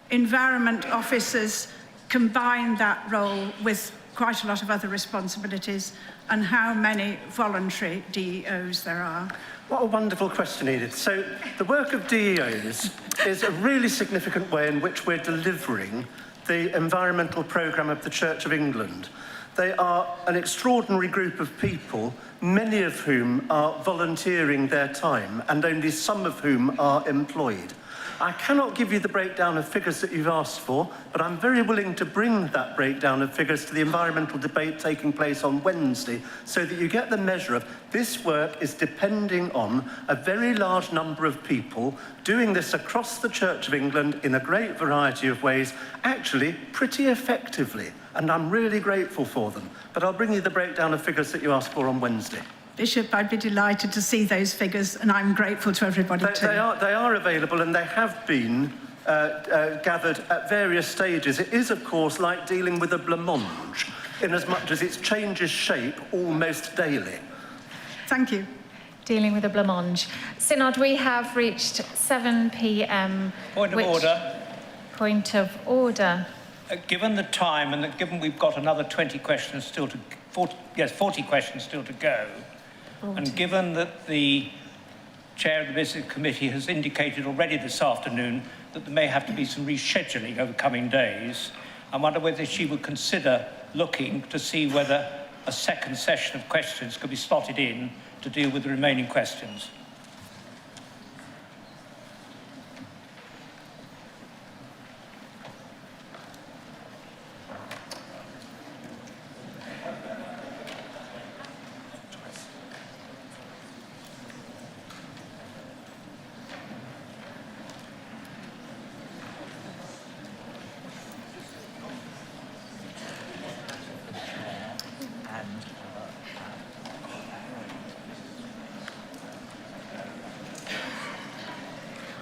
environment officers combine that role with quite a lot of other responsibilities, and how many voluntary DEOs there are. What a wonderful question, Edith. So the work of DEOs is a really significant way in which we're delivering the environmental programme of the Church of England. They are an extraordinary group of people, many of whom are volunteering their time, and only some of whom are employed. I cannot give you the breakdown of figures that you've asked for, but I'm very willing to bring that breakdown of figures to the environmental debate taking place on Wednesday, so that you get the measure of this work is depending on a very large number of people doing this across the Church of England in a great variety of ways, actually pretty effectively, and I'm really grateful for them. But I'll bring you the breakdown of figures that you asked for on Wednesday. Bishop, I'd be delighted to see those figures, and I'm grateful to everybody too. They are available, and they have been gathered at various stages. It is, of course, like dealing with a blancmange, in as much as it changes shape almost daily. Thank you. Dealing with a blancmange. Synod, we have reached 7 p.m. Point of order. Point of order. Given the time, and given we've got another 20 questions still to 40 questions still to go, and given that the Chair of the Business Committee has indicated already this afternoon that there may have to be some rescheduling over coming days, I wonder whether she would consider looking to see whether a second session of questions could be slotted in to deal with the remaining questions.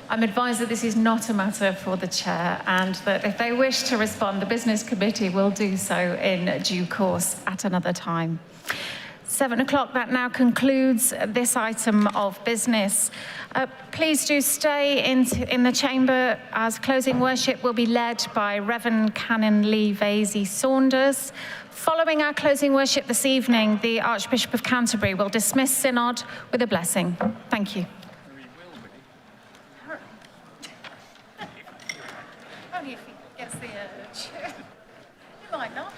I'm advised that this is not a matter for the Chair, and that if they wish to respond, the Business Committee will do so in due course at another time. 7 o'clock, that now concludes this item of business. Please do stay in the chamber, as closing worship will be led by Reverend Canon Lee Vasey Saunders. Following our closing worship this evening, the Archbishop of Canterbury will dismiss Synod with a blessing. Thank you. Only if he gets the urge. You might not.